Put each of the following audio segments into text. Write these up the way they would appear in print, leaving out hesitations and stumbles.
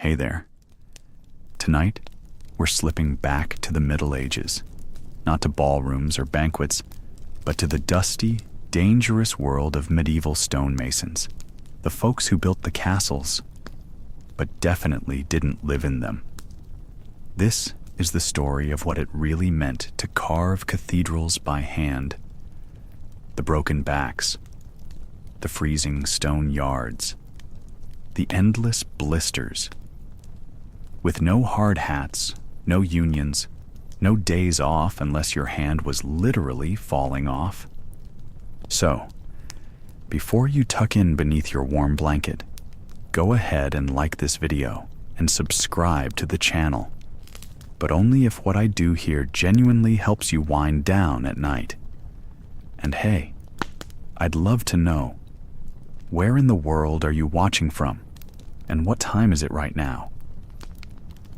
Hey there. Tonight, we're slipping back to the Middle Ages, not to ballrooms or banquets, but to the dusty, dangerous world of medieval stonemasons, the folks who built the castles, but definitely didn't live in them. This is the story of what it really meant to carve cathedrals by hand. The broken backs, the freezing stone yards, the endless blisters. With no hard hats, no unions, no days off unless your hand was literally falling off. So, before you tuck in beneath your warm blanket, go ahead and like this video and subscribe to the channel, but only if what I do here genuinely helps you wind down at night. And hey, I'd love to know, where in the world are you watching from, and what time is it right now?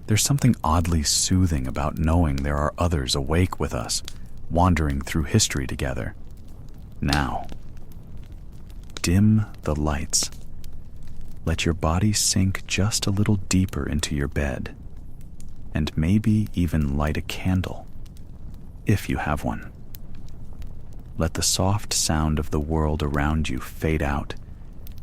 There's something oddly soothing about knowing there are others awake with us, wandering through history together. Now, dim the lights. Let your body sink just a little deeper into your bed, and maybe even light a candle, if you have one. Let the soft sound of the world around you fade out,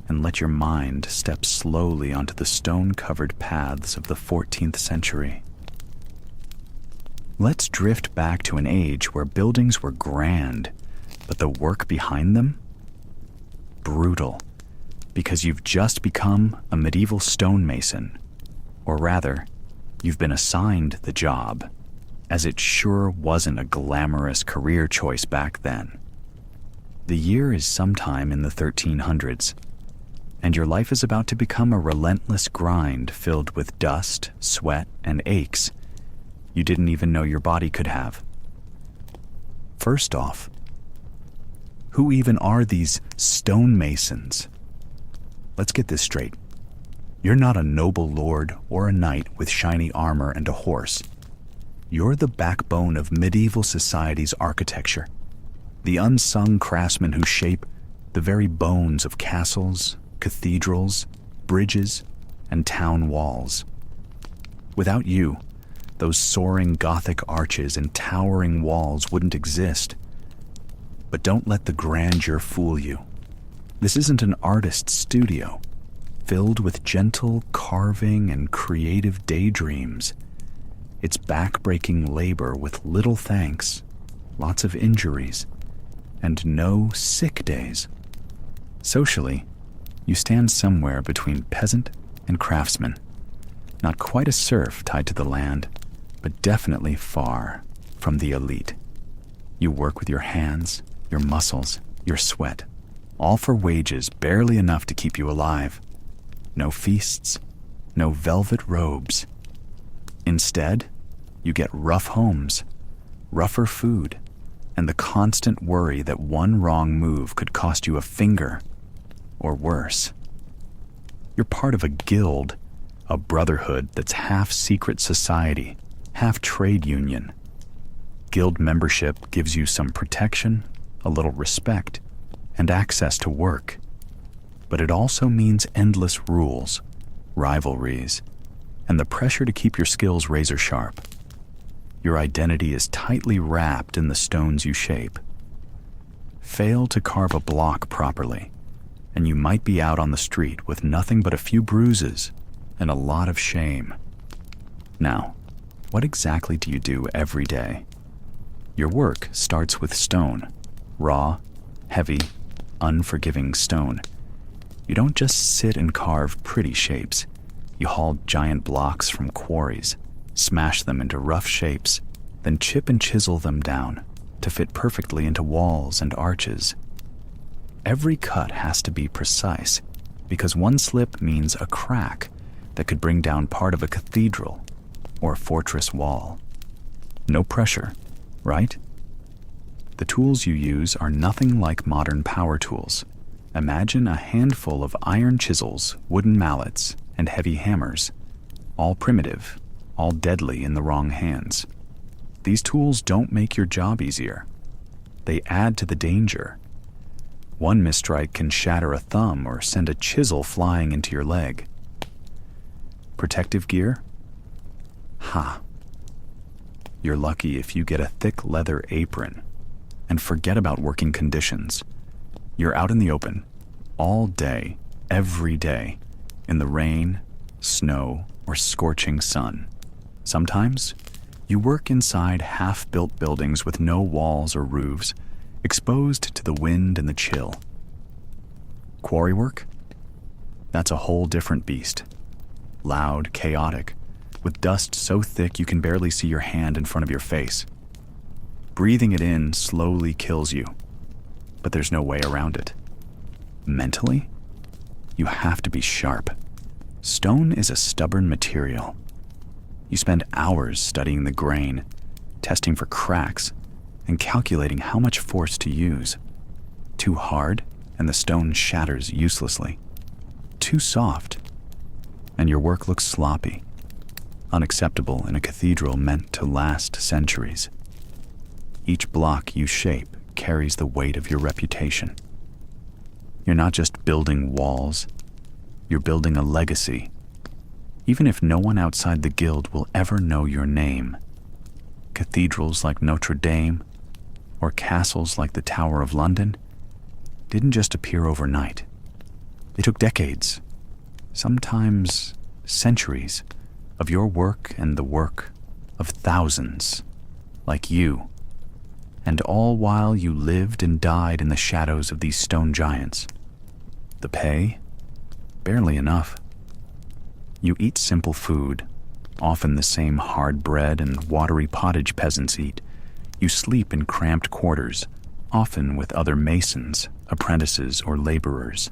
and let your mind step slowly onto the stone-covered paths of the 14th century. Let's drift back to an age where buildings were grand, but the work behind them? Brutal, because you've just become a medieval stonemason, or rather, you've been assigned the job, as it sure wasn't a glamorous career choice back then. The year is sometime in the 1300s, and your life is about to become a relentless grind filled with dust, sweat, and aches you didn't even know your body could have. First off, who even are these stonemasons? Let's get this straight. You're not a noble lord or a knight with shiny armor and a horse. You're the backbone of medieval society's architecture, the unsung craftsmen who shape the very bones of castles, cathedrals, bridges, and town walls. Without you, those soaring Gothic arches and towering walls wouldn't exist. But don't let the grandeur fool you. This isn't an artist's studio, filled with gentle carving and creative daydreams. It's back-breaking labor with little thanks, lots of injuries, and no sick days. Socially, you stand somewhere between peasant and craftsman, not quite a serf tied to the land, but definitely far from the elite. You work with your hands, your muscles, your sweat, all for wages barely enough to keep you alive. No feasts, no velvet robes. Instead, you get rough homes, rougher food, and the constant worry that one wrong move could cost you a finger, or worse. You're part of a guild, a brotherhood that's half secret society, half trade union. Guild membership gives you some protection, a little respect, and access to work. But it also means endless rules, rivalries, and the pressure to keep your skills razor sharp. Your identity is tightly wrapped in the stones you shape. Fail to carve a block properly, and you might be out on the street with nothing but a few bruises and a lot of shame. Now, what exactly do you do every day? Your work starts with stone, raw, heavy, unforgiving stone. You don't just sit and carve pretty shapes. You haul giant blocks from quarries, smash them into rough shapes, then chip and chisel them down to fit perfectly into walls and arches. Every cut has to be precise, because one slip means a crack that could bring down part of a cathedral or a fortress wall. No pressure, right? The tools you use are nothing like modern power tools. Imagine a handful of iron chisels, wooden mallets, and heavy hammers, all primitive, all deadly in the wrong hands. These tools don't make your job easier. They add to the danger. One misstrike can shatter a thumb or send a chisel flying into your leg. Protective gear? Ha! You're lucky if you get a thick leather apron. And forget about working conditions. You're out in the open, all day, every day, in the rain, snow, or scorching sun. Sometimes, you work inside half-built buildings with no walls or roofs, exposed to the wind and the chill. Quarry work? That's a whole different beast. Loud, chaotic, with dust so thick you can barely see your hand in front of your face. Breathing it in slowly kills you, but there's no way around it. Mentally, you have to be sharp. Stone is a stubborn material. You spend hours studying the grain, testing for cracks, and calculating how much force to use. Too hard, and the stone shatters uselessly. Too soft, and your work looks sloppy, unacceptable in a cathedral meant to last centuries. Each block you shape carries the weight of your reputation. You're not just building walls, you're building a legacy, even if no one outside the guild will ever know your name. Cathedrals like Notre Dame or castles like the Tower of London didn't just appear overnight. They took decades, sometimes centuries, of your work and the work of thousands like you, and all while you lived and died in the shadows of these stone giants. The pay? Barely enough. You eat simple food, often the same hard bread and watery pottage peasants eat. You sleep in cramped quarters, often with other masons, apprentices, or laborers.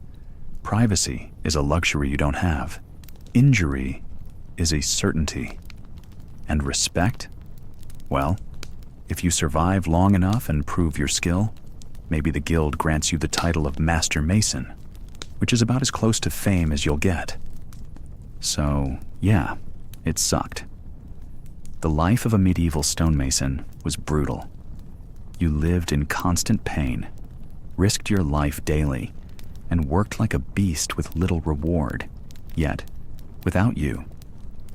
Privacy is a luxury you don't have. Injury is a certainty. And respect? Well, if you survive long enough and prove your skill, maybe the guild grants you the title of Master Mason, which is about as close to fame as you'll get. So, yeah, it sucked. The life of a medieval stonemason was brutal. You lived in constant pain, risked your life daily, and worked like a beast with little reward. Yet, without you,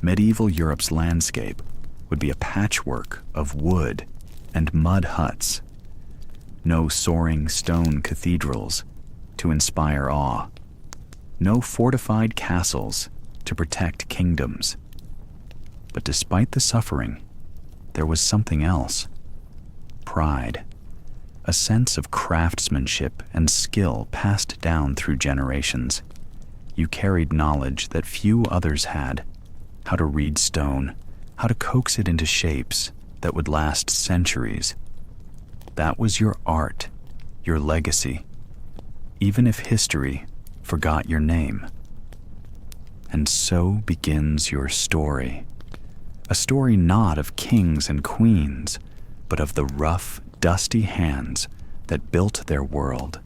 medieval Europe's landscape would be a patchwork of wood and mud huts. No soaring stone cathedrals to inspire awe. No fortified castles to protect kingdoms. But despite the suffering, there was something else. Pride. A sense of craftsmanship and skill passed down through generations. You carried knowledge that few others had. How to read stone, how to coax it into shapes that would last centuries. That was your art, your legacy, even if history forgot your name. And so begins your story. A story not of kings and queens, but of the rough, dusty hands that built their world,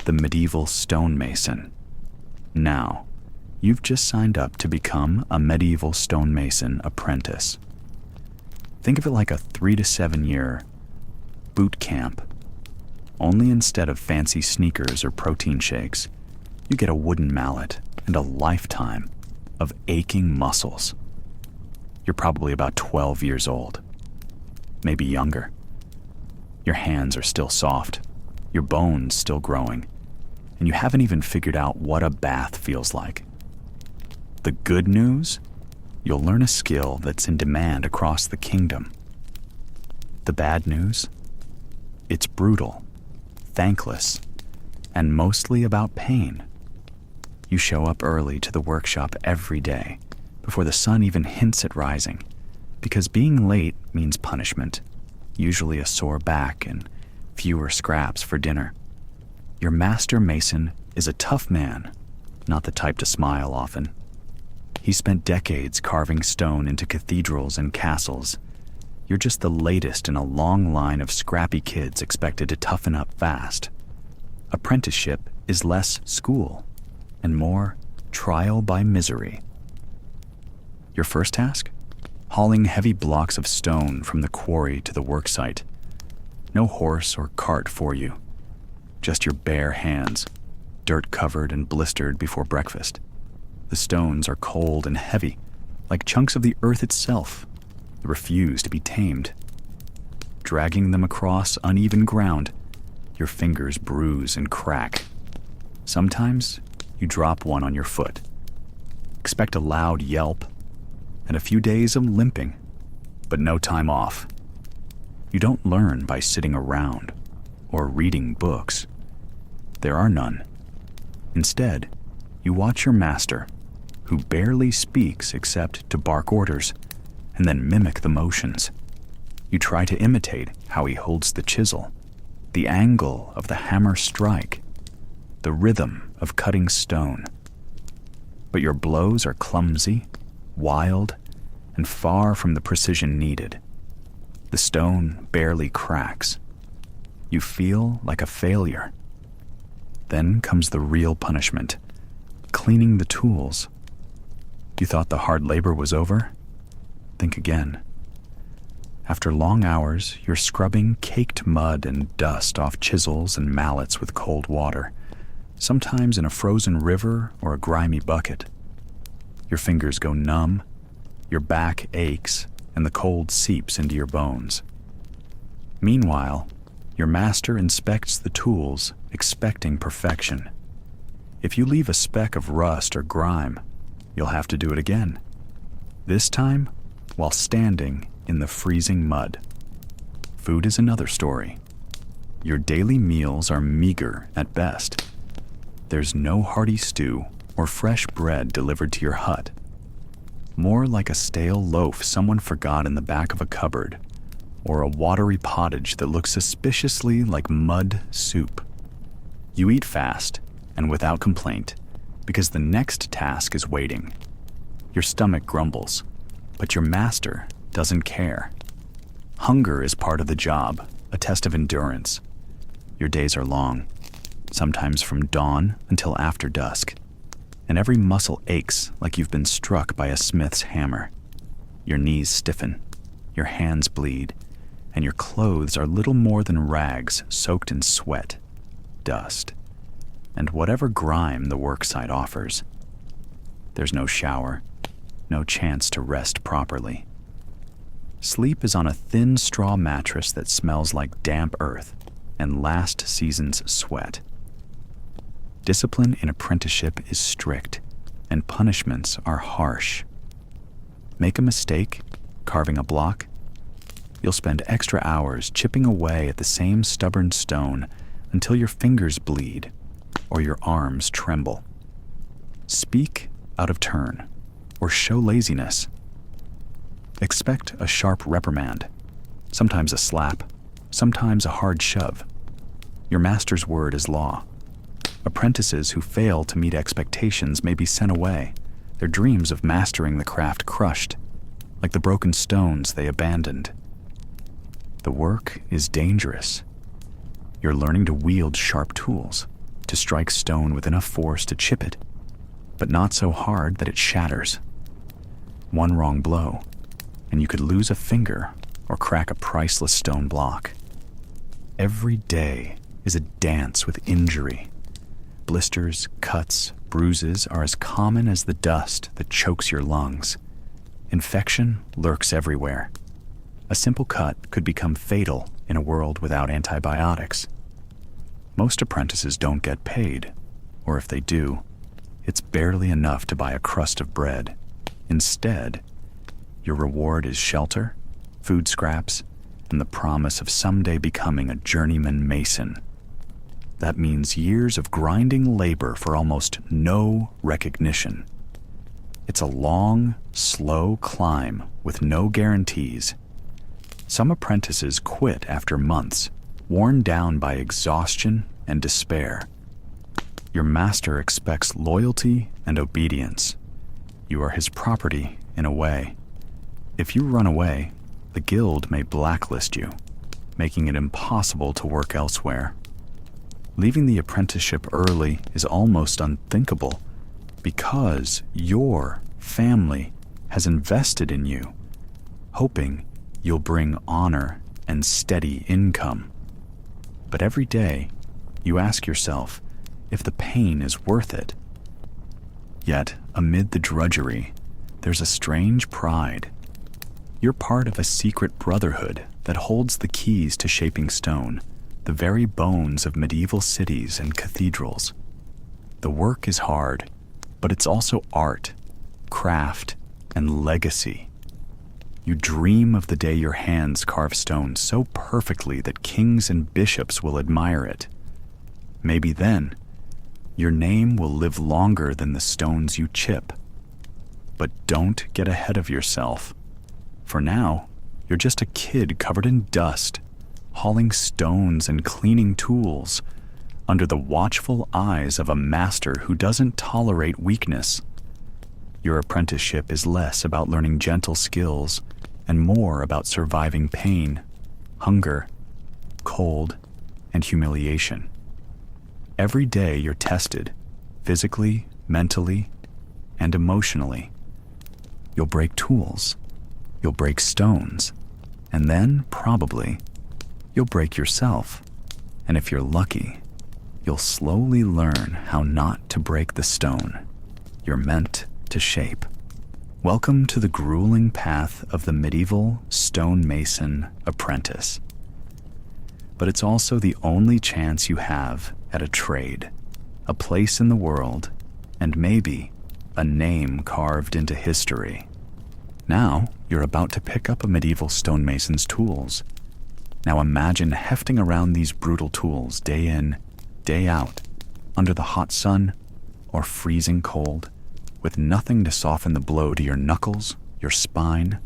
the medieval stonemason. Now, you've just signed up to become a medieval stonemason apprentice. Think of it like a 3 to 7 year boot camp. Only instead of fancy sneakers or protein shakes, you get a wooden mallet and a lifetime of aching muscles. You're probably about 12 years old, maybe younger. Your hands are still soft, your bones still growing, and you haven't even figured out what a bath feels like. The good news? You'll learn a skill that's in demand across the kingdom. The bad news? It's brutal, thankless, and mostly about pain. You show up early to the workshop every day, before the sun even hints at rising, because being late means punishment, usually a sore back and fewer scraps for dinner. Your master mason is a tough man, not the type to smile often. He spent decades carving stone into cathedrals and castles. You're just the latest in a long line of scrappy kids expected to toughen up fast. Apprenticeship is less school and more trial by misery. Your first task? Hauling heavy blocks of stone from the quarry to the worksite. No horse or cart for you. Just your bare hands, dirt-covered and blistered before breakfast. The stones are cold and heavy, like chunks of the earth itself that refuse to be tamed. Dragging them across uneven ground, your fingers bruise and crack. Sometimes you drop one on your foot. Expect a loud yelp and a few days of limping, but no time off. You don't learn by sitting around or reading books. There are none. Instead, you watch your master, who barely speaks except to bark orders, and then mimic the motions. You try to imitate how he holds the chisel, the angle of the hammer strike, the rhythm of cutting stone. But your blows are clumsy, wild, and far from the precision needed. The stone barely cracks. You feel like a failure. Then comes the real punishment, cleaning the tools. You thought the hard labor was over? Think again. After long hours, you're scrubbing caked mud and dust off chisels and mallets with cold water, sometimes in a frozen river or a grimy bucket. Your fingers go numb, your back aches, and the cold seeps into your bones. Meanwhile, your master inspects the tools, expecting perfection. If you leave a speck of rust or grime, you'll have to do it again. This time, while standing in the freezing mud. Food is another story. Your daily meals are meager at best. There's no hearty stew or fresh bread delivered to your hut. More like a stale loaf someone forgot in the back of a cupboard, or a watery pottage that looks suspiciously like mud soup. You eat fast and without complaint, because the next task is waiting. Your stomach grumbles, but your master doesn't care. Hunger is part of the job, a test of endurance. Your days are long, sometimes from dawn until after dusk, and every muscle aches like you've been struck by a smith's hammer. Your knees stiffen, your hands bleed, and your clothes are little more than rags soaked in sweat, dust, and whatever grime the worksite offers. There's no shower, no chance to rest properly. Sleep is on a thin straw mattress that smells like damp earth and last season's sweat. Discipline in apprenticeship is strict, and punishments are harsh. Make a mistake, carving a block, you'll spend extra hours chipping away at the same stubborn stone until your fingers bleed or your arms tremble. Speak out of turn or show laziness. Expect a sharp reprimand, sometimes a slap, sometimes a hard shove. Your master's word is law. Apprentices who fail to meet expectations may be sent away, their dreams of mastering the craft crushed, like the broken stones they abandoned. The work is dangerous. You're learning to wield sharp tools, to strike stone with enough force to chip it, but not so hard that it shatters. One wrong blow, and you could lose a finger or crack a priceless stone block. Every day is a dance with injury. Blisters, cuts, bruises are as common as the dust that chokes your lungs. Infection lurks everywhere. A simple cut could become fatal in a world without antibiotics. Most apprentices don't get paid, or if they do, it's barely enough to buy a crust of bread. Instead, your reward is shelter, food scraps, and the promise of someday becoming a journeyman mason. That means years of grinding labor for almost no recognition. It's a long, slow climb with no guarantees. Some apprentices quit after months, worn down by exhaustion and despair. Your master expects loyalty and obedience. You are his property in a way. If you run away, the guild may blacklist you, making it impossible to work elsewhere. Leaving the apprenticeship early is almost unthinkable because your family has invested in you, hoping you'll bring honor and steady income. But every day, you ask yourself if the pain is worth it. Yet, amid the drudgery, there's a strange pride. You're part of a secret brotherhood that holds the keys to shaping stone, the very bones of medieval cities and cathedrals. The work is hard, but it's also art, craft, and legacy. You dream of the day your hands carve stone so perfectly that kings and bishops will admire it. Maybe then, your name will live longer than the stones you chip. But don't get ahead of yourself. For now, you're just a kid covered in dust, hauling stones and cleaning tools, under the watchful eyes of a master who doesn't tolerate weakness. Your apprenticeship is less about learning gentle skills and more about surviving pain, hunger, cold, and humiliation. Every day you're tested, physically, mentally, and emotionally. You'll break tools, you'll break stones, and then, probably, you'll break yourself. And if you're lucky, you'll slowly learn how not to break the stone you're meant to shape. Welcome to the grueling path of the medieval stonemason apprentice. But it's also the only chance you have at a trade, a place in the world, and maybe a name carved into history. Now, you're about to pick up a medieval stonemason's tools. Now imagine hefting around these brutal tools day in, day out, under the hot sun or freezing cold, with nothing to soften the blow to your knuckles, your spine,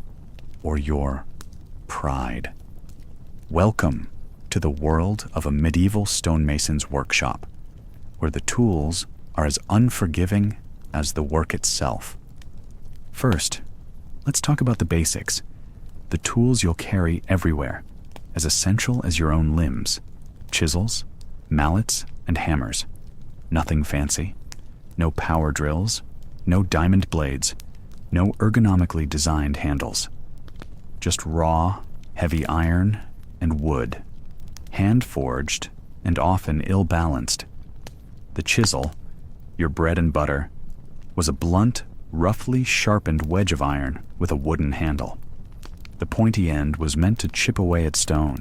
or your pride. Welcome to the world of a medieval stonemason's workshop, where the tools are as unforgiving as the work itself. First, let's talk about the basics, the tools you'll carry everywhere, as essential as your own limbs: chisels, mallets, and hammers. Nothing fancy, no power drills, no diamond blades, no ergonomically designed handles. Just raw, heavy iron and wood, hand-forged and often ill-balanced. The chisel, your bread and butter, was a blunt, roughly sharpened wedge of iron with a wooden handle. The pointy end was meant to chip away at stone,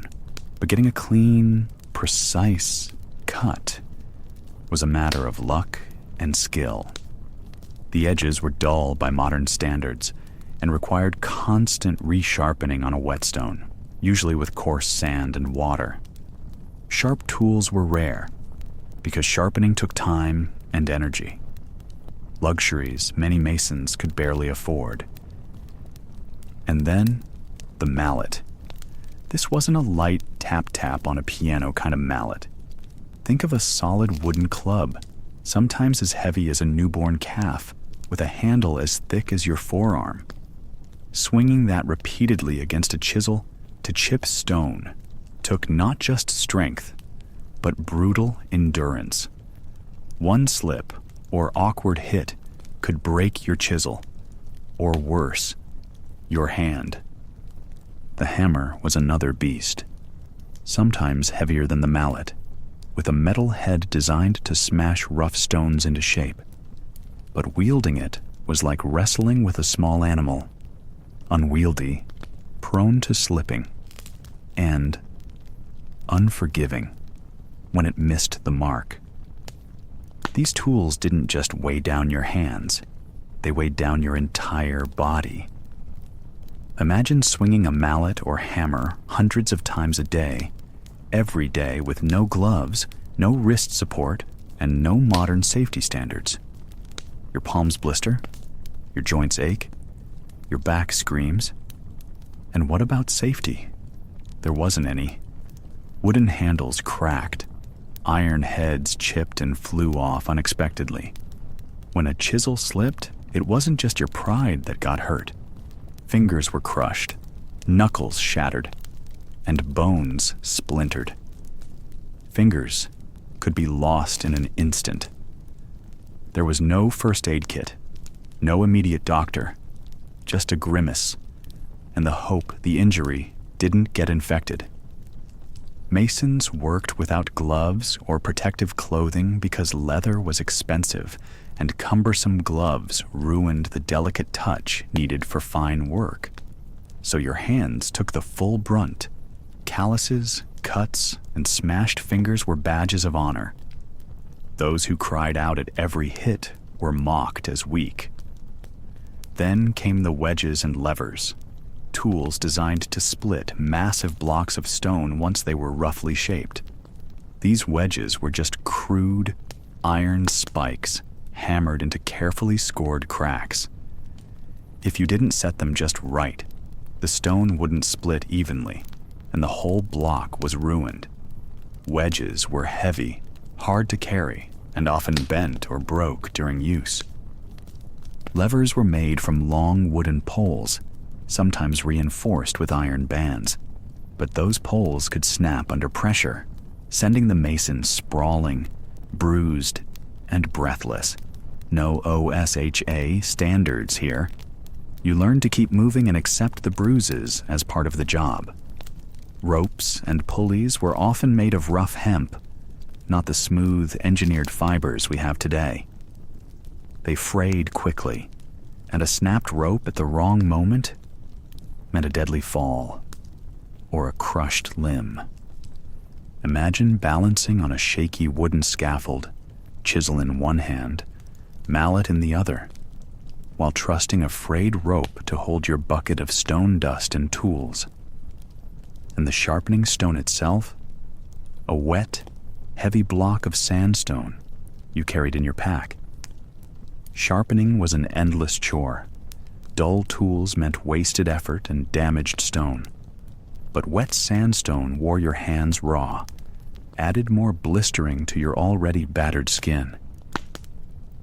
but getting a clean, precise cut was a matter of luck and skill. The edges were dull by modern standards and required constant resharpening on a whetstone, usually with coarse sand and water. Sharp tools were rare because sharpening took time and energy, luxuries many masons could barely afford. And then, the mallet. This wasn't a light tap-tap on a piano kind of mallet. Think of a solid wooden club, sometimes as heavy as a newborn calf, with a handle as thick as your forearm. Swinging that repeatedly against a chisel to chip stone took not just strength, but brutal endurance. One slip or awkward hit could break your chisel, or worse, your hand. The hammer was another beast, sometimes heavier than the mallet, with a metal head designed to smash rough stones into shape. But wielding it was like wrestling with a small animal, unwieldy, prone to slipping, and unforgiving when it missed the mark. These tools didn't just weigh down your hands, they weighed down your entire body. Imagine swinging a mallet or hammer hundreds of times a day, every day, with no gloves, no wrist support, and no modern safety standards. Your palms blister, your joints ache, your back screams. And what about safety? There wasn't any. Wooden handles cracked, iron heads chipped and flew off unexpectedly. When a chisel slipped, it wasn't just your pride that got hurt. Fingers were crushed, knuckles shattered, and bones splintered. Fingers could be lost in an instant. There was no first aid kit, no immediate doctor, just a grimace, and the hope the injury didn't get infected. Masons worked without gloves or protective clothing because leather was expensive and cumbersome gloves ruined the delicate touch needed for fine work. So your hands took the full brunt. Calluses, cuts, and smashed fingers were badges of honor. Those who cried out at every hit were mocked as weak. Then came the wedges and levers, tools designed to split massive blocks of stone once they were roughly shaped. These wedges were just crude, iron spikes hammered into carefully scored cracks. If you didn't set them just right, the stone wouldn't split evenly, and the whole block was ruined. Wedges were heavy, hard to carry, and often bent or broke during use. Levers were made from long wooden poles, sometimes reinforced with iron bands, but those poles could snap under pressure, sending the mason sprawling, bruised, and breathless. No OSHA standards here. You learned to keep moving and accept the bruises as part of the job. Ropes and pulleys were often made of rough hemp, not the smooth, engineered fibers we have today. They frayed quickly, and a snapped rope at the wrong moment meant a deadly fall or a crushed limb. Imagine balancing on a shaky wooden scaffold, chisel in one hand, mallet in the other, while trusting a frayed rope to hold your bucket of stone dust and tools. And the sharpening stone itself, a wet, heavy block of sandstone you carried in your pack. Sharpening was an endless chore. Dull tools meant wasted effort and damaged stone. But wet sandstone wore your hands raw, added more blistering to your already battered skin.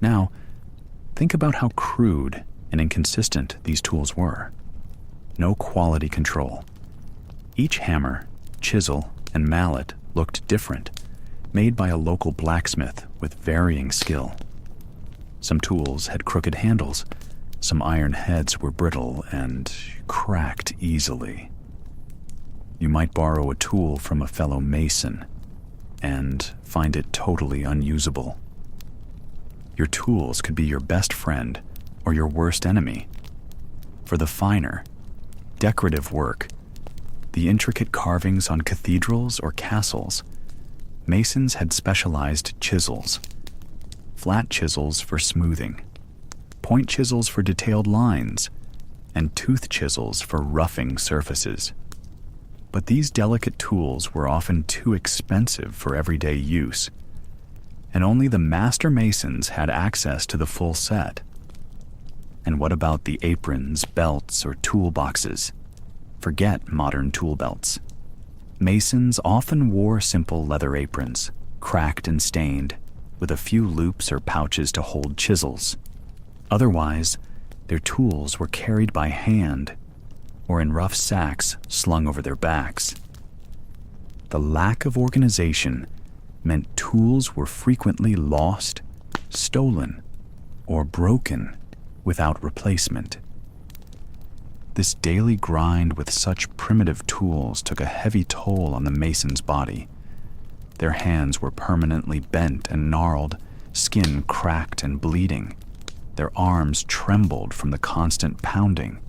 Now, think about how crude and inconsistent these tools were. No quality control. Each hammer, chisel, and mallet looked different, made by a local blacksmith with varying skill. Some tools had crooked handles, some iron heads were brittle and cracked easily. You might borrow a tool from a fellow mason and find it totally unusable. Your tools could be your best friend or your worst enemy. For the finer, decorative work, the intricate carvings on cathedrals or castles, masons had specialized chisels. Flat chisels for smoothing, point chisels for detailed lines, and tooth chisels for roughing surfaces. But these delicate tools were often too expensive for everyday use, and only the master masons had access to the full set. And what about the aprons, belts, or toolboxes? Forget modern tool belts. Masons often wore simple leather aprons, cracked and stained, with a few loops or pouches to hold chisels. Otherwise, their tools were carried by hand or in rough sacks slung over their backs. The lack of organization meant tools were frequently lost, stolen, or broken without replacement. This daily grind with such primitive tools took a heavy toll on the mason's body. Their hands were permanently bent and gnarled, skin cracked and bleeding. Their arms trembled from the constant pounding.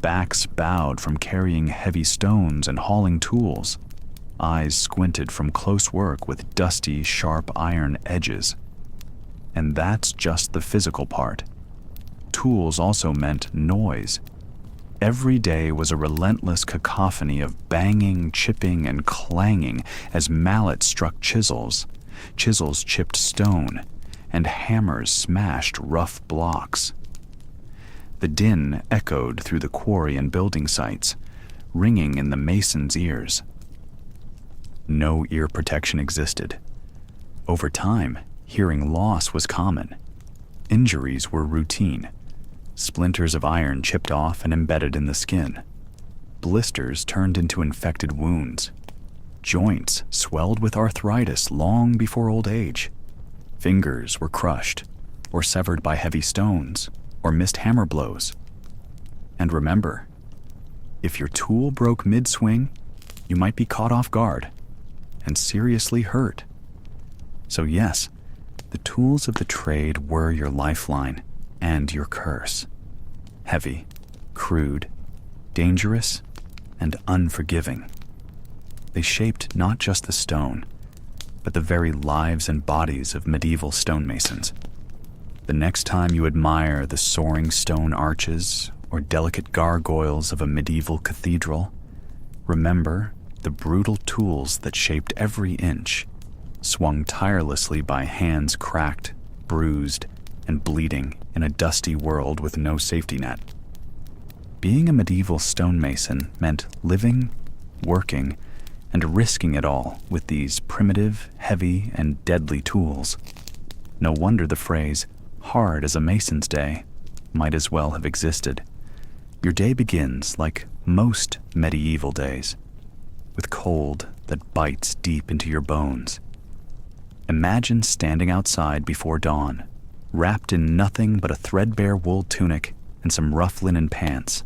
Backs bowed from carrying heavy stones and hauling tools. Eyes squinted from close work with dusty, sharp iron edges. And that's just the physical part. Tools also meant noise. Every day was a relentless cacophony of banging, chipping, and clanging as mallets struck chisels, chisels chipped stone, and hammers smashed rough blocks. The din echoed through the quarry and building sites, ringing in the mason's ears. No ear protection existed. Over time, hearing loss was common. Injuries were routine. Splinters of iron chipped off and embedded in the skin. Blisters turned into infected wounds. Joints swelled with arthritis long before old age. Fingers were crushed, or severed by heavy stones, or missed hammer blows. And remember, if your tool broke mid-swing, you might be caught off guard and seriously hurt. So yes, the The tools of the trade were your lifeline and your curse. Heavy, crude, dangerous, and unforgiving. They shaped not just the stone, but the very lives and bodies of medieval stonemasons. The next time you admire the soaring stone arches or delicate gargoyles of a medieval cathedral, remember the brutal tools that shaped every inch, swung tirelessly by hands cracked, bruised, and bleeding in a dusty world with no safety net. Being a medieval stonemason meant living, working, and risking it all with these primitive, heavy, and deadly tools. No wonder the phrase, "hard as a mason's day," might as well have existed. Your day begins like most medieval days, with cold that bites deep into your bones. Imagine standing outside before dawn, wrapped in nothing but a threadbare wool tunic and some rough linen pants.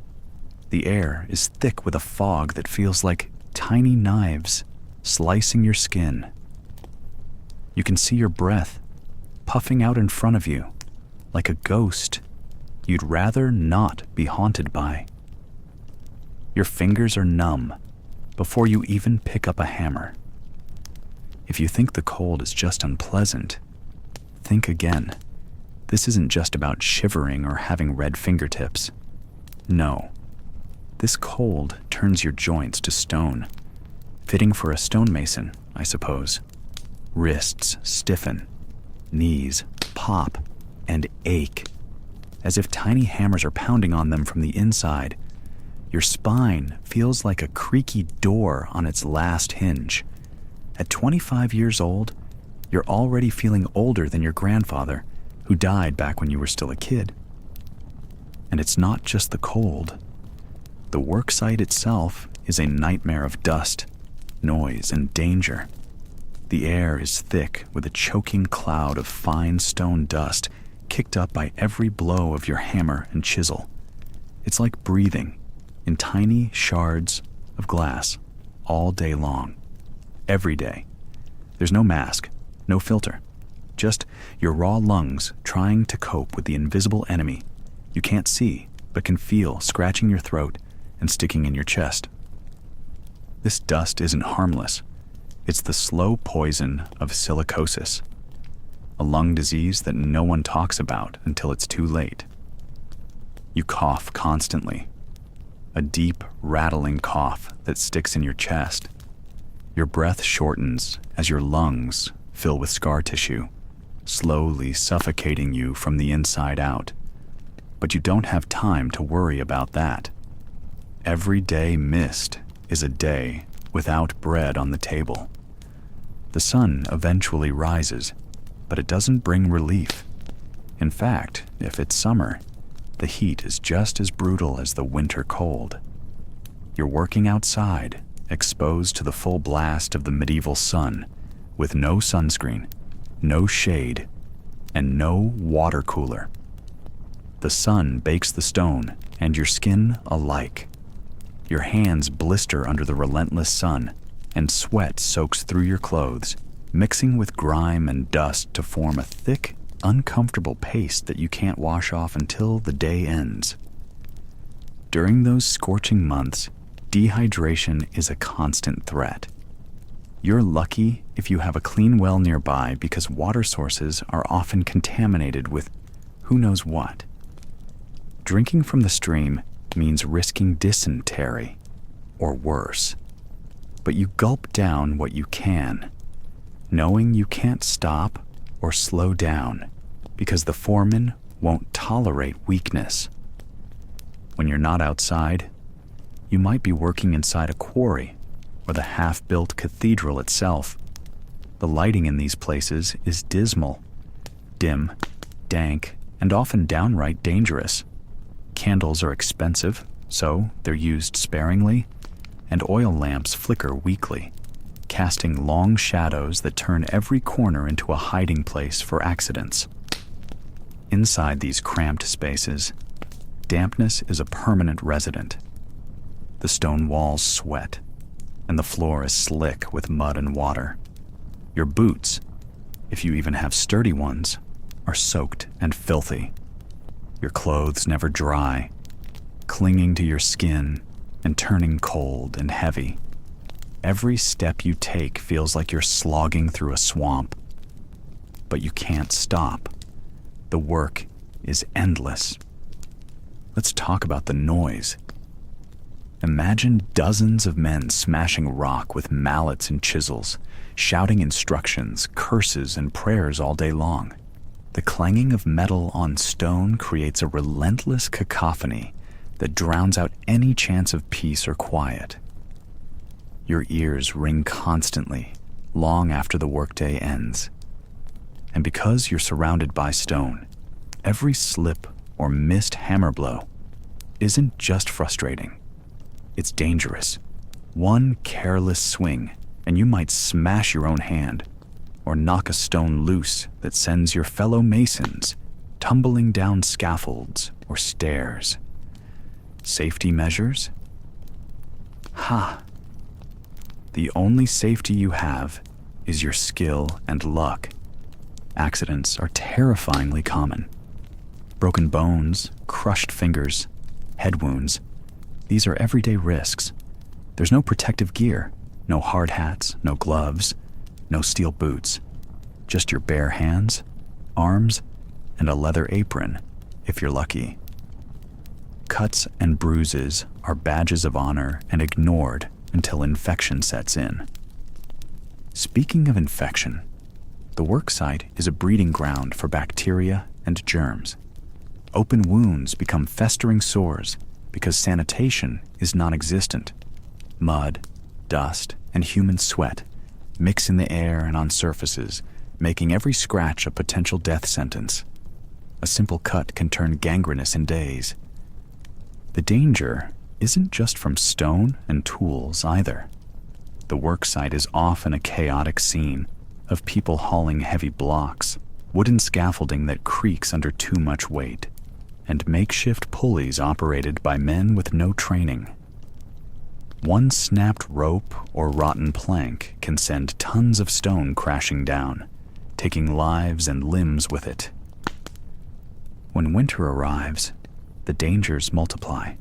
The air is thick with a fog that feels like tiny knives slicing your skin. You can see your breath puffing out in front of you like a ghost you'd rather not be haunted by. Your fingers are numb before you even pick up a hammer. If you think the cold is just unpleasant, think again. This isn't just about shivering or having red fingertips. No. This cold turns your joints to stone. Fitting for a stonemason, I suppose. Wrists stiffen, knees pop and ache, as if tiny hammers are pounding on them from the inside. Your spine feels like a creaky door on its last hinge. At 25 years old, you're already feeling older than your grandfather, who died back when you were still a kid. And it's not just the cold. The work site itself is a nightmare of dust, noise, and danger. The air is thick with a choking cloud of fine stone dust kicked up by every blow of your hammer and chisel. It's like breathing in tiny shards of glass all day long, every day. There's no mask, no filter, just your raw lungs trying to cope with the invisible enemy you can't see but can feel scratching your throat and sticking in your chest. This dust isn't harmless. It's the slow poison of silicosis, a lung disease that no one talks about until it's too late. You cough constantly, a deep, rattling cough that sticks in your chest. Your breath shortens as your lungs fill with scar tissue, slowly suffocating you from the inside out. But you don't have time to worry about that. Every day missed is a day without bread on the table. The sun eventually rises, but it doesn't bring relief. In fact, if it's summer, the heat is just as brutal as the winter cold. You're working outside, exposed to the full blast of the medieval sun, with no sunscreen, no shade, and no water cooler. The sun bakes the stone and your skin alike. Your hands blister under the relentless sun, and sweat soaks through your clothes, mixing with grime and dust to form a thick, uncomfortable paste that you can't wash off until the day ends. During those scorching months, dehydration is a constant threat. You're lucky if you have a clean well nearby because water sources are often contaminated with who knows what. Drinking from the stream means risking dysentery, or worse. But you gulp down what you can, knowing you can't stop or slow down because the foreman won't tolerate weakness. When you're not outside, you might be working inside a quarry or the half-built cathedral itself. The lighting in these places is dismal, dim, dank, and often downright dangerous. Candles are expensive, so they're used sparingly, and oil lamps flicker weakly, casting long shadows that turn every corner into a hiding place for accidents. Inside these cramped spaces, dampness is a permanent resident. The stone walls sweat, and the floor is slick with mud and water. Your boots, if you even have sturdy ones, are soaked and filthy. Your clothes never dry, clinging to your skin and turning cold and heavy. Every step you take feels like you're slogging through a swamp. But you can't stop. The work is endless. Let's talk about the noise. Imagine dozens of men smashing rock with mallets and chisels, shouting instructions, curses, and prayers all day long. The clanging of metal on stone creates a relentless cacophony that drowns out any chance of peace or quiet. Your ears ring constantly, long after the workday ends. And because you're surrounded by stone, every slip or missed hammer blow isn't just frustrating. It's dangerous. One careless swing, and you might smash your own hand, or knock a stone loose that sends your fellow masons tumbling down scaffolds or stairs. Safety measures? Ha! The only safety you have is your skill and luck. Accidents are terrifyingly common. Broken bones, crushed fingers, head wounds, these are everyday risks. There's no protective gear, no hard hats, no gloves, no steel boots, just your bare hands, arms, and a leather apron, if you're lucky. Cuts and bruises are badges of honor and ignored until infection sets in. Speaking of infection, the worksite is a breeding ground for bacteria and germs. Open wounds become festering sores because sanitation is non-existent. Mud, dust, and human sweat mix in the air and on surfaces, making every scratch a potential death sentence. A simple cut can turn gangrenous in days. The danger isn't just from stone and tools either. The worksite is often a chaotic scene of people hauling heavy blocks, wooden scaffolding that creaks under too much weight, and makeshift pulleys operated by men with no training. One snapped rope or rotten plank can send tons of stone crashing down, taking lives and limbs with it. When winter arrives, the dangers multiply.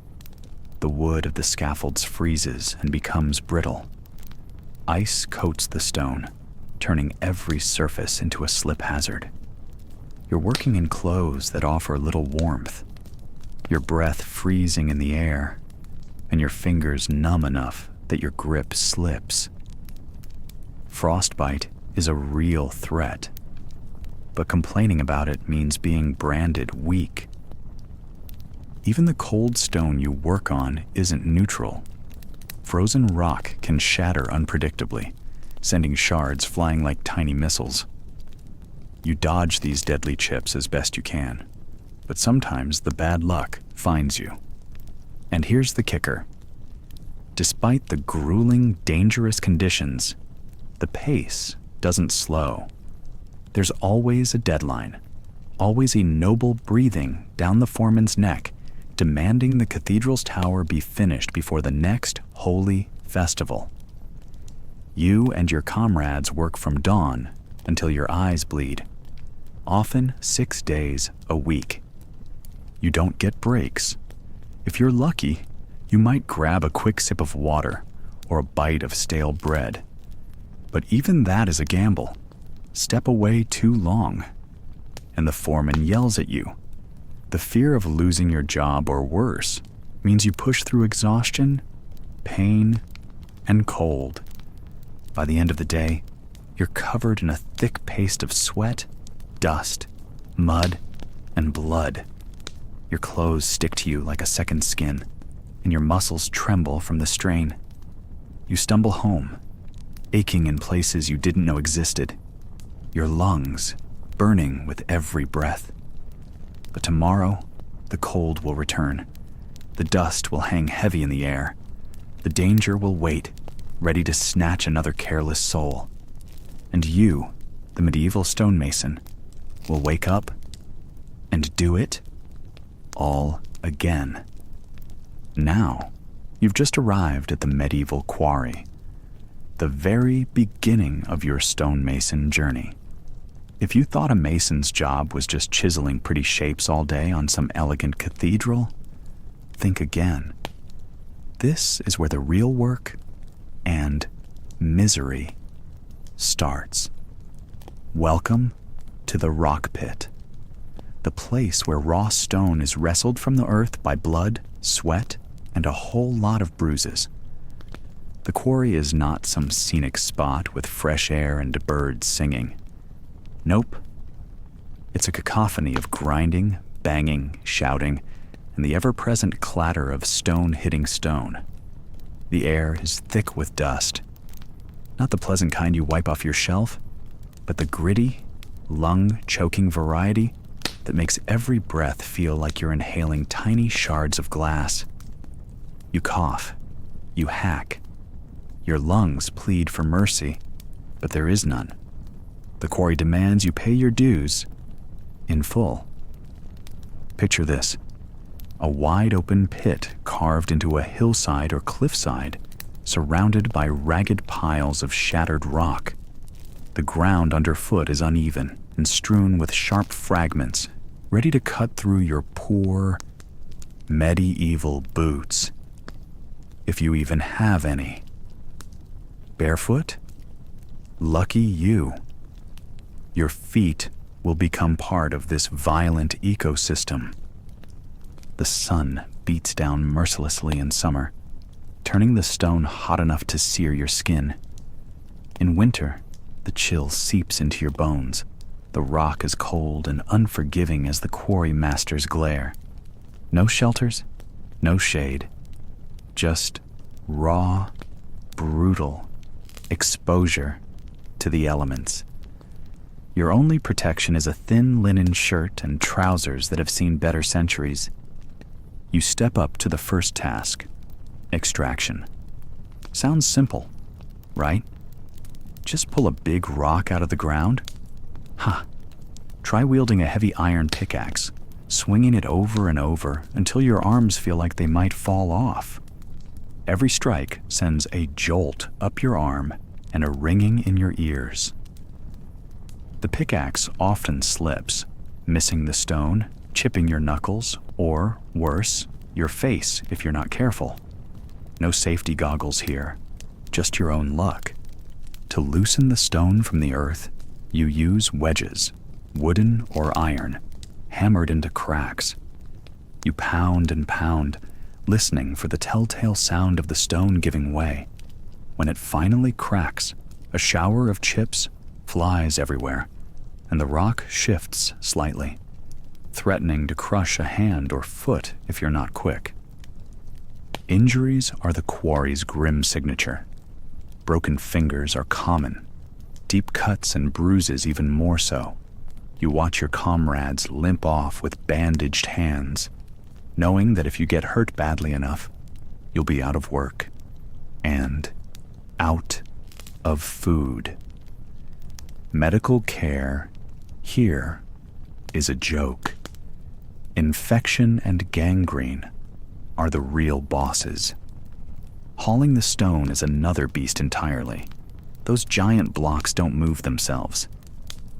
The wood of the scaffolds freezes and becomes brittle. Ice coats the stone, turning every surface into a slip hazard. You're working in clothes that offer little warmth, your breath freezing in the air, and your fingers numb enough that your grip slips. Frostbite is a real threat, but complaining about it means being branded weak. Even the cold stone you work on isn't neutral. Frozen rock can shatter unpredictably, sending shards flying like tiny missiles. You dodge these deadly chips as best you can, but sometimes the bad luck finds you. And here's the kicker. Despite the grueling, dangerous conditions, the pace doesn't slow. There's always a deadline, always a noble breathing down the foreman's neck, demanding the cathedral's tower be finished before the next holy festival. You and your comrades work from dawn until your eyes bleed, often 6 days a week. You don't get breaks. If you're lucky, you might grab a quick sip of water or a bite of stale bread. But even that is a gamble. Step away too long, and the foreman yells at you. The fear of losing your job or worse means you push through exhaustion, pain, and cold. By the end of the day, you're covered in a thick paste of sweat, dust, mud, and blood. Your clothes stick to you like a second skin, and your muscles tremble from the strain. You stumble home, aching in places you didn't know existed, your lungs burning with every breath. But tomorrow, the cold will return. The dust will hang heavy in the air. The danger will wait, ready to snatch another careless soul. And you, the medieval stonemason, will wake up and do it all again. Now, you've just arrived at the medieval quarry, the very beginning of your stonemason journey. If you thought a mason's job was just chiseling pretty shapes all day on some elegant cathedral, think again. This is where the real work and misery starts. Welcome to the rock pit, the place where raw stone is wrestled from the earth by blood, sweat, and a whole lot of bruises. The quarry is not some scenic spot with fresh air and birds singing. Nope. It's a cacophony of grinding, banging, shouting, and the ever-present clatter of stone hitting stone. The air is thick with dust. Not the pleasant kind you wipe off your shelf, but the gritty, lung-choking variety that makes every breath feel like you're inhaling tiny shards of glass. You cough. You hack. Your lungs plead for mercy, but there is none. The quarry demands you pay your dues in full. Picture this: a wide-open pit carved into a hillside or cliffside, surrounded by ragged piles of shattered rock. The ground underfoot is uneven and strewn with sharp fragments, ready to cut through your poor, medieval boots, if you even have any. Barefoot? Lucky you. Your feet will become part of this violent ecosystem. The sun beats down mercilessly in summer, turning the stone hot enough to sear your skin. In winter, the chill seeps into your bones. The rock is cold and unforgiving as the quarry master's glare. No shelters, no shade, just raw, brutal exposure to the elements. Your only protection is a thin linen shirt and trousers that have seen better centuries. You step up to the first task: extraction. Sounds simple, right? Just pull a big rock out of the ground? Ha! Try wielding a heavy iron pickaxe, swinging it over and over until your arms feel like they might fall off. Every strike sends a jolt up your arm and a ringing in your ears. The pickaxe often slips, missing the stone, chipping your knuckles, or, worse, your face if you're not careful. No safety goggles here, just your own luck. To loosen the stone from the earth, you use wedges, wooden or iron, hammered into cracks. You pound and pound, listening for the telltale sound of the stone giving way. When it finally cracks, a shower of chips flies everywhere, and the rock shifts slightly, threatening to crush a hand or foot if you're not quick. Injuries are the quarry's grim signature. Broken fingers are common, deep cuts and bruises even more so. You watch your comrades limp off with bandaged hands, knowing that if you get hurt badly enough, you'll be out of work and out of food. Medical care here is a joke. Infection and gangrene are the real bosses. Hauling the stone is another beast entirely. Those giant blocks don't move themselves.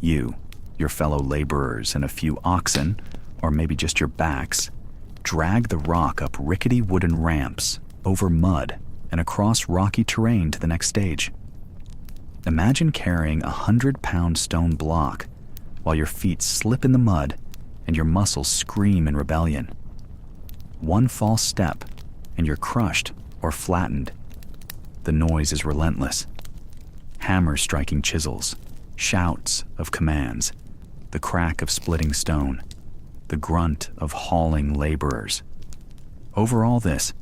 You, your fellow laborers, and a few oxen, or maybe just your backs, drag the rock up rickety wooden ramps, over mud, and across rocky terrain to the next stage. Imagine carrying 100-pound stone block while your feet slip in the mud and your muscles scream in rebellion. One false step and you're crushed or flattened. The noise is relentless. Hammers striking chisels, shouts of commands, the crack of splitting stone, the grunt of hauling laborers. Over all this,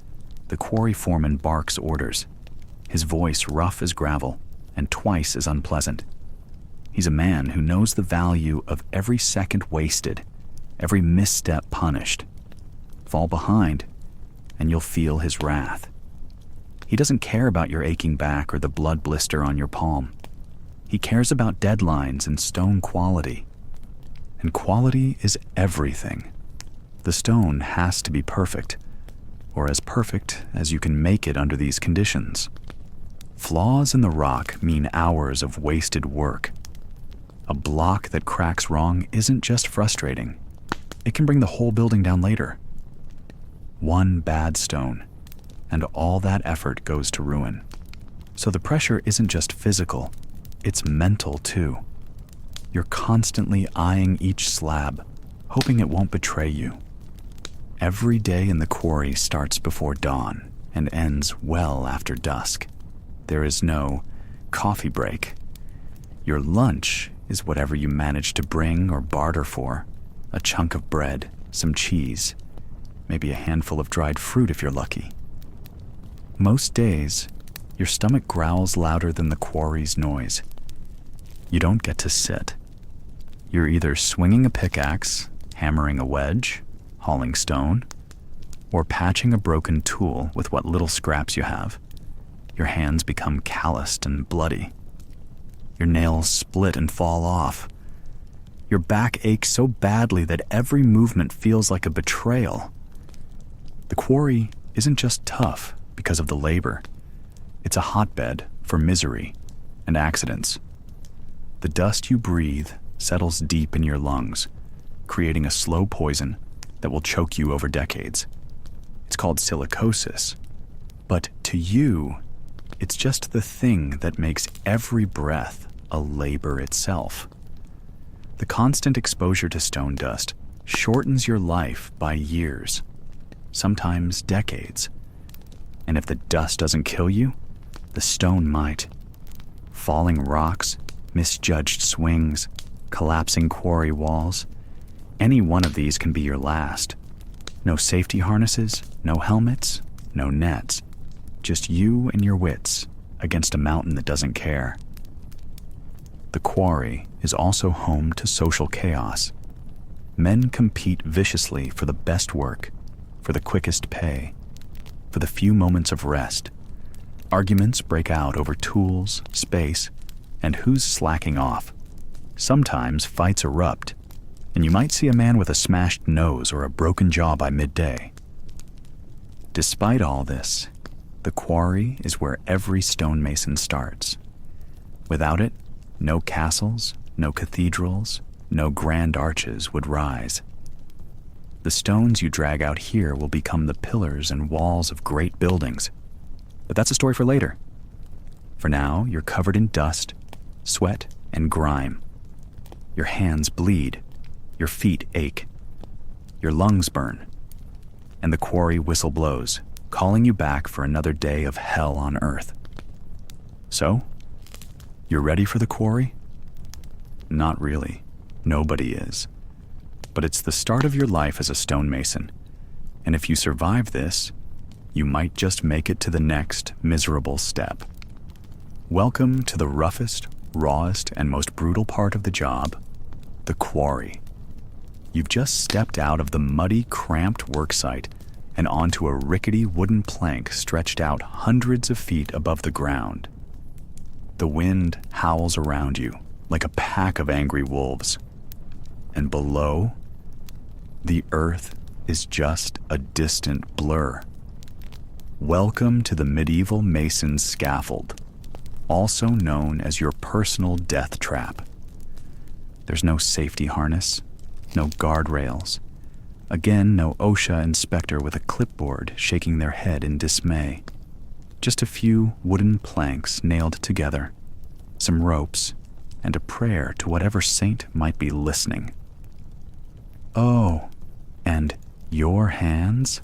the quarry foreman barks orders, his voice rough as gravel and twice as unpleasant. He's a man who knows the value of every second wasted, every misstep punished. Fall behind, and you'll feel his wrath. He doesn't care about your aching back or the blood blister on your palm. He cares about deadlines and stone quality. And quality is everything. The stone has to be perfect, or as perfect as you can make it under these conditions. Flaws in the rock mean hours of wasted work. A block that cracks wrong isn't just frustrating. It can bring the whole building down later. One bad stone, and all that effort goes to ruin. So the pressure isn't just physical, it's mental too. You're constantly eyeing each slab, hoping it won't betray you. Every day in the quarry starts before dawn and ends well after dusk. There is no coffee break. Your lunch is whatever you manage to bring or barter for. A chunk of bread, some cheese, maybe a handful of dried fruit if you're lucky. Most days, your stomach growls louder than the quarry's noise. You don't get to sit. You're either swinging a pickaxe, hammering a wedge, hauling stone, or patching a broken tool with what little scraps you have. Your hands become calloused and bloody. Your nails split and fall off. Your back aches so badly that every movement feels like a betrayal. The quarry isn't just tough because of the labor. It's a hotbed for misery and accidents. The dust you breathe settles deep in your lungs, creating a slow poison that will choke you over decades. It's called silicosis. But to you, it's just the thing that makes every breath a labor itself. The constant exposure to stone dust shortens your life by years, sometimes decades. And if the dust doesn't kill you, the stone might. Falling rocks, misjudged swings, collapsing quarry walls, any one of these can be your last. No safety harnesses, no helmets, no nets. Just you and your wits against a mountain that doesn't care. The quarry is also home to social chaos. Men compete viciously for the best work, for the quickest pay, for the few moments of rest. Arguments break out over tools, space, and who's slacking off. Sometimes fights erupt, and you might see a man with a smashed nose or a broken jaw by midday. Despite all this, the quarry is where every stonemason starts. Without it, no castles, no cathedrals, no grand arches would rise. The stones you drag out here will become the pillars and walls of great buildings. But that's a story for later. For now, you're covered in dust, sweat, and grime. Your hands bleed, your feet ache, your lungs burn, and the quarry whistle blows, calling you back for another day of hell on earth. So, you're ready for the quarry? Not really. Nobody is. But it's the start of your life as a stonemason, and if you survive this, you might just make it to the next miserable step. Welcome to the roughest, rawest, and most brutal part of the job, the quarry. You've just stepped out of the muddy, cramped worksite and onto a rickety wooden plank stretched out hundreds of feet above the ground. The wind howls around you like a pack of angry wolves. And below, the earth is just a distant blur. Welcome to the medieval mason's scaffold, also known as your personal death trap. There's no safety harness, no guardrails. Again, no OSHA inspector with a clipboard shaking their head in dismay. Just a few wooden planks nailed together, some ropes, and a prayer to whatever saint might be listening. Oh, and your hands?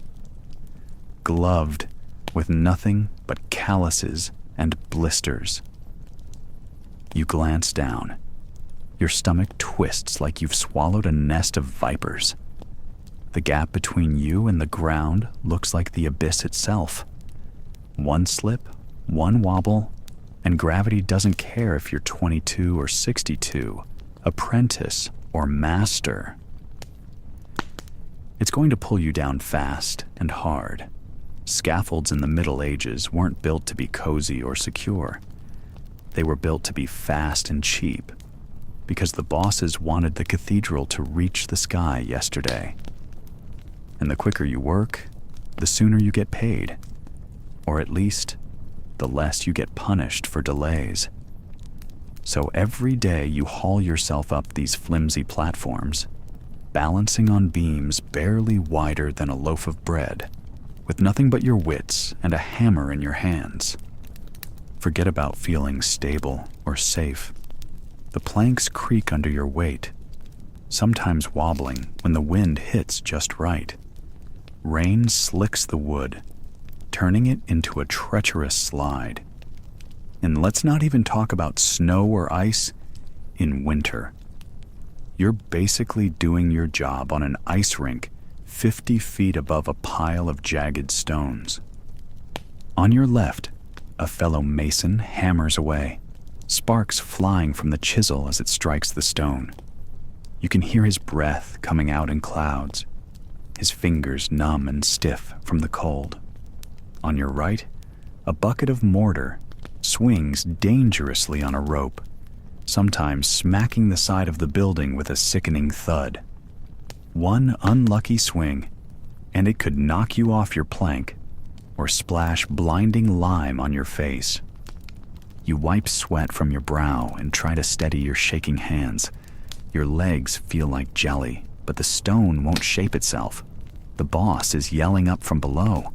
Gloved with nothing but calluses and blisters. You glance down. Your stomach twists like you've swallowed a nest of vipers. The gap between you and the ground looks like the abyss itself. One slip, one wobble, and gravity doesn't care if you're 22 or 62, apprentice or master. It's going to pull you down fast and hard. Scaffolds in the Middle Ages weren't built to be cozy or secure. They were built to be fast and cheap, because the bosses wanted the cathedral to reach the sky yesterday. And the quicker you work, the sooner you get paid. Or at least, the less you get punished for delays. So every day you haul yourself up these flimsy platforms, balancing on beams barely wider than a loaf of bread, with nothing but your wits and a hammer in your hands. Forget about feeling stable or safe. The planks creak under your weight, sometimes wobbling when the wind hits just right. Rain slicks the wood, turning it into a treacherous slide. And let's not even talk about snow or ice in winter. You're basically doing your job on an ice rink 50 feet above a pile of jagged stones. On your left, a fellow mason hammers away, sparks flying from the chisel as it strikes the stone. You can hear his breath coming out in clouds, his fingers numb and stiff from the cold. On your right, a bucket of mortar swings dangerously on a rope, sometimes smacking the side of the building with a sickening thud. One unlucky swing, and it could knock you off your plank or splash blinding lime on your face. You wipe sweat from your brow and try to steady your shaking hands. Your legs feel like jelly, but the stone won't shape itself. The boss is yelling up from below.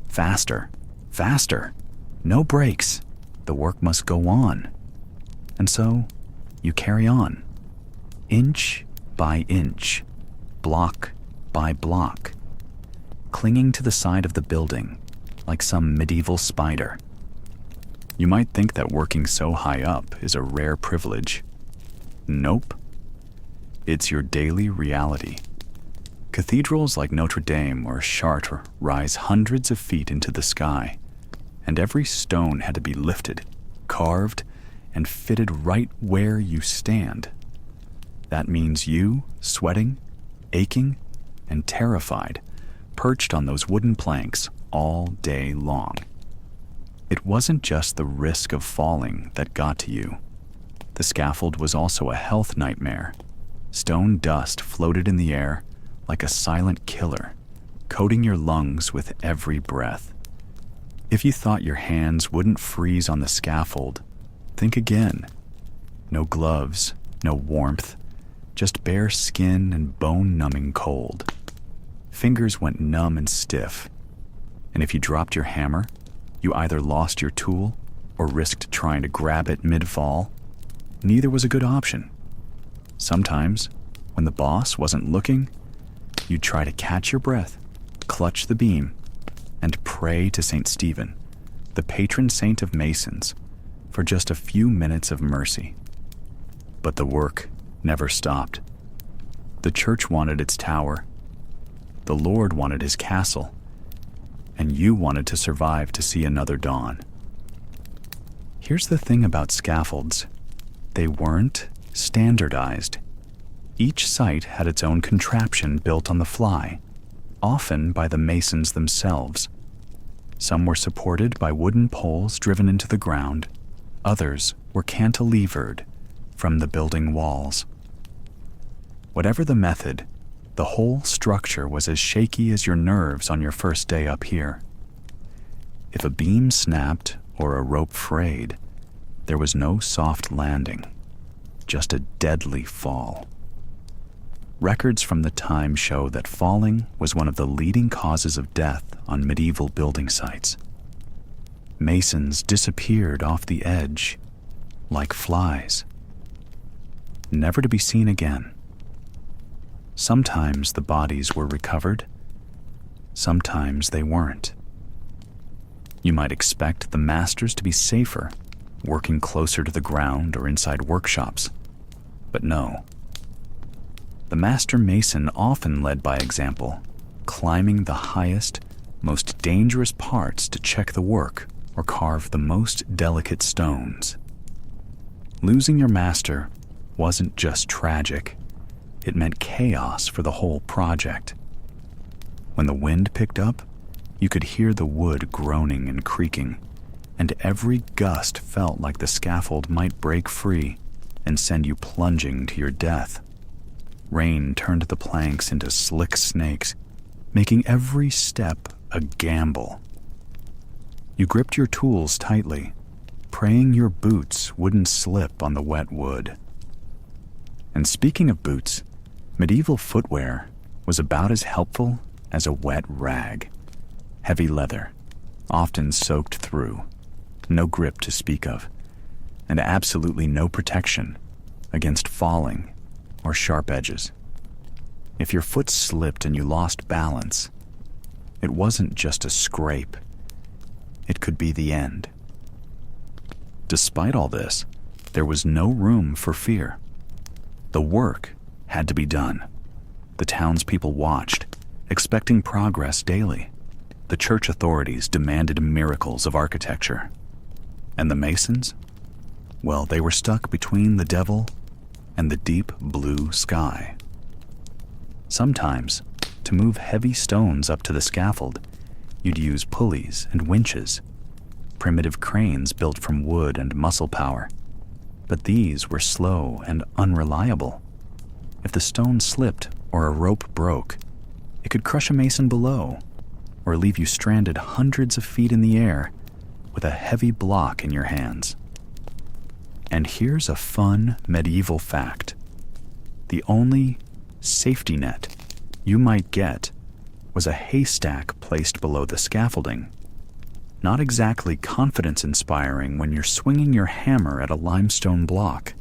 Faster, faster, no brakes. The work must go on. And so, you carry on, inch by inch, block by block, clinging to the side of the building like some medieval spider. You might think that working so high up is a rare privilege. Nope. It's your daily reality. Cathedrals like Notre Dame or Chartres rise hundreds of feet into the sky, and every stone had to be lifted, carved, and fitted right where you stand. That means you, sweating, aching, and terrified, perched on those wooden planks all day long. It wasn't just the risk of falling that got to you. The scaffold was also a health nightmare. Stone dust floated in the air like a silent killer, coating your lungs with every breath. If you thought your hands wouldn't freeze on the scaffold, think again. No gloves, no warmth, just bare skin and bone-numbing cold. Fingers went numb and stiff, and if you dropped your hammer, you either lost your tool or risked trying to grab it mid-fall. Neither was a good option. Sometimes, when the boss wasn't looking, you'd try to catch your breath, clutch the beam, and pray to St. Stephen, the patron saint of masons, for just a few minutes of mercy. But the work never stopped. The church wanted its tower. The Lord wanted his castle. And you wanted to survive to see another dawn. Here's the thing about scaffolds. They weren't standardized. Each site had its own contraption built on the fly, often by the masons themselves. Some were supported by wooden poles driven into the ground. Others were cantilevered from the building walls. Whatever the method, the whole structure was as shaky as your nerves on your first day up here. If a beam snapped or a rope frayed, there was no soft landing, just a deadly fall. Records from the time show that falling was one of the leading causes of death on medieval building sites. Masons disappeared off the edge like flies, never to be seen again. Sometimes the bodies were recovered, sometimes they weren't. You might expect the masters to be safer, working closer to the ground or inside workshops, but no. The master mason often led by example, climbing the highest, most dangerous parts to check the work or carve the most delicate stones. Losing your master wasn't just tragic. It meant chaos for the whole project. When the wind picked up, you could hear the wood groaning and creaking, and every gust felt like the scaffold might break free and send you plunging to your death. Rain turned the planks into slick snakes, making every step a gamble. You gripped your tools tightly, praying your boots wouldn't slip on the wet wood. And speaking of boots, medieval footwear was about as helpful as a wet rag. Heavy leather, often soaked through, no grip to speak of, and absolutely no protection against falling or sharp edges. If your foot slipped and you lost balance, it wasn't just a scrape. It could be the end. Despite all this, there was no room for fear. The work had to be done. The townspeople watched, expecting progress daily. The church authorities demanded miracles of architecture. And the masons? Well, they were stuck between the devil and the deep blue sky. Sometimes, to move heavy stones up to the scaffold, you'd use pulleys and winches, primitive cranes built from wood and muscle power. But these were slow and unreliable. If the stone slipped or a rope broke, it could crush a mason below, or leave you stranded hundreds of feet in the air with a heavy block in your hands. And here's a fun medieval fact. The only safety net you might get was a haystack placed below the scaffolding. Not exactly confidence-inspiring when you're swinging your hammer at a limestone block.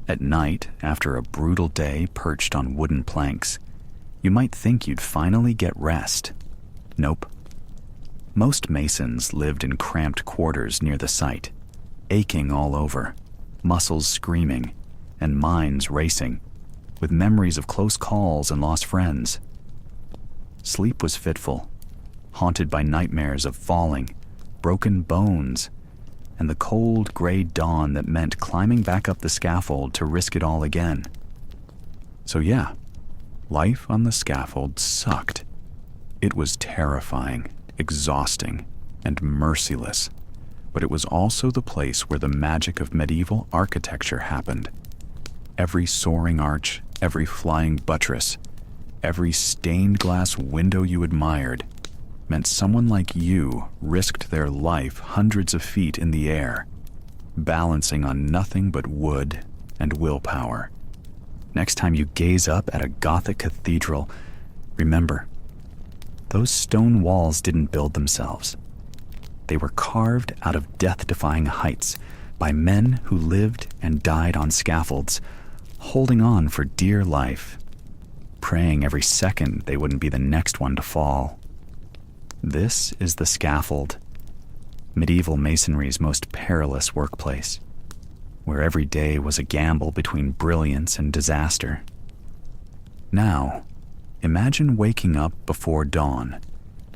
At night, after a brutal day perched on wooden planks, you might think you'd finally get rest. Nope. Most masons lived in cramped quarters near the site, aching all over, muscles screaming, and minds racing, with memories of close calls and lost friends. Sleep was fitful, haunted by nightmares of falling, broken bones, and the cold gray dawn that meant climbing back up the scaffold to risk it all again. So yeah, life on the scaffold sucked. It was terrifying, exhausting, and merciless, but it was also the place where the magic of medieval architecture happened. Every soaring arch, every flying buttress, every stained glass window you admired meant someone like you risked their life hundreds of feet in the air, balancing on nothing but wood and willpower. Next time you gaze up at a Gothic cathedral, remember, those stone walls didn't build themselves. They were carved out of death-defying heights by men who lived and died on scaffolds, holding on for dear life, praying every second they wouldn't be the next one to fall. This is the scaffold, medieval masonry's most perilous workplace, where every day was a gamble between brilliance and disaster. Now, imagine waking up before dawn,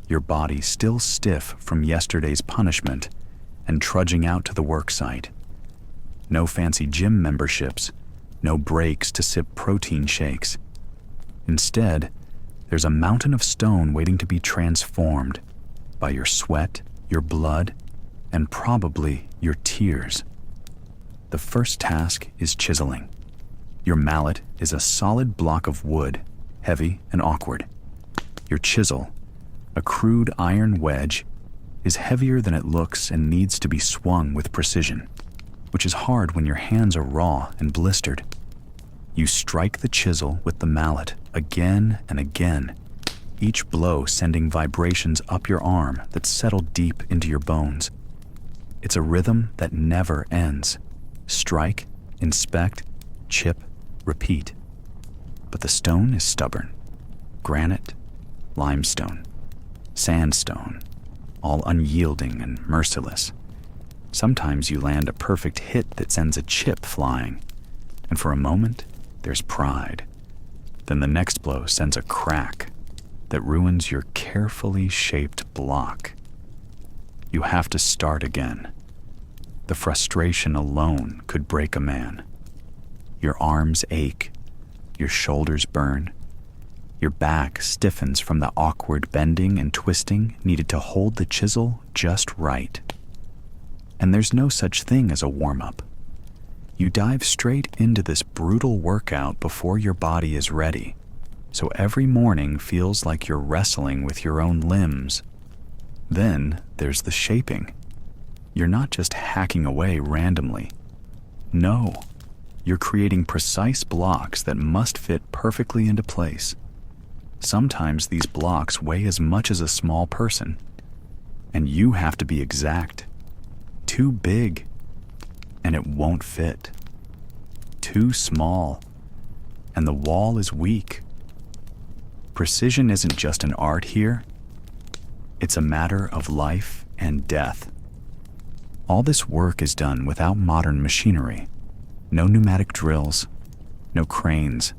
your body still stiff from yesterday's punishment, and trudging out to the work site. No fancy gym memberships, no breaks to sip protein shakes. Instead, there's a mountain of stone waiting to be transformed by your sweat, your blood, and probably your tears. The first task is chiseling. Your mallet is a solid block of wood, heavy and awkward. Your chisel, a crude iron wedge, is heavier than it looks and needs to be swung with precision, which is hard when your hands are raw and blistered. You strike the chisel with the mallet again and again, each blow sending vibrations up your arm that settle deep into your bones. It's a rhythm that never ends. Strike, inspect, chip, repeat. But the stone is stubborn. Granite, limestone, sandstone, all unyielding and merciless. Sometimes you land a perfect hit that sends a chip flying, and for a moment, there's pride. Then the next blow sends a crack that ruins your carefully shaped block. You have to start again. The frustration alone could break a man. Your arms ache, your shoulders burn, your back stiffens from the awkward bending and twisting needed to hold the chisel just right. And there's no such thing as a warm-up. You dive straight into this brutal workout before your body is ready, so every morning feels like you're wrestling with your own limbs. Then there's the shaping. you're not just hacking away randomly. No, you're creating precise blocks that must fit perfectly into place. Sometimes these blocks weigh as much as a small person, and you have to be exact. Too big, and it won't fit. Too small, and the wall is weak. Precision isn't just an art here, it's a matter of life and death. All this work is done without modern machinery. No pneumatic drills, no cranes,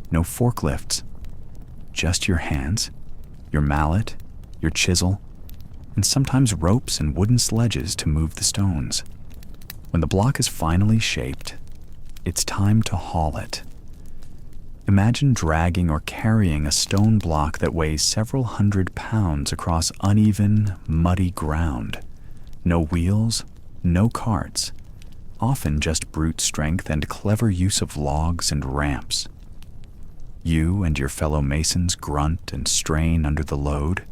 no forklifts. Just your hands, your mallet, your chisel, and sometimes ropes and wooden sledges to move the stones. When the block is finally shaped, it's time to haul it. Imagine dragging or carrying a stone block that weighs several hundred pounds across uneven, muddy ground. No wheels, no carts, often just brute strength and clever use of logs and ramps. You and your fellow masons grunt and strain under the load,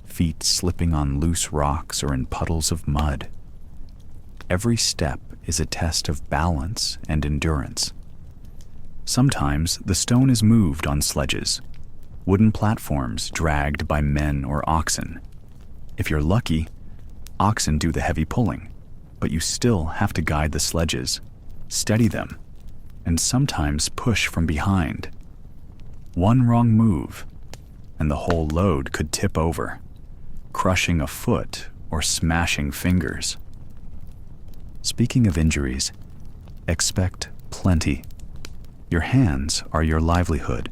feet slipping on loose rocks or in puddles of mud. Every step is a test of balance and endurance. Sometimes the stone is moved on sledges, wooden platforms dragged by men or oxen. If you're lucky, oxen do the heavy pulling, but you still have to guide the sledges, steady them, and sometimes push from behind. One wrong move, and the whole load could tip over, crushing a foot or smashing fingers. Speaking of injuries, expect plenty. Your hands are your livelihood,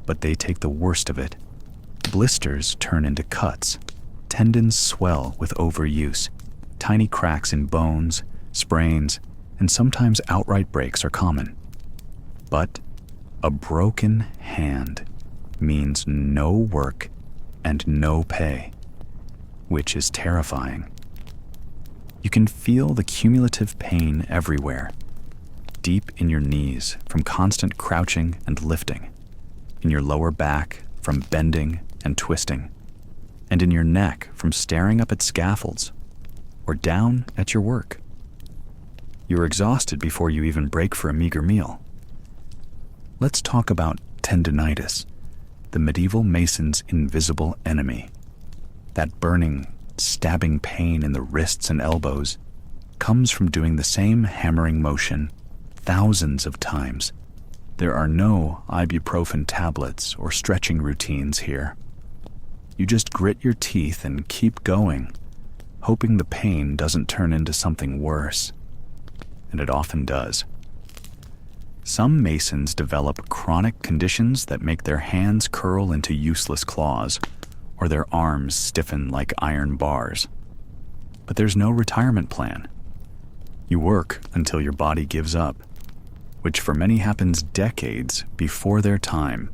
but they take the worst of it. Blisters turn into cuts, tendons swell with overuse, tiny cracks in bones, sprains, and sometimes outright breaks are common. But a broken hand means no work and no pay, which is terrifying. You can feel the cumulative pain everywhere. Deep in your knees from constant crouching and lifting, in your lower back from bending and twisting, and in your neck from staring up at scaffolds or down at your work. You're exhausted before you even break for a meager meal. Let's talk about tendinitis, the medieval mason's invisible enemy. That burning, stabbing pain in the wrists and elbows comes from doing the same hammering motion thousands of times. There are no ibuprofen tablets or stretching routines here. You just grit your teeth and keep going, hoping the pain doesn't turn into something worse. And it often does. Some masons develop chronic conditions that make their hands curl into useless claws, or their arms stiffen like iron bars. But there's no retirement plan. You work until your body gives up, which for many happens decades before their time.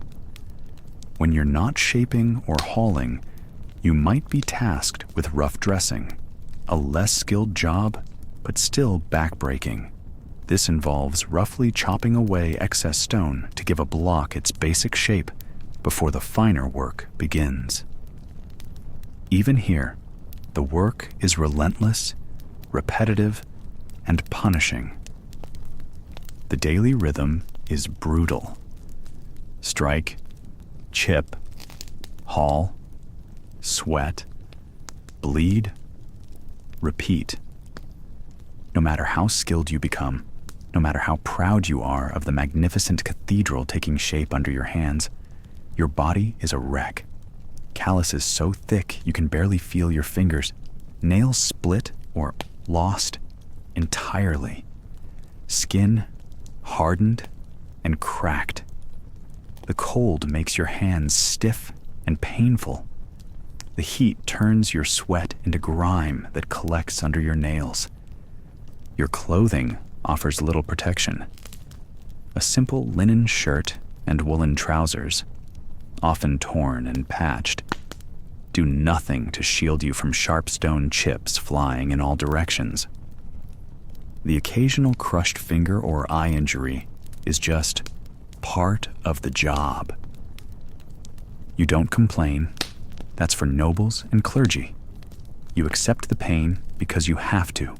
When you're not shaping or hauling, you might be tasked with rough dressing, a less skilled job, but still backbreaking. This involves roughly chopping away excess stone to give a block its basic shape before the finer work begins. Even here, the work is relentless, repetitive, and punishing. The daily rhythm is brutal. Strike, chip, haul, sweat, bleed, repeat. No matter how skilled you become, no matter how proud you are of the magnificent cathedral taking shape under your hands, your body is a wreck. Calluses so thick you can barely feel your fingers, nails split or lost entirely, skin hardened and cracked. The cold makes your hands stiff and painful. The heat turns your sweat into grime that collects under your nails. Your clothing offers little protection. A simple linen shirt and woolen trousers, often torn and patched, do nothing to shield you from sharp stone chips flying in all directions. The occasional crushed finger or eye injury is just part of the job. You don't complain. That's for nobles and clergy. You accept the pain because you have to.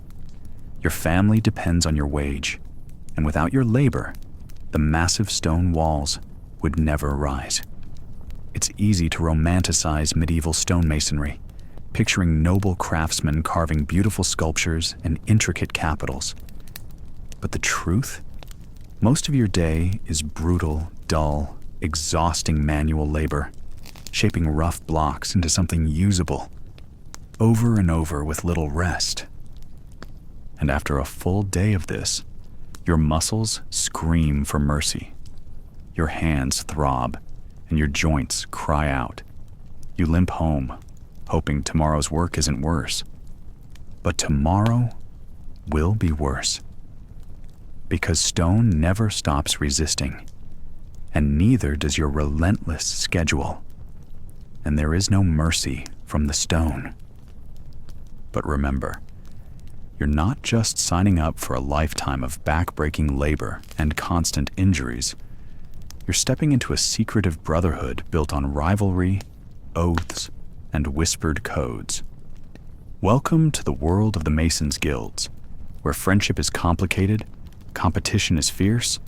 Your family depends on your wage, and without your labor, the massive stone walls would never rise. It's easy to romanticize medieval stonemasonry, picturing noble craftsmen carving beautiful sculptures and intricate capitals. But the truth? Most of your day is brutal, dull, exhausting manual labor, shaping rough blocks into something usable, over and over with little rest. And after a full day of this, your muscles scream for mercy. Your hands throb, and your joints cry out. You limp home, hoping tomorrow's work isn't worse. But tomorrow will be worse. Because stone never stops resisting, and neither does your relentless schedule. And there is no mercy from the stone. But remember, you're not just signing up for a lifetime of back-breaking labor and constant injuries. You're stepping into a secretive brotherhood built on rivalry, oaths, and whispered codes. Welcome to the world of the Masons' Guilds, where friendship is complicated, competition is fierce,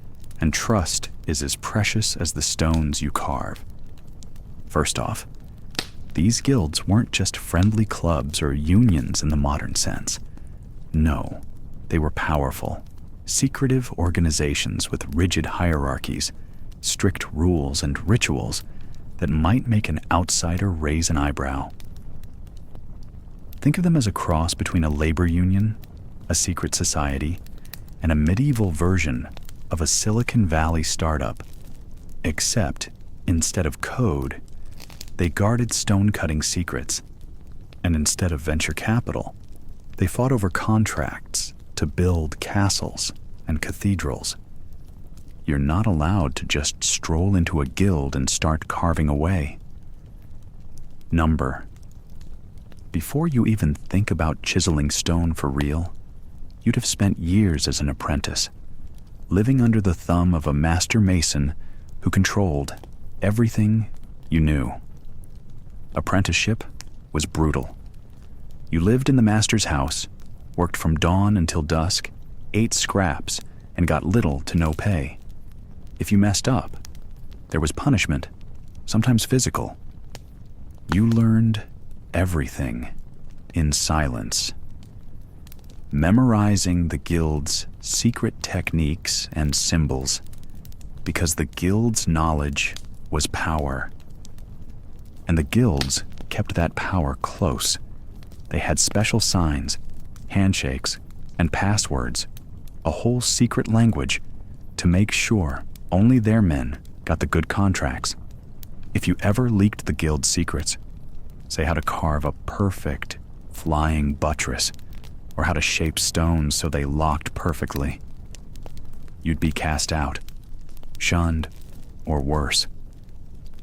and trust is as precious as the stones you carve. First off, these guilds weren't just friendly clubs or unions in the modern sense. No, they were powerful, secretive organizations with rigid hierarchies, strict rules, and rituals that might make an outsider raise an eyebrow. Think of them as a cross between a labor union, a secret society, and a medieval version of a Silicon Valley startup. Except, instead of code, they guarded stone-cutting secrets, and instead of venture capital, they fought over contracts to build castles and cathedrals. You're not allowed to just stroll into a guild and start carving away. Number. Before you even think about chiseling stone for real, you'd have spent years as an apprentice, living under the thumb of a master mason who controlled everything you knew. Apprenticeship was brutal. You lived in the master's house, worked from dawn until dusk, ate scraps, and got little to no pay. If you messed up, there was punishment, sometimes physical. You learned everything in silence, memorizing the guild's secret techniques and symbols, because the guild's knowledge was power. And the guilds kept that power close. They had special signs, handshakes, and passwords, a whole secret language to make sure only their men got the good contracts. If you ever leaked the guild's secrets, say how to carve a perfect flying buttress, or how to shape stones so they locked perfectly, you'd be cast out, shunned, or worse.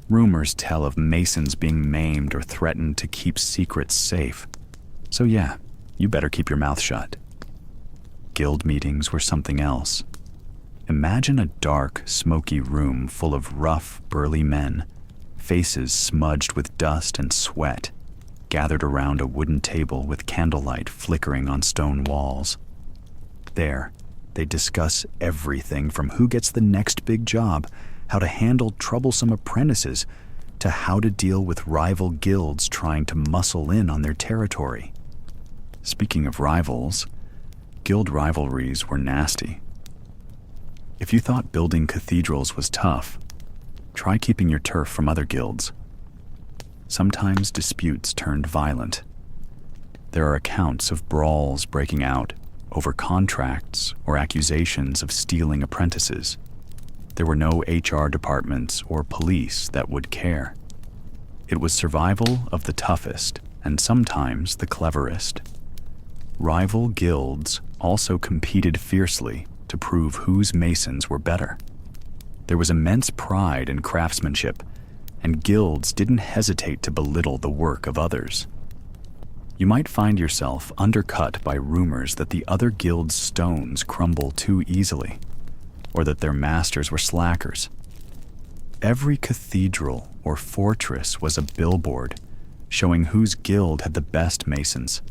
Rumors tell of masons being maimed or threatened to keep secrets safe. So yeah, you better keep your mouth shut. Guild meetings were something else. Imagine a dark, smoky room full of rough, burly men, faces smudged with dust and sweat, gathered around a wooden table with candlelight flickering on stone walls. There, they discuss everything from who gets the next big job, how to handle troublesome apprentices, to how to deal with rival guilds trying to muscle in on their territory. Speaking of rivals, guild rivalries were nasty. If you thought building cathedrals was tough, try keeping your turf from other guilds. Sometimes disputes turned violent. There are accounts of brawls breaking out over contracts or accusations of stealing apprentices. There were no HR departments or police that would care. It was survival of the toughest and sometimes the cleverest. Rival guilds also competed fiercely to prove whose masons were better. There was immense pride in craftsmanship, and guilds didn't hesitate to belittle the work of others. You might find yourself undercut by rumors that the other guild's stones crumble too easily, or that their masters were slackers. Every cathedral or fortress was a billboard showing whose guild had the best masons.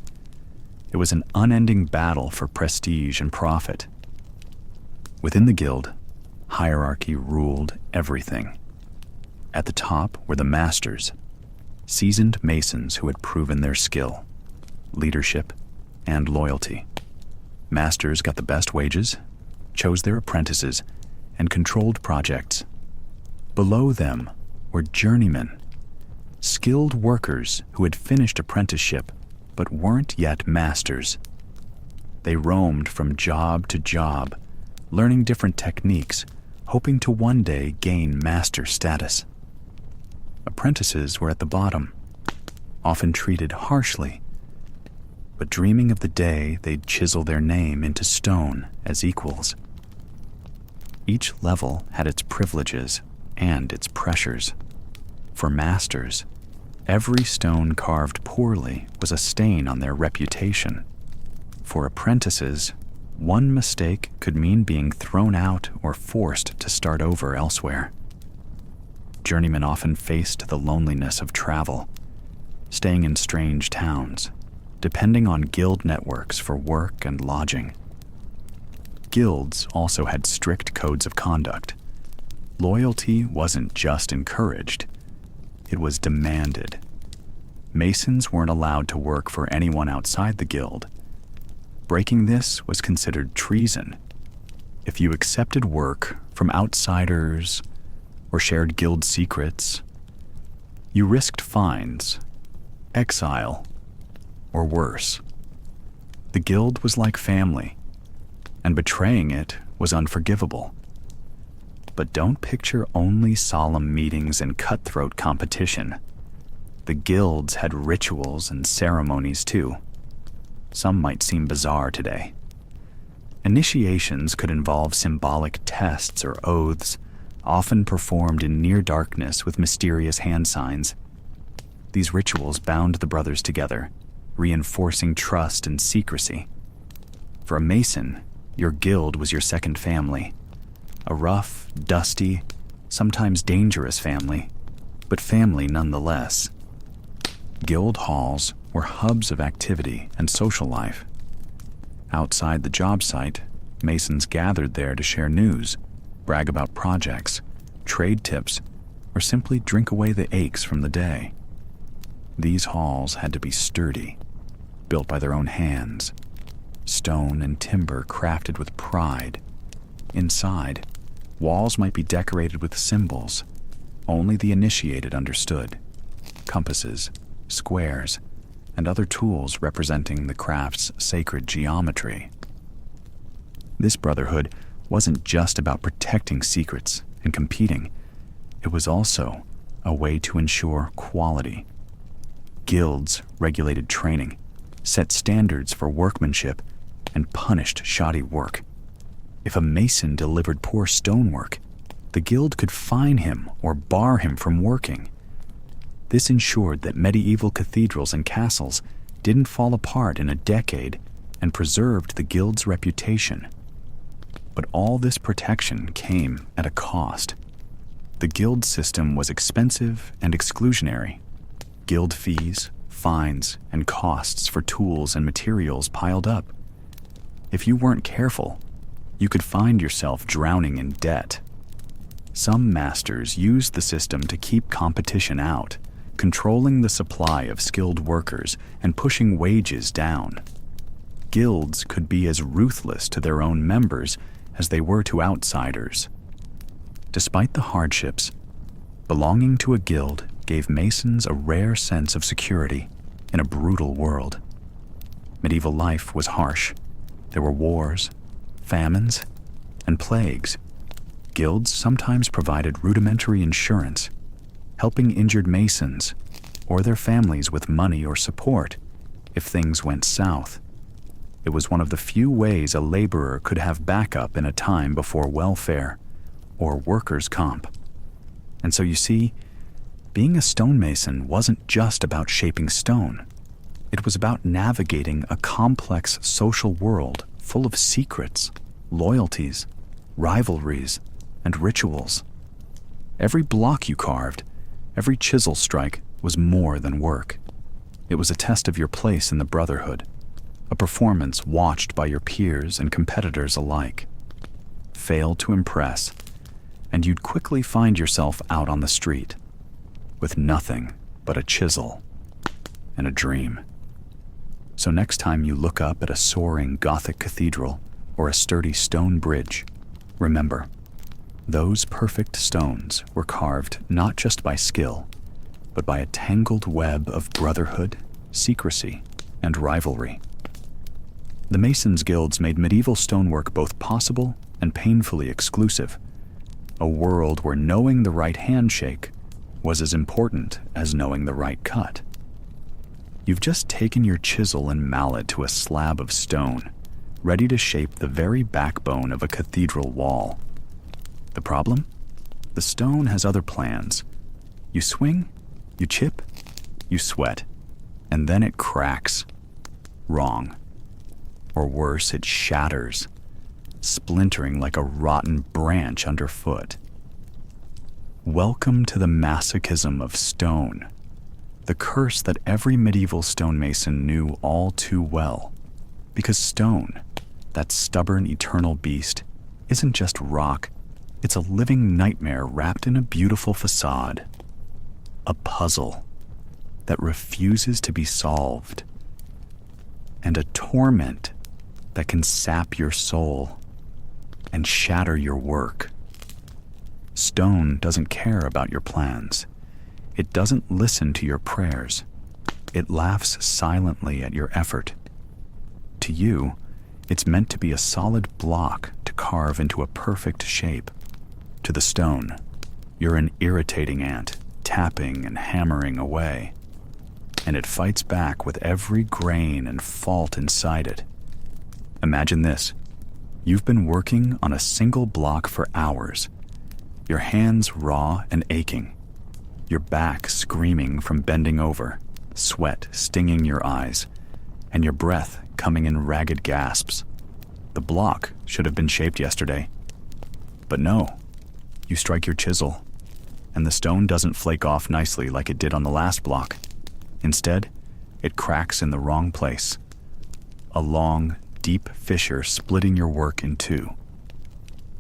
It was an unending battle for prestige and profit. Within the guild, hierarchy ruled everything. At the top were the masters, seasoned masons who had proven their skill, leadership, and loyalty. Masters got the best wages, chose their apprentices, and controlled projects. Below them were journeymen, skilled workers who had finished apprenticeship but weren't yet masters. They roamed from job to job, learning different techniques, hoping to one day gain master status. Apprentices were at the bottom, often treated harshly, but dreaming of the day they'd chisel their name into stone as equals. Each level had its privileges and its pressures. For masters, every stone carved poorly was a stain on their reputation. For apprentices, one mistake could mean being thrown out or forced to start over elsewhere. Journeymen often faced the loneliness of travel, staying in strange towns, depending on guild networks for work and lodging. Guilds also had strict codes of conduct. Loyalty wasn't just encouraged, it was demanded. Masons weren't allowed to work for anyone outside the guild. Breaking this was considered treason. If you accepted work from outsiders or shared guild secrets, you risked fines, exile, or worse. The guild was like family, and betraying it was unforgivable. But don't picture only solemn meetings and cutthroat competition. The guilds had rituals and ceremonies too. Some might seem bizarre today. Initiations could involve symbolic tests or oaths, often performed in near darkness with mysterious hand signs. These rituals bound the brothers together, reinforcing trust and secrecy. For a mason, your guild was your second family. A rough, dusty, sometimes dangerous family, but family nonetheless. Guild halls were hubs of activity and social life. Outside the job site, masons gathered there to share news, brag about projects, trade tips, or simply drink away the aches from the day. These halls had to be sturdy, built by their own hands, stone and timber crafted with pride. Inside, walls might be decorated with symbols only the initiated understood: compasses, squares, and other tools representing the craft's sacred geometry. This brotherhood wasn't just about protecting secrets and competing. It was also a way to ensure quality. Guilds regulated training, set standards for workmanship, and punished shoddy work. If a mason delivered poor stonework, the guild could fine him or bar him from working. This ensured that medieval cathedrals and castles didn't fall apart in a decade and preserved the guild's reputation. But all this protection came at a cost. The guild system was expensive and exclusionary. Guild fees, fines, and costs for tools and materials piled up. If you weren't careful, you could find yourself drowning in debt. Some masters used the system to keep competition out, controlling the supply of skilled workers and pushing wages down. Guilds could be as ruthless to their own members as they were to outsiders. Despite the hardships, belonging to a guild gave masons a rare sense of security in a brutal world. Medieval life was harsh. There were wars, famines, and plagues. Guilds sometimes provided rudimentary insurance, helping injured masons or their families with money or support if things went south. It was one of the few ways a laborer could have backup in a time before welfare or workers' comp. And so you see, being a stonemason wasn't just about shaping stone. It was about navigating a complex social world full of secrets, loyalties, rivalries, and rituals. Every block you carved, every chisel strike was more than work. It was a test of your place in the brotherhood, a performance watched by your peers and competitors alike. Fail to impress, and you'd quickly find yourself out on the street, with nothing but a chisel and a dream. So next time you look up at a soaring Gothic cathedral or a sturdy stone bridge, remember, those perfect stones were carved not just by skill, but by a tangled web of brotherhood, secrecy, and rivalry. The Masons' guilds made medieval stonework both possible and painfully exclusive, a world where knowing the right handshake was as important as knowing the right cut. You've just taken your chisel and mallet to a slab of stone, ready to shape the very backbone of a cathedral wall. The problem? The stone has other plans. You swing, you chip, you sweat, and then it cracks. Wrong. Or worse, it shatters, splintering like a rotten branch underfoot. Welcome to the masochism of stone, the curse that every medieval stonemason knew all too well. Because stone, that stubborn eternal beast, isn't just rock, it's a living nightmare wrapped in a beautiful facade. A puzzle that refuses to be solved. And a torment that can sap your soul and shatter your work. Stone doesn't care about your plans. It doesn't listen to your prayers. It laughs silently at your effort. To you, it's meant to be a solid block to carve into a perfect shape. To the stone, you're an irritating ant, tapping and hammering away. And it fights back with every grain and fault inside it. Imagine this. You've been working on a single block for hours, your hands raw and aching, your back screaming from bending over, sweat stinging your eyes, and your breath coming in ragged gasps. The block should have been shaped yesterday. But no, you strike your chisel, and the stone doesn't flake off nicely like it did on the last block. Instead, it cracks in the wrong place. A long, deep fissure splitting your work in two.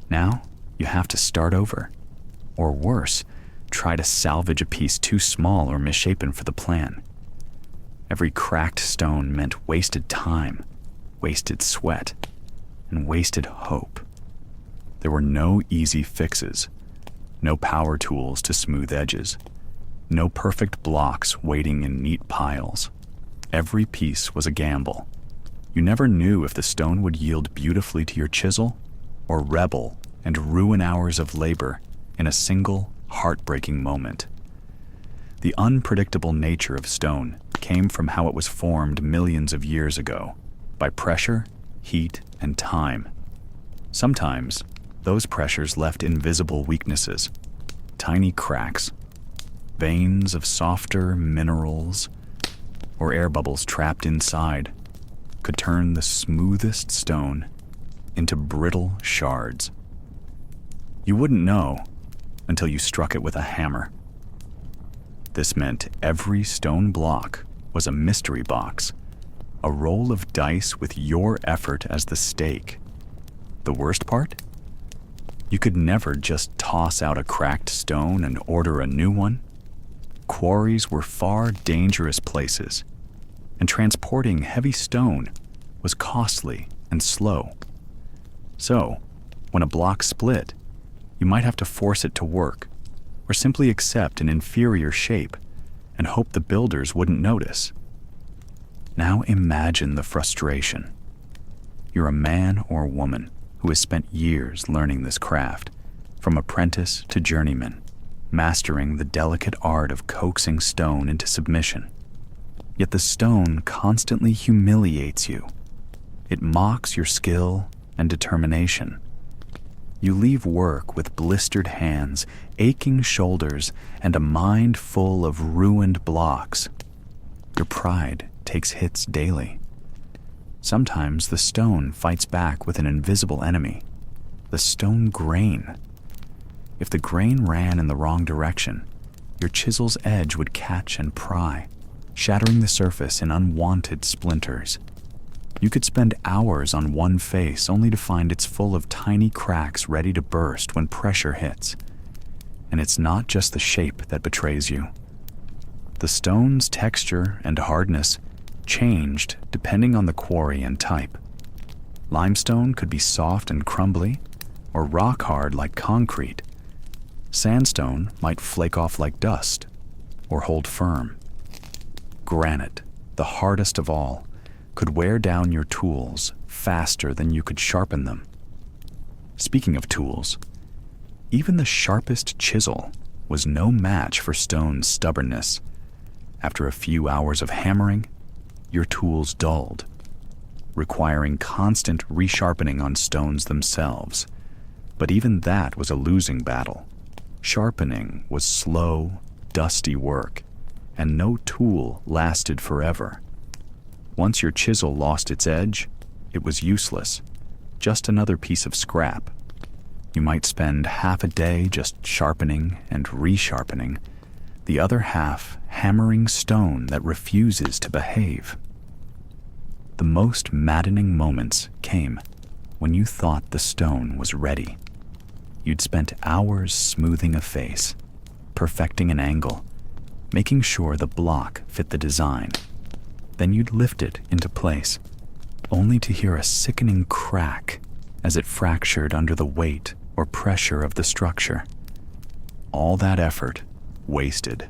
Now, you have to start over. Or worse, try to salvage a piece too small or misshapen for the plan. Every cracked stone meant wasted time, wasted sweat, and wasted hope. There were no easy fixes, no power tools to smooth edges, no perfect blocks waiting in neat piles. Every piece was a gamble. You never knew if the stone would yield beautifully to your chisel or rebel and ruin hours of labor in a single, heartbreaking moment. The unpredictable nature of stone came from how it was formed millions of years ago, by pressure, heat, and time. Sometimes, those pressures left invisible weaknesses, tiny cracks, veins of softer minerals, or air bubbles trapped inside, could turn the smoothest stone into brittle shards. You wouldn't know until you struck it with a hammer. This meant every stone block was a mystery box, a roll of dice with your effort as the stake. The worst part? You could never just toss out a cracked stone and order a new one. Quarries were far dangerous places, and transporting heavy stone was costly and slow. So, when a block split, you might have to force it to work, or simply accept an inferior shape and hope the builders wouldn't notice. Now imagine the frustration. You're a man or woman who has spent years learning this craft, from apprentice to journeyman, mastering the delicate art of coaxing stone into submission. Yet the stone constantly humiliates you. It mocks your skill and determination. You leave work with blistered hands, aching shoulders, and a mind full of ruined blocks. Your pride takes hits daily. Sometimes the stone fights back with an invisible enemy, the stone grain. If the grain ran in the wrong direction, your chisel's edge would catch and pry, shattering the surface in unwanted splinters. You could spend hours on one face only to find it's full of tiny cracks ready to burst when pressure hits. And it's not just the shape that betrays you. The stone's texture and hardness changed depending on the quarry and type. Limestone could be soft and crumbly, or rock hard like concrete. Sandstone might flake off like dust, or hold firm. Granite, the hardest of all, could wear down your tools faster than you could sharpen them. Speaking of tools, even the sharpest chisel was no match for stone's stubbornness. After a few hours of hammering, your tools dulled, requiring constant resharpening on stones themselves. But even that was a losing battle. Sharpening was slow, dusty work, and no tool lasted forever. Once your chisel lost its edge, it was useless, just another piece of scrap. You might spend half a day just sharpening and resharpening, the other half hammering stone that refuses to behave. The most maddening moments came when you thought the stone was ready. You'd spent hours smoothing a face, perfecting an angle, making sure the block fit the design. Then you'd lift it into place, only to hear a sickening crack as it fractured under the weight or pressure of the structure. All that effort wasted,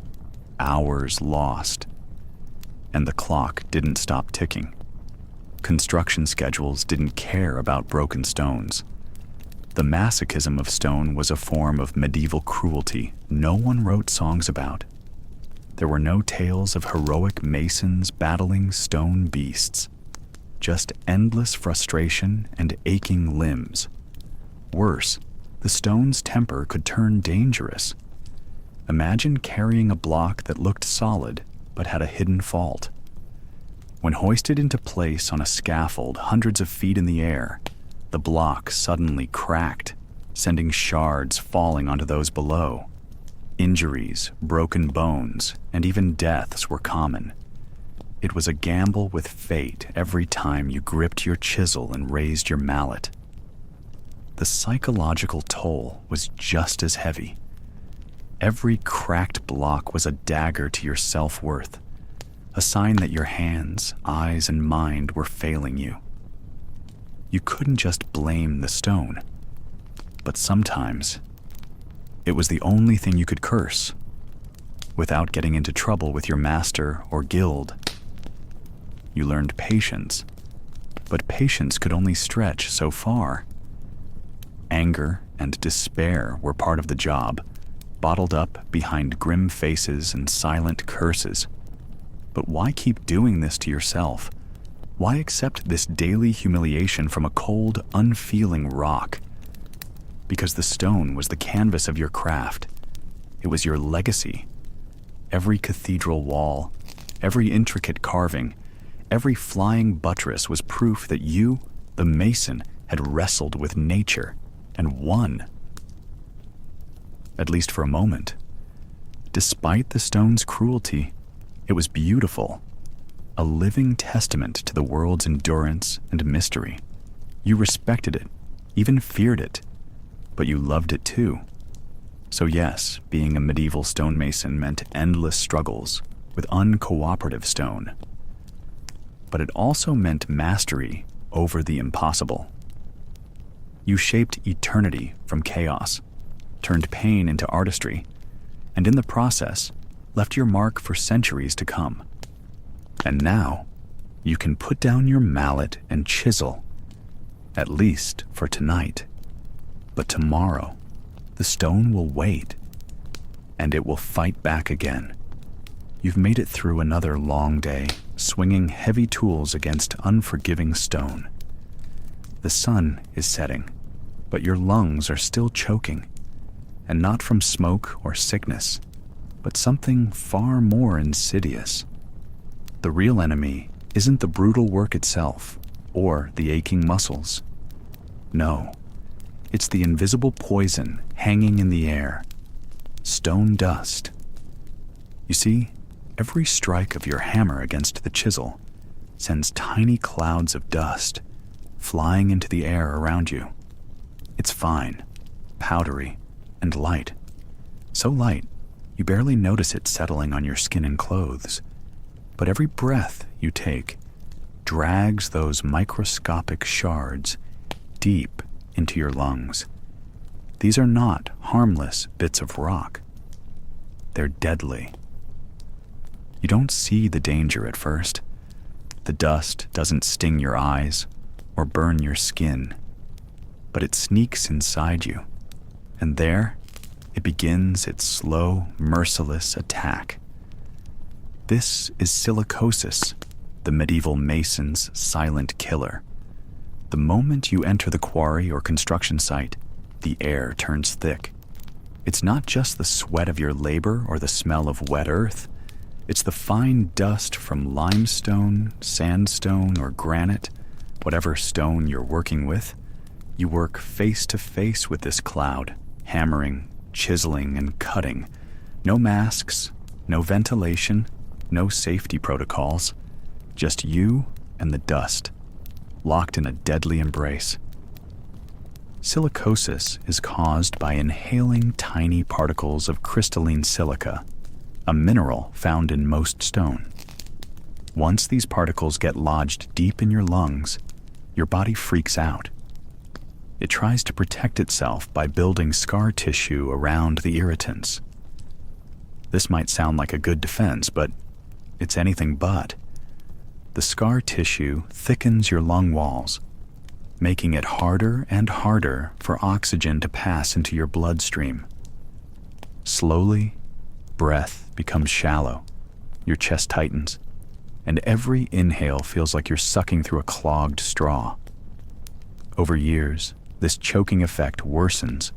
hours lost, and the clock didn't stop ticking. Construction schedules didn't care about broken stones. The masochism of stone was a form of medieval cruelty no one wrote songs about. There were no tales of heroic masons battling stone beasts, just endless frustration and aching limbs. Worse, the stone's temper could turn dangerous. Imagine carrying a block that looked solid but had a hidden fault. When hoisted into place on a scaffold hundreds of feet in the air, the block suddenly cracked, sending shards falling onto those below. Injuries, broken bones, and even deaths were common. It was a gamble with fate every time you gripped your chisel and raised your mallet. The psychological toll was just as heavy. Every cracked block was a dagger to your self-worth, a sign that your hands, eyes, and mind were failing you. You couldn't just blame the stone, but sometimes it was the only thing you could curse, without getting into trouble with your master or guild. You learned patience, but patience could only stretch so far. Anger and despair were part of the job, bottled up behind grim faces and silent curses. But why keep doing this to yourself? Why accept this daily humiliation from a cold, unfeeling rock? Because the stone was the canvas of your craft. It was your legacy. Every cathedral wall, every intricate carving, every flying buttress was proof that you, the mason, had wrestled with nature and won. At least for a moment. Despite the stone's cruelty, it was beautiful, a living testament to the world's endurance and mystery. You respected it, even feared it, but you loved it too. So yes, being a medieval stonemason meant endless struggles with uncooperative stone. But it also meant mastery over the impossible. You shaped eternity from chaos, turned pain into artistry, and in the process, left your mark for centuries to come. And now, you can put down your mallet and chisel, at least for tonight. But tomorrow, the stone will wait, and it will fight back again. You've made it through another long day, swinging heavy tools against unforgiving stone. The sun is setting, but your lungs are still choking, and not from smoke or sickness, but something far more insidious. The real enemy isn't the brutal work itself, or the aching muscles. No, it's the invisible poison hanging in the air, stone dust. You see, every strike of your hammer against the chisel sends tiny clouds of dust flying into the air around you. It's fine, powdery, and light. So light, you barely notice it settling on your skin and clothes. But every breath you take drags those microscopic shards deep into your lungs. These are not harmless bits of rock. They're deadly. You don't see the danger at first. The dust doesn't sting your eyes or burn your skin, but it sneaks inside you, and there it begins its slow, merciless attack. This is silicosis, the medieval mason's silent killer. The moment you enter the quarry or construction site, the air turns thick. It's not just the sweat of your labor or the smell of wet earth. It's the fine dust from limestone, sandstone, or granite, whatever stone you're working with. You work face to face with this cloud, hammering, chiseling, and cutting. No masks, no ventilation, no safety protocols. Just you and the dust, locked in a deadly embrace. Silicosis is caused by inhaling tiny particles of crystalline silica, a mineral found in most stone. Once these particles get lodged deep in your lungs, your body freaks out. It tries to protect itself by building scar tissue around the irritants. This might sound like a good defense, but it's anything but. The scar tissue thickens your lung walls, making it harder and harder for oxygen to pass into your bloodstream. Slowly, breath becomes shallow, your chest tightens, and every inhale feels like you're sucking through a clogged straw. Over years, this choking effect worsens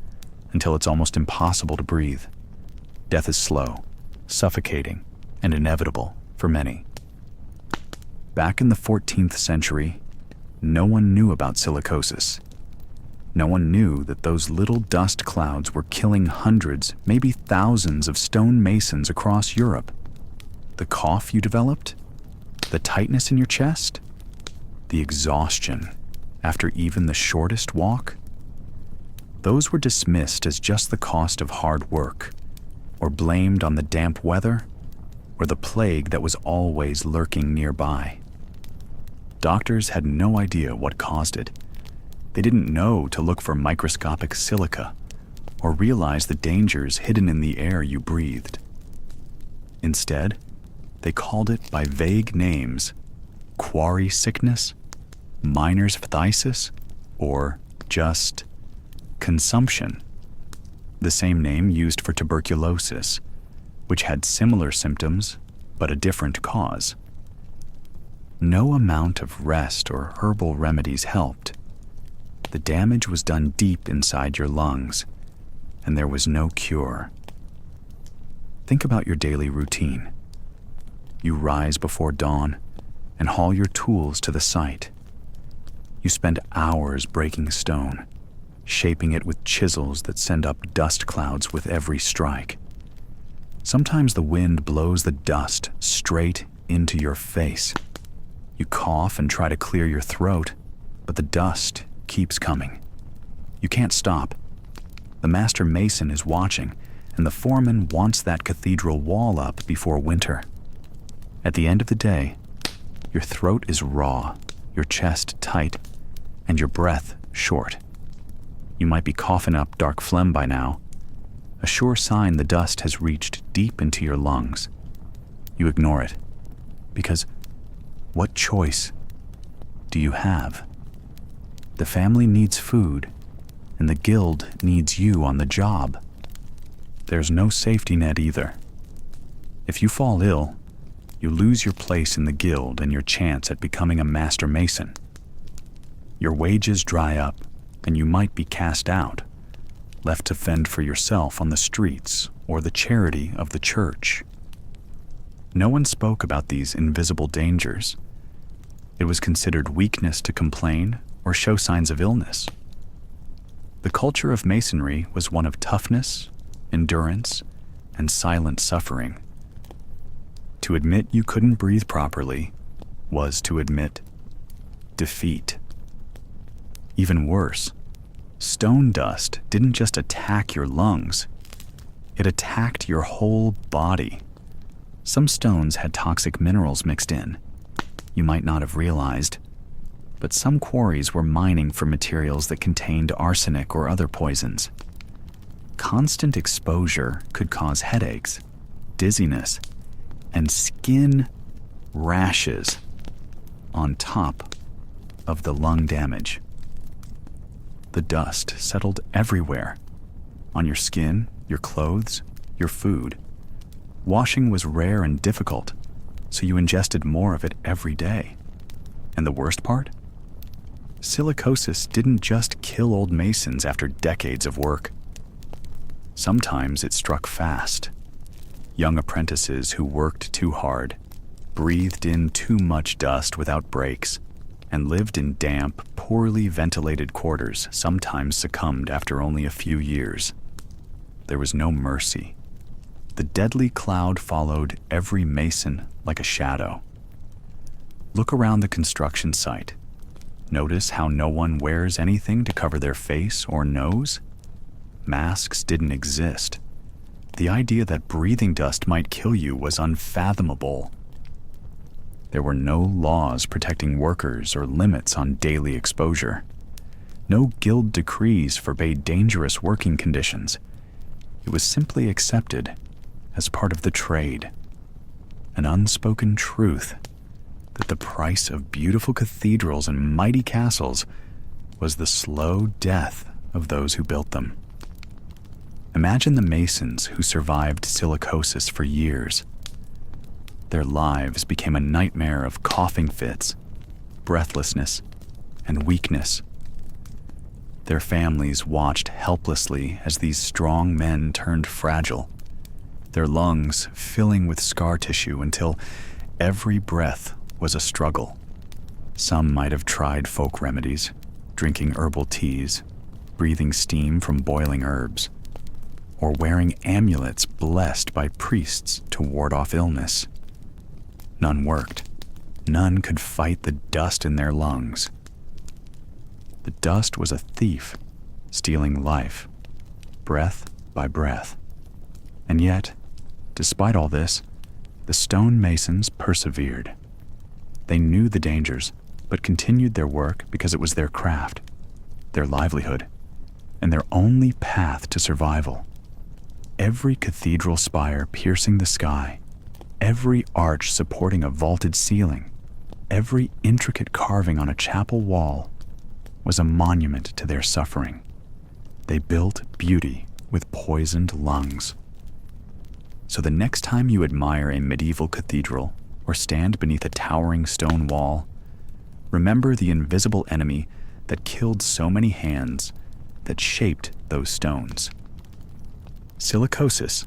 until it's almost impossible to breathe. Death is slow, suffocating, and inevitable for many. Back in the 14th century, no one knew about silicosis. No one knew that those little dust clouds were killing hundreds, maybe thousands of stonemasons across Europe. The cough you developed, the tightness in your chest, the exhaustion after even the shortest walk, those were dismissed as just the cost of hard work, or blamed on the damp weather, or the plague that was always lurking nearby. Doctors had no idea what caused it. They didn't know to look for microscopic silica or realize the dangers hidden in the air you breathed. Instead, they called it by vague names: quarry sickness, miner's phthisis, or just consumption, the same name used for tuberculosis, which had similar symptoms but a different cause. No amount of rest or herbal remedies helped. The damage was done deep inside your lungs, and there was no cure. Think about your daily routine. You rise before dawn and haul your tools to the site. You spend hours breaking stone, shaping it with chisels that send up dust clouds with every strike. Sometimes the wind blows the dust straight into your face. You cough and try to clear your throat, but the dust keeps coming. You can't stop. The master mason is watching, and the foreman wants that cathedral wall up before winter. At the end of the day, your throat is raw, your chest tight, and your breath short. You might be coughing up dark phlegm by now, a sure sign the dust has reached deep into your lungs. You ignore it, because what choice do you have? The family needs food, and the guild needs you on the job. There's no safety net either. If you fall ill, you lose your place in the guild and your chance at becoming a master mason. Your wages dry up, and you might be cast out, left to fend for yourself on the streets or the charity of the church. No one spoke about these invisible dangers. It was considered weakness to complain or show signs of illness. The culture of masonry was one of toughness, endurance, and silent suffering. To admit you couldn't breathe properly, was to admit defeat. Even worse, stone dust didn't just attack your lungs, it attacked your whole body. Some stones had toxic minerals mixed in. You might not have realized, but some quarries were mining for materials that contained arsenic or other poisons. Constant exposure could cause headaches, dizziness, and skin rashes on top of the lung damage. The dust settled everywhere, on your skin, your clothes, your food. Washing was rare and difficult, so you ingested more of it every day. And the worst part? Silicosis didn't just kill old masons after decades of work. Sometimes it struck fast. Young apprentices who worked too hard, breathed in too much dust without breaks, and lived in damp, poorly ventilated quarters sometimes succumbed after only a few years. There was no mercy. The deadly cloud followed every mason like a shadow. Look around the construction site. Notice how no one wears anything to cover their face or nose? Masks didn't exist. The idea that breathing dust might kill you was unfathomable. There were no laws protecting workers or limits on daily exposure. No guild decrees forbade dangerous working conditions. It was simply accepted as part of the trade. An unspoken truth that the price of beautiful cathedrals and mighty castles was the slow death of those who built them. Imagine the masons who survived silicosis for years. Their lives became a nightmare of coughing fits, breathlessness, and weakness. Their families watched helplessly as these strong men turned fragile, their lungs filling with scar tissue until every breath was a struggle. Some might have tried folk remedies, drinking herbal teas, breathing steam from boiling herbs, or wearing amulets blessed by priests to ward off illness. None worked. None could fight the dust in their lungs. The dust was a thief, stealing life, breath by breath. And yet, despite all this, the stonemasons persevered. They knew the dangers, but continued their work because it was their craft, their livelihood, and their only path to survival. Every cathedral spire piercing the sky, every arch supporting a vaulted ceiling, every intricate carving on a chapel wall was a monument to their suffering. They built beauty with poisoned lungs. So the next time you admire a medieval cathedral or stand beneath a towering stone wall, remember the invisible enemy that killed so many hands that shaped those stones. Silicosis,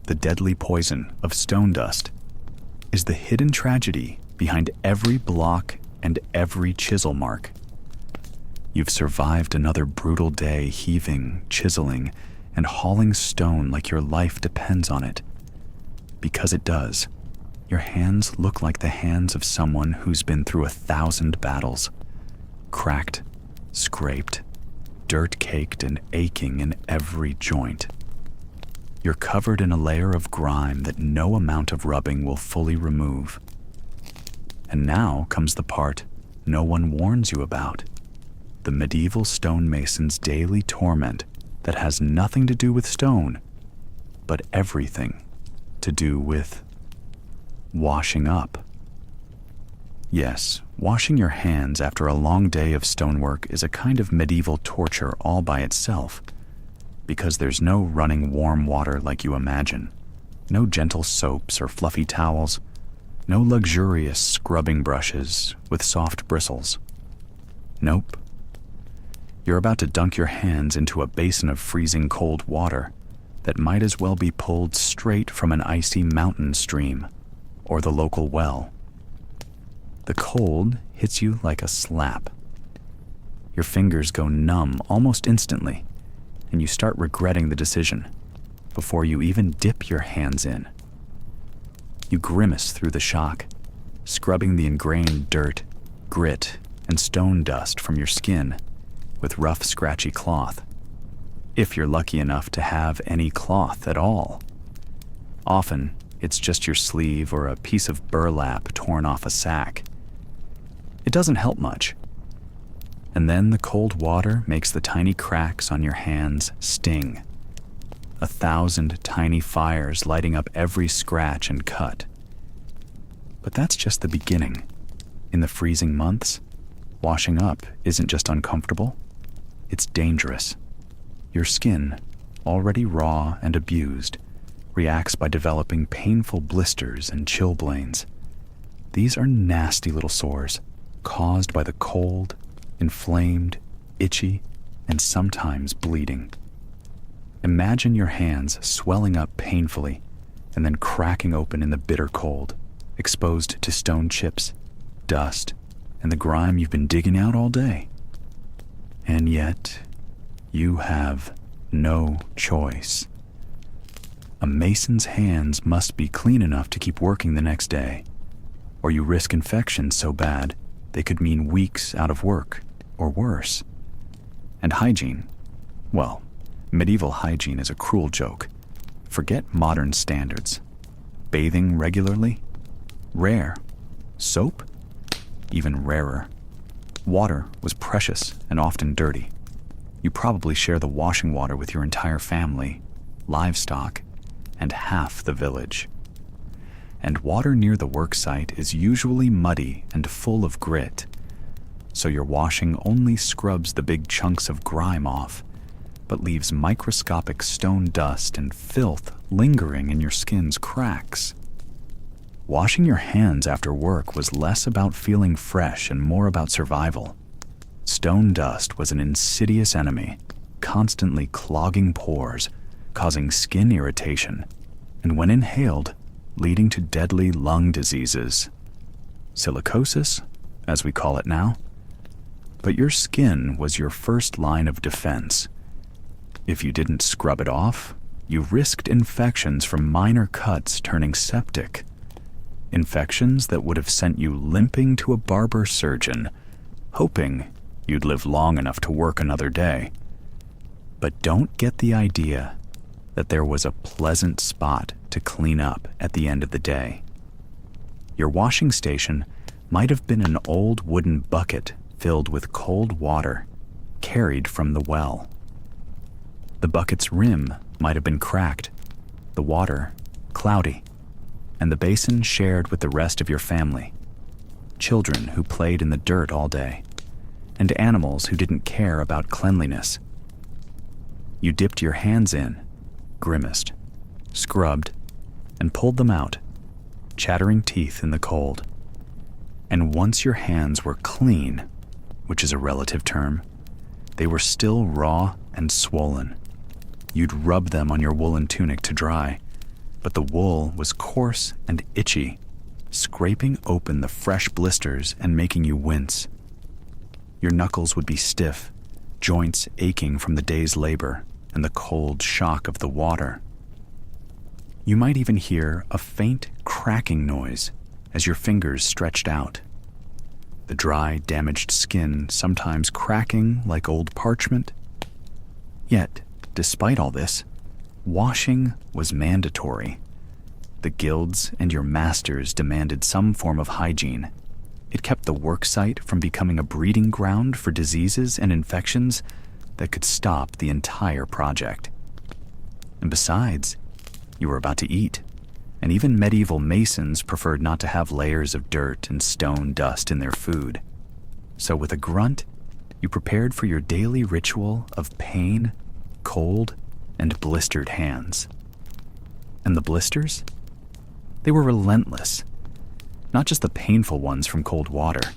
the deadly poison of stone dust, is the hidden tragedy behind every block and every chisel mark. You've survived another brutal day heaving, chiseling, and hauling stone like your life depends on it. Because it does. Your hands look like the hands of someone who's been through 1,000 battles, cracked, scraped, dirt-caked, and aching in every joint. You're covered in a layer of grime that no amount of rubbing will fully remove. And now comes the part no one warns you about. The medieval stonemason's daily torment that has nothing to do with stone, but everything to do with washing up. Yes, washing your hands after a long day of stonework is a kind of medieval torture all by itself, because there's no running warm water like you imagine, no gentle soaps or fluffy towels, no luxurious scrubbing brushes with soft bristles. Nope. You're about to dunk your hands into a basin of freezing cold water that might as well be pulled straight from an icy mountain stream or the local well. The cold hits you like a slap. Your fingers go numb almost instantly, and you start regretting the decision before you even dip your hands in. You grimace through the shock, scrubbing the ingrained dirt, grit, and stone dust from your skin with rough, scratchy cloth, if you're lucky enough to have any cloth at all. Often, it's just your sleeve or a piece of burlap torn off a sack. It doesn't help much. And then the cold water makes the tiny cracks on your hands sting. 1,000 tiny fires lighting up every scratch and cut. But that's just the beginning. In the freezing months, washing up isn't just uncomfortable, it's dangerous. Your skin, already raw and abused, reacts by developing painful blisters and chilblains. These are nasty little sores caused by the cold, inflamed, itchy, and sometimes bleeding. Imagine your hands swelling up painfully and then cracking open in the bitter cold, exposed to stone chips, dust, and the grime you've been digging out all day. And yet, you have no choice. A mason's hands must be clean enough to keep working the next day, or you risk infection so bad they could mean weeks out of work, or worse. And hygiene, well, medieval hygiene is a cruel joke. Forget modern standards. Bathing regularly? Rare. Soap? Even rarer. Water was precious and often dirty. You probably share the washing water with your entire family, livestock, and half the village. And water near the work site is usually muddy and full of grit, so your washing only scrubs the big chunks of grime off, but leaves microscopic stone dust and filth lingering in your skin's cracks. Washing your hands after work was less about feeling fresh and more about survival. Stone dust was an insidious enemy, constantly clogging pores, causing skin irritation, and when inhaled, leading to deadly lung diseases. Silicosis, as we call it now. But your skin was your first line of defense. If you didn't scrub it off, you risked infections from minor cuts turning septic. Infections that would have sent you limping to a barber surgeon, hoping you'd live long enough to work another day. But don't get the idea that there was a pleasant spot to clean up at the end of the day. Your washing station might have been an old wooden bucket filled with cold water, carried from the well. The bucket's rim might have been cracked, the water cloudy, and the basin shared with the rest of your family. Children who played in the dirt all day, and animals who didn't care about cleanliness. You dipped your hands in, grimaced, scrubbed, and pulled them out, chattering teeth in the cold. And once your hands were clean, which is a relative term, they were still raw and swollen. You'd rub them on your woolen tunic to dry, but the wool was coarse and itchy, scraping open the fresh blisters and making you wince. Your knuckles would be stiff, joints aching from the day's labor and the cold shock of the water. You might even hear a faint cracking noise as your fingers stretched out. The dry, damaged skin sometimes cracking like old parchment. Yet, despite all this, washing was mandatory. The guilds and your masters demanded some form of hygiene. It kept the worksite from becoming a breeding ground for diseases and infections that could stop the entire project. And besides, you were about to eat, and even medieval masons preferred not to have layers of dirt and stone dust in their food. So with a grunt, you prepared for your daily ritual of pain, cold, and blistered hands. And the blisters? They were relentless. Not just the painful ones from cold water,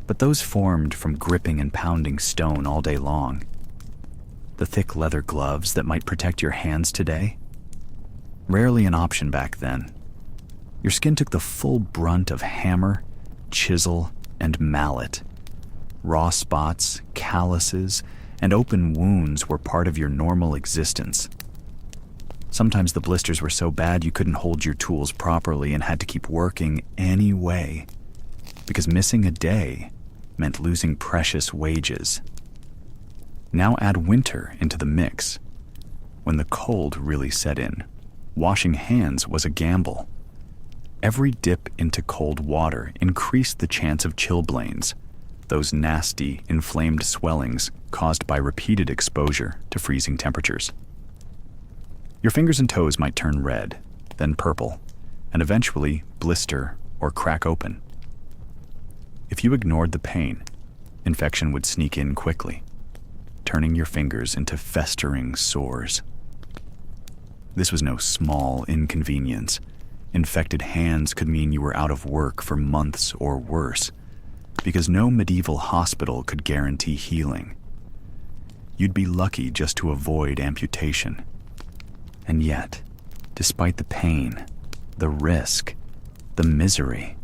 but those formed from gripping and pounding stone all day long. The thick leather gloves that might protect your hands today? Rarely an option back then. Your skin took the full brunt of hammer, chisel, and mallet. Raw spots, calluses, and open wounds were part of your normal existence. Sometimes the blisters were so bad you couldn't hold your tools properly and had to keep working anyway. because missing a day meant losing precious wages. Now add winter into the mix. When the cold really set in, washing hands was a gamble. Every dip into cold water increased the chance of chilblains, those nasty, inflamed swellings caused by repeated exposure to freezing temperatures. Your fingers and toes might turn red, then purple, and eventually blister or crack open. If you ignored the pain, infection would sneak in quickly, turning your fingers into festering sores. This was no small inconvenience. Infected hands could mean you were out of work for months or worse, because no medieval hospital could guarantee healing. You'd be lucky just to avoid amputation. And yet, despite the pain, the risk, the misery,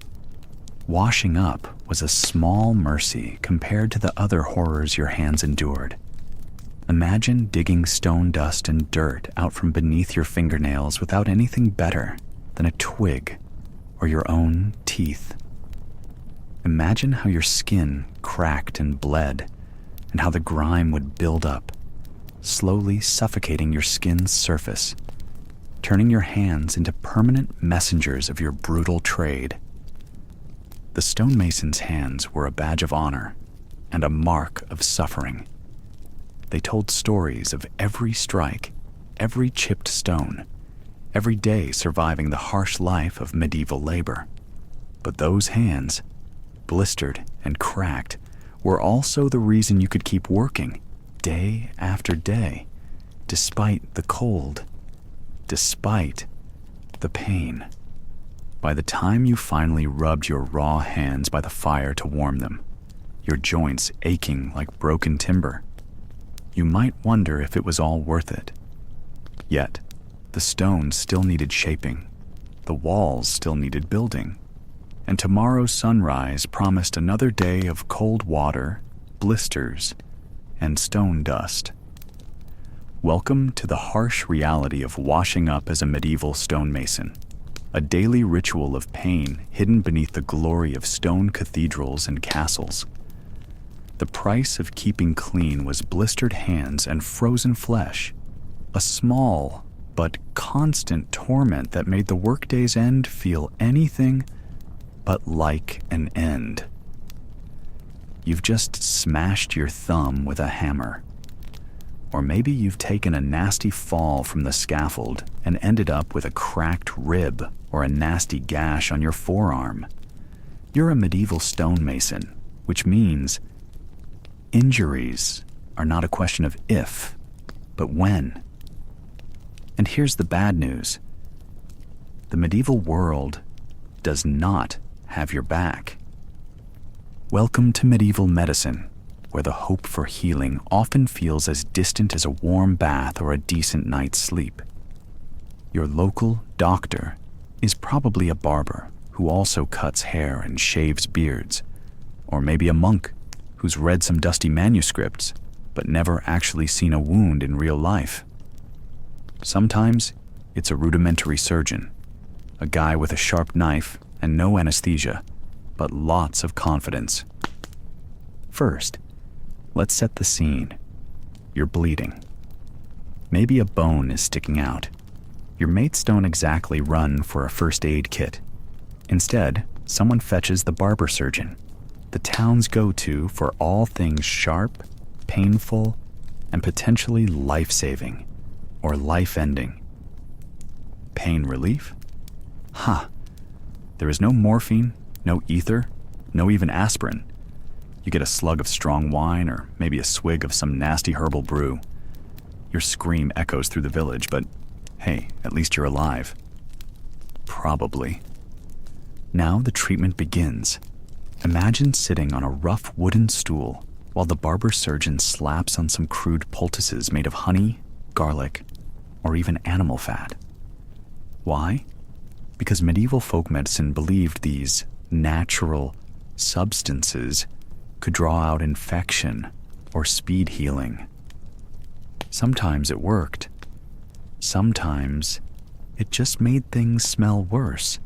washing up was a small mercy compared to the other horrors your hands endured. Imagine digging stone dust and dirt out from beneath your fingernails without anything better than a twig or your own teeth. Imagine how your skin cracked and bled, and how the grime would build up, slowly suffocating your skin's surface, turning your hands into permanent messengers of your brutal trade. The stonemason's hands were a badge of honor and a mark of suffering. They told stories of every strike, every chipped stone, every day surviving the harsh life of medieval labor. But those hands, blistered and cracked, were also the reason you could keep working day after day, despite the cold, despite the pain. By the time you finally rubbed your raw hands by the fire to warm them, your joints aching like broken timber, you might wonder if it was all worth it. Yet, the stones still needed shaping, the walls still needed building, and tomorrow's sunrise promised another day of cold water, blisters, and stone dust. Welcome to the harsh reality of washing up as a medieval stonemason, a daily ritual of pain hidden beneath the glory of stone cathedrals and castles. The price of keeping clean was blistered hands and frozen flesh, a small but constant torment that made the workday's end feel anything but like an end. You've just smashed your thumb with a hammer. Or maybe you've taken a nasty fall from the scaffold and ended up with a cracked rib or a nasty gash on your forearm. You're a medieval stonemason, which means injuries are not a question of if, but when. And here's the bad news. The medieval world does not have your back. Welcome to medieval medicine, where the hope for healing often feels as distant as a warm bath or a decent night's sleep. Your local doctor is probably a barber who also cuts hair and shaves beards, or maybe a monk who's read some dusty manuscripts but never actually seen a wound in real life. Sometimes it's a rudimentary surgeon, a guy with a sharp knife and no anesthesia, but lots of confidence. First, let's set the scene. You're bleeding. Maybe a bone is sticking out. Your mates don't exactly run for a first aid kit. Instead, someone fetches the barber surgeon, the town's go-to for all things sharp, painful, and potentially life-saving or life-ending. Pain relief? There is no morphine, no ether, no even aspirin. You get a slug of strong wine or maybe a swig of some nasty herbal brew. Your scream echoes through the village, but hey, at least you're alive. Probably. Now the treatment begins. Imagine sitting on a rough wooden stool while the barber surgeon slaps on some crude poultices made of honey, garlic, or even animal fat. Why? Because medieval folk medicine believed these natural substances could draw out infection or speed healing. Sometimes it worked. Sometimes it just made things smell worse.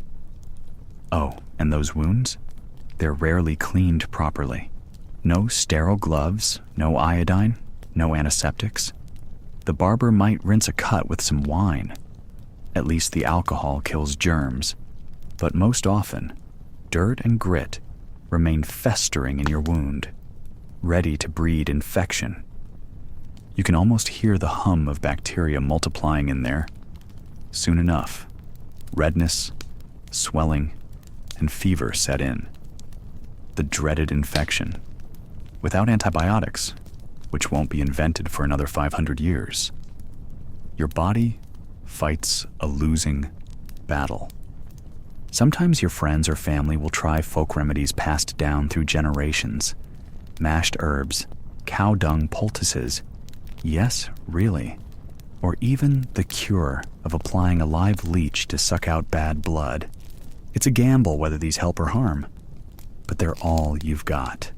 Oh, and those wounds? They're rarely cleaned properly. No sterile gloves, no iodine, no antiseptics. The barber might rinse a cut with some wine. At least the alcohol kills germs. But most often, dirt and grit remain festering in your wound, ready to breed infection. You can almost hear the hum of bacteria multiplying in there. Soon enough, redness, swelling, and fever set in. The dreaded infection. Without antibiotics, which won't be invented for another 500 years. Your body fights a losing battle. Sometimes your friends or family will try folk remedies passed down through generations. Mashed herbs, cow dung poultices. Yes, really. Or even the cure of applying a live leech to suck out bad blood. It's a gamble whether these help or harm, but they're all you've got.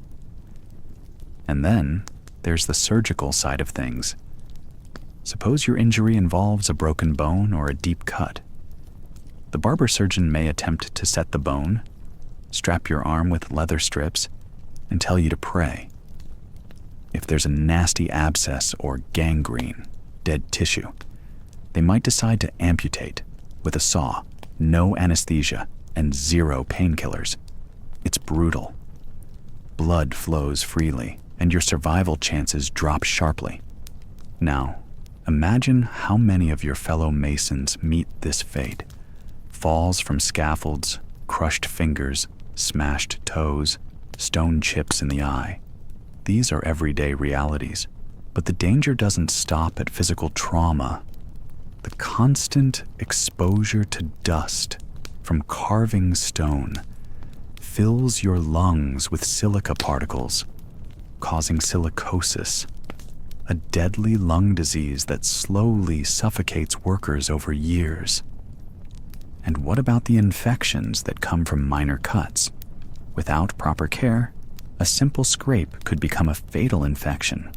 And then there's the surgical side of things. Suppose your injury involves a broken bone or a deep cut. The barber surgeon may attempt to set the bone, strap your arm with leather strips, and tell you to pray. If there's a nasty abscess or gangrene, dead tissue, they might decide to amputate with a saw, no anesthesia, and 0 painkillers. It's brutal. Blood flows freely, and your survival chances drop sharply. Now, imagine how many of your fellow masons meet this fate. Falls from scaffolds, crushed fingers, smashed toes, stone chips in the eye. These are everyday realities, but the danger doesn't stop at physical trauma. The constant exposure to dust from carving stone fills your lungs with silica particles, causing silicosis, a deadly lung disease that slowly suffocates workers over years. And what about the infections that come from minor cuts? Without proper care, a simple scrape could become a fatal infection.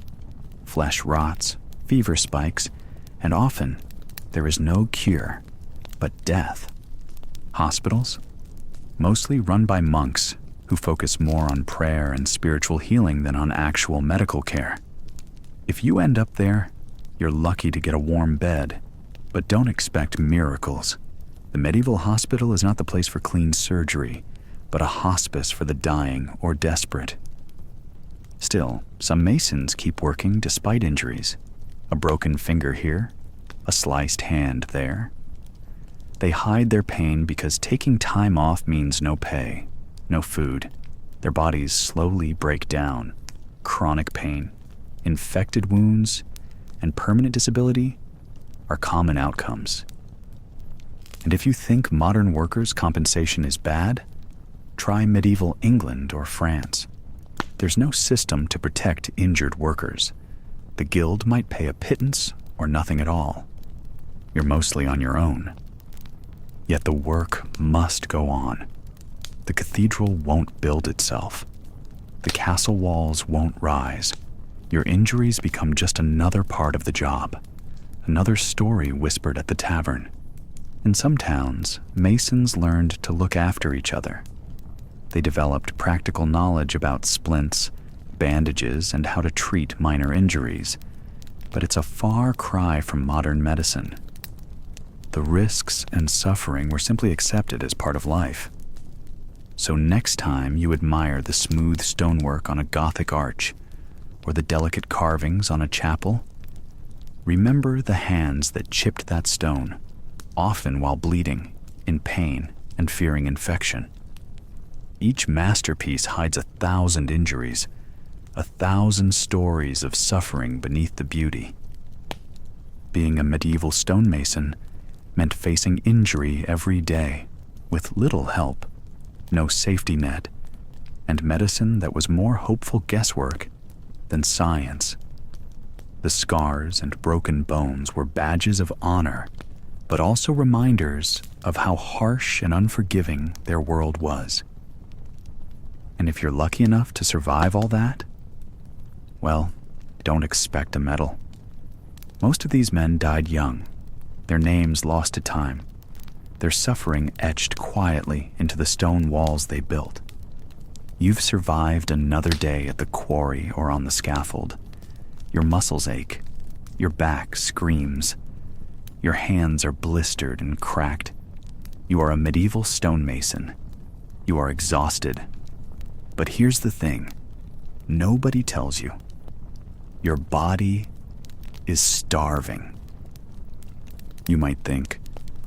Flesh rots, fever spikes, and often there is no cure but death. Hospitals, mostly run by monks who focus more on prayer and spiritual healing than on actual medical care. If you end up there, you're lucky to get a warm bed, but don't expect miracles. The medieval hospital is not the place for clean surgery, but a hospice for the dying or desperate. Still, some masons keep working despite injuries. A broken finger here, a sliced hand there. They hide their pain because taking time off means no pay, no food. Their bodies slowly break down. Chronic pain, infected wounds, and permanent disability are common outcomes. And if you think modern workers' compensation is bad, try medieval England or France. There's no system to protect injured workers. The guild might pay a pittance or nothing at all. You're mostly on your own. Yet the work must go on. The cathedral won't build itself. The castle walls won't rise. Your injuries become just another part of the job, another story whispered at the tavern. In some towns, masons learned to look after each other. They developed practical knowledge about splints, bandages, and how to treat minor injuries, but it's a far cry from modern medicine. The risks and suffering were simply accepted as part of life. So next time you admire the smooth stonework on a Gothic arch, or the delicate carvings on a chapel, remember the hands that chipped that stone, often while bleeding, in pain, and fearing infection. Each masterpiece hides 1,000 injuries, 1,000 stories of suffering beneath the beauty. Being a medieval stonemason meant facing injury every day, with little help, no safety net, and medicine that was more hopeful guesswork than science. The scars and broken bones were badges of honor, but also reminders of how harsh and unforgiving their world was. And if you're lucky enough to survive all that, well, don't expect a medal. Most of these men died young, their names lost to time, their suffering etched quietly into the stone walls they built. You've survived another day at the quarry or on the scaffold. Your muscles ache. Your back screams. Your hands are blistered and cracked. You are a medieval stonemason. You are exhausted. But here's the thing. Nobody tells you. Your body is starving. You might think,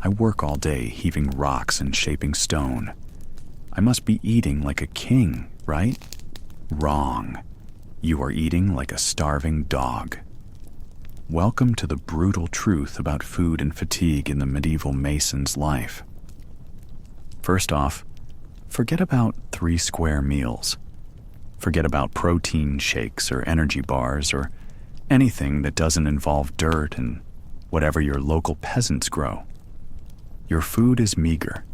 I work all day heaving rocks and shaping stone. I must be eating like a king, right? Wrong. You are eating like a starving dog. Welcome to the brutal truth about food and fatigue in the medieval mason's life. First off, forget about 3 square meals. Forget about protein shakes or energy bars or anything that doesn't involve dirt and whatever your local peasants grow. Your food is meager.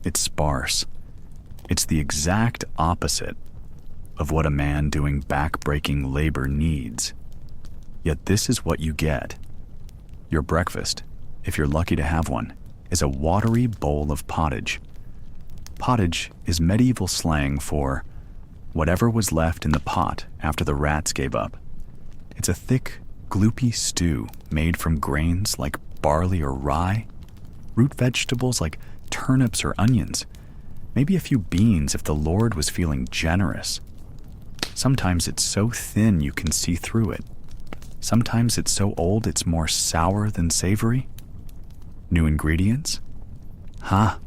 It's sparse. It's the exact opposite of what a man doing back-breaking labor needs. Yet this is what you get. Your breakfast, if you're lucky to have one, is a watery bowl of pottage. Pottage is medieval slang for whatever was left in the pot after the rats gave up. It's a thick, gloopy stew made from grains like barley or rye, root vegetables like turnips or onions, maybe a few beans if the Lord was feeling generous. Sometimes it's so thin you can see through it. Sometimes it's so old it's more sour than savory. New ingredients? Huh?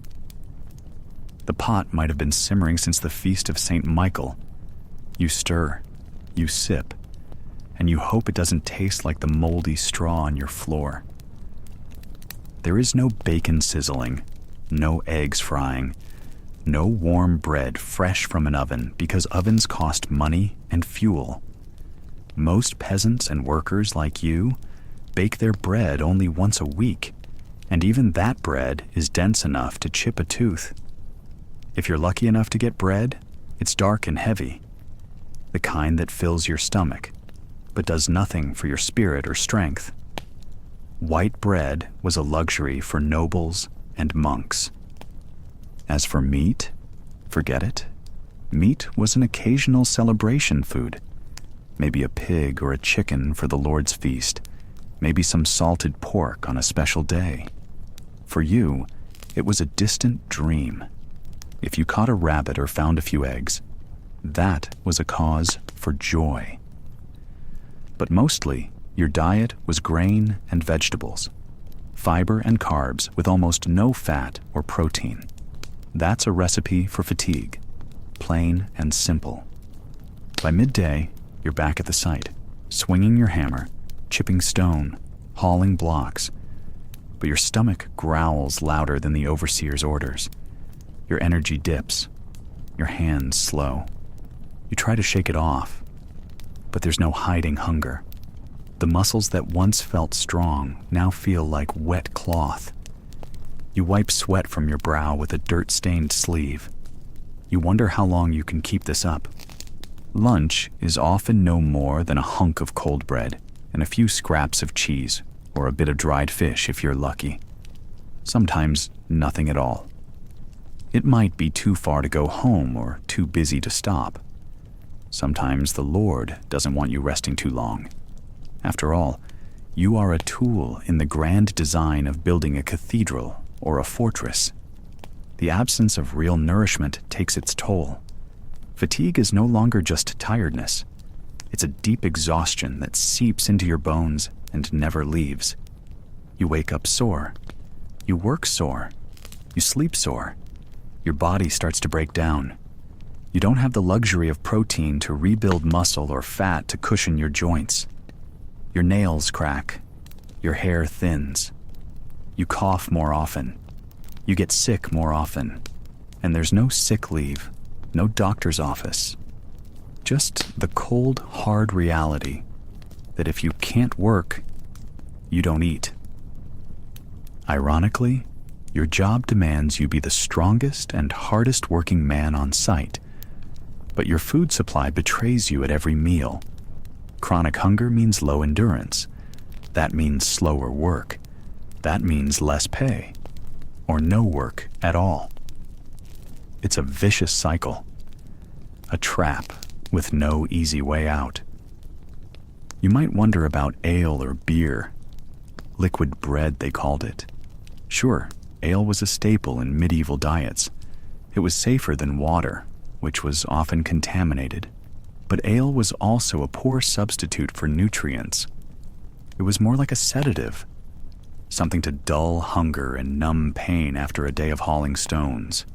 The pot might have been simmering since the feast of St. Michael. You stir, you sip, and you hope it doesn't taste like the moldy straw on your floor. There is no bacon sizzling, no eggs frying, no warm bread fresh from an oven because ovens cost money and fuel. Most peasants and workers like you bake their bread only once a week, and even that bread is dense enough to chip a tooth. If you're lucky enough to get bread, it's dark and heavy, the kind that fills your stomach, but does nothing for your spirit or strength. White bread was a luxury for nobles and monks. As for meat, forget it. Meat was an occasional celebration food. Maybe a pig or a chicken for the Lord's feast. Maybe some salted pork on a special day. For you, it was a distant dream. If you caught a rabbit or found a few eggs, that was a cause for joy. But mostly, your diet was grain and vegetables, fiber and carbs with almost no fat or protein. That's a recipe for fatigue, plain and simple. By midday, you're back at the site, swinging your hammer, chipping stone, hauling blocks, but your stomach growls louder than the overseer's orders. Your energy dips, your hands slow. You try to shake it off, but there's no hiding hunger. The muscles that once felt strong now feel like wet cloth. You wipe sweat from your brow with a dirt-stained sleeve. You wonder how long you can keep this up. Lunch is often no more than a hunk of cold bread and a few scraps of cheese or a bit of dried fish if you're lucky. Sometimes nothing at all. It might be too far to go home or too busy to stop. Sometimes the Lord doesn't want you resting too long. After all, you are a tool in the grand design of building a cathedral or a fortress. The absence of real nourishment takes its toll. Fatigue is no longer just tiredness. It's a deep exhaustion that seeps into your bones and never leaves. You wake up sore. You work sore. You sleep sore. Your body starts to break down. You don't have the luxury of protein to rebuild muscle or fat to cushion your joints. Your nails crack. Your hair thins. You cough more often. You get sick more often. And there's no sick leave, no doctor's office. Just the cold, hard reality that if you can't work, you don't eat. Ironically, your job demands you be the strongest and hardest working man on site, but your food supply betrays you at every meal. Chronic hunger means low endurance. That means slower work. That means less pay, or no work at all. It's a vicious cycle. a trap with no easy way out. You might wonder about ale or beer. Liquid bread, they called it. Sure, ale was a staple in medieval diets. It was safer than water, which was often contaminated. But ale was also a poor substitute for nutrients. It was more like a sedative, something to dull hunger and numb pain after a day of hauling stones.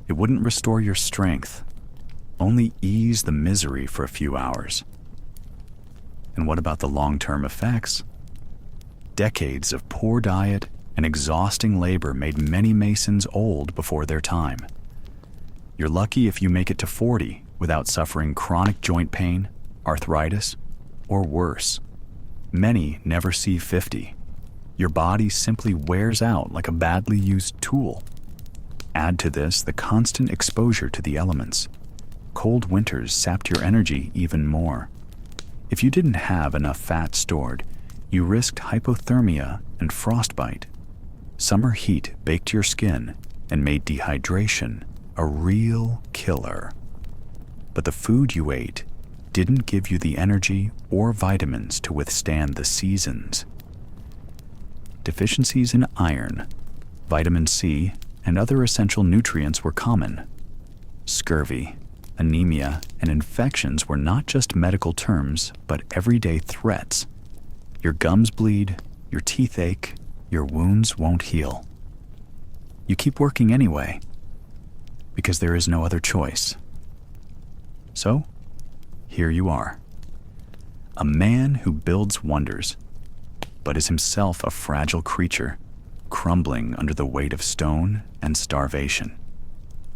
It wouldn't restore your strength, only ease the misery for a few hours. And what about the long-term effects? Decades of poor diet and exhausting labor made many masons old before their time. You're lucky if you make it to 40 without suffering chronic joint pain, arthritis, or worse. Many never see 50. Your body simply wears out like a badly used tool. Add to this the constant exposure to the elements. Cold winters sapped your energy even more. If you didn't have enough fat stored, you risked hypothermia and frostbite. Summer heat baked your skin and made dehydration a real killer. But the food you ate didn't give you the energy or vitamins to withstand the seasons. Deficiencies in iron, vitamin C, and other essential nutrients were common. Scurvy, anemia, and infections were not just medical terms, but everyday threats. Your gums bleed, your teeth ache, your wounds won't heal. You keep working anyway, because there is no other choice. So, here you are. A man who builds wonders, but is himself a fragile creature, crumbling under the weight of stone and starvation.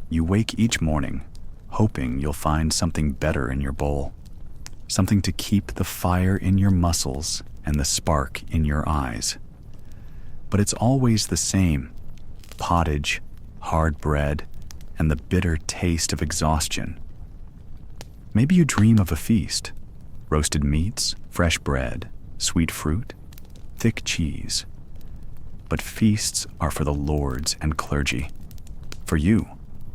You wake each morning, hoping you'll find something better in your bowl, something to keep the fire in your muscles and the spark in your eyes. But it's always the same: pottage, hard bread, and the bitter taste of exhaustion. Maybe you dream of a feast: roasted meats, fresh bread, sweet fruit, thick cheese. But feasts are for the lords and clergy. For you,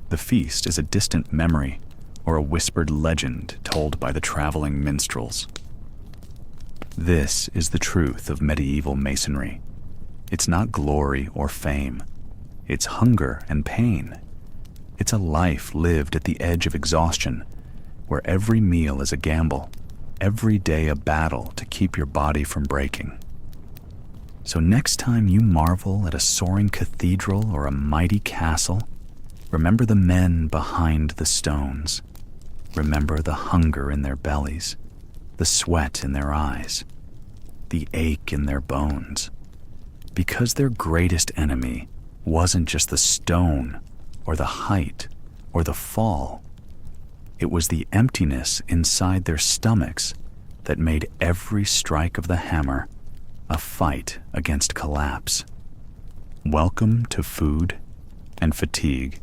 the feast is a distant memory or a whispered legend told by the traveling minstrels. This is the truth of medieval masonry. It's not glory or fame. It's hunger and pain. It's a life lived at the edge of exhaustion, where every meal is a gamble, every day a battle to keep your body from breaking. So next time you marvel at a soaring cathedral or a mighty castle, remember the men behind the stones. Remember the hunger in their bellies, the sweat in their eyes, the ache in their bones. Because their greatest enemy wasn't just the stone or the height or the fall. It was the emptiness inside their stomachs that made every strike of the hammer a fight against collapse. Welcome to food and fatigue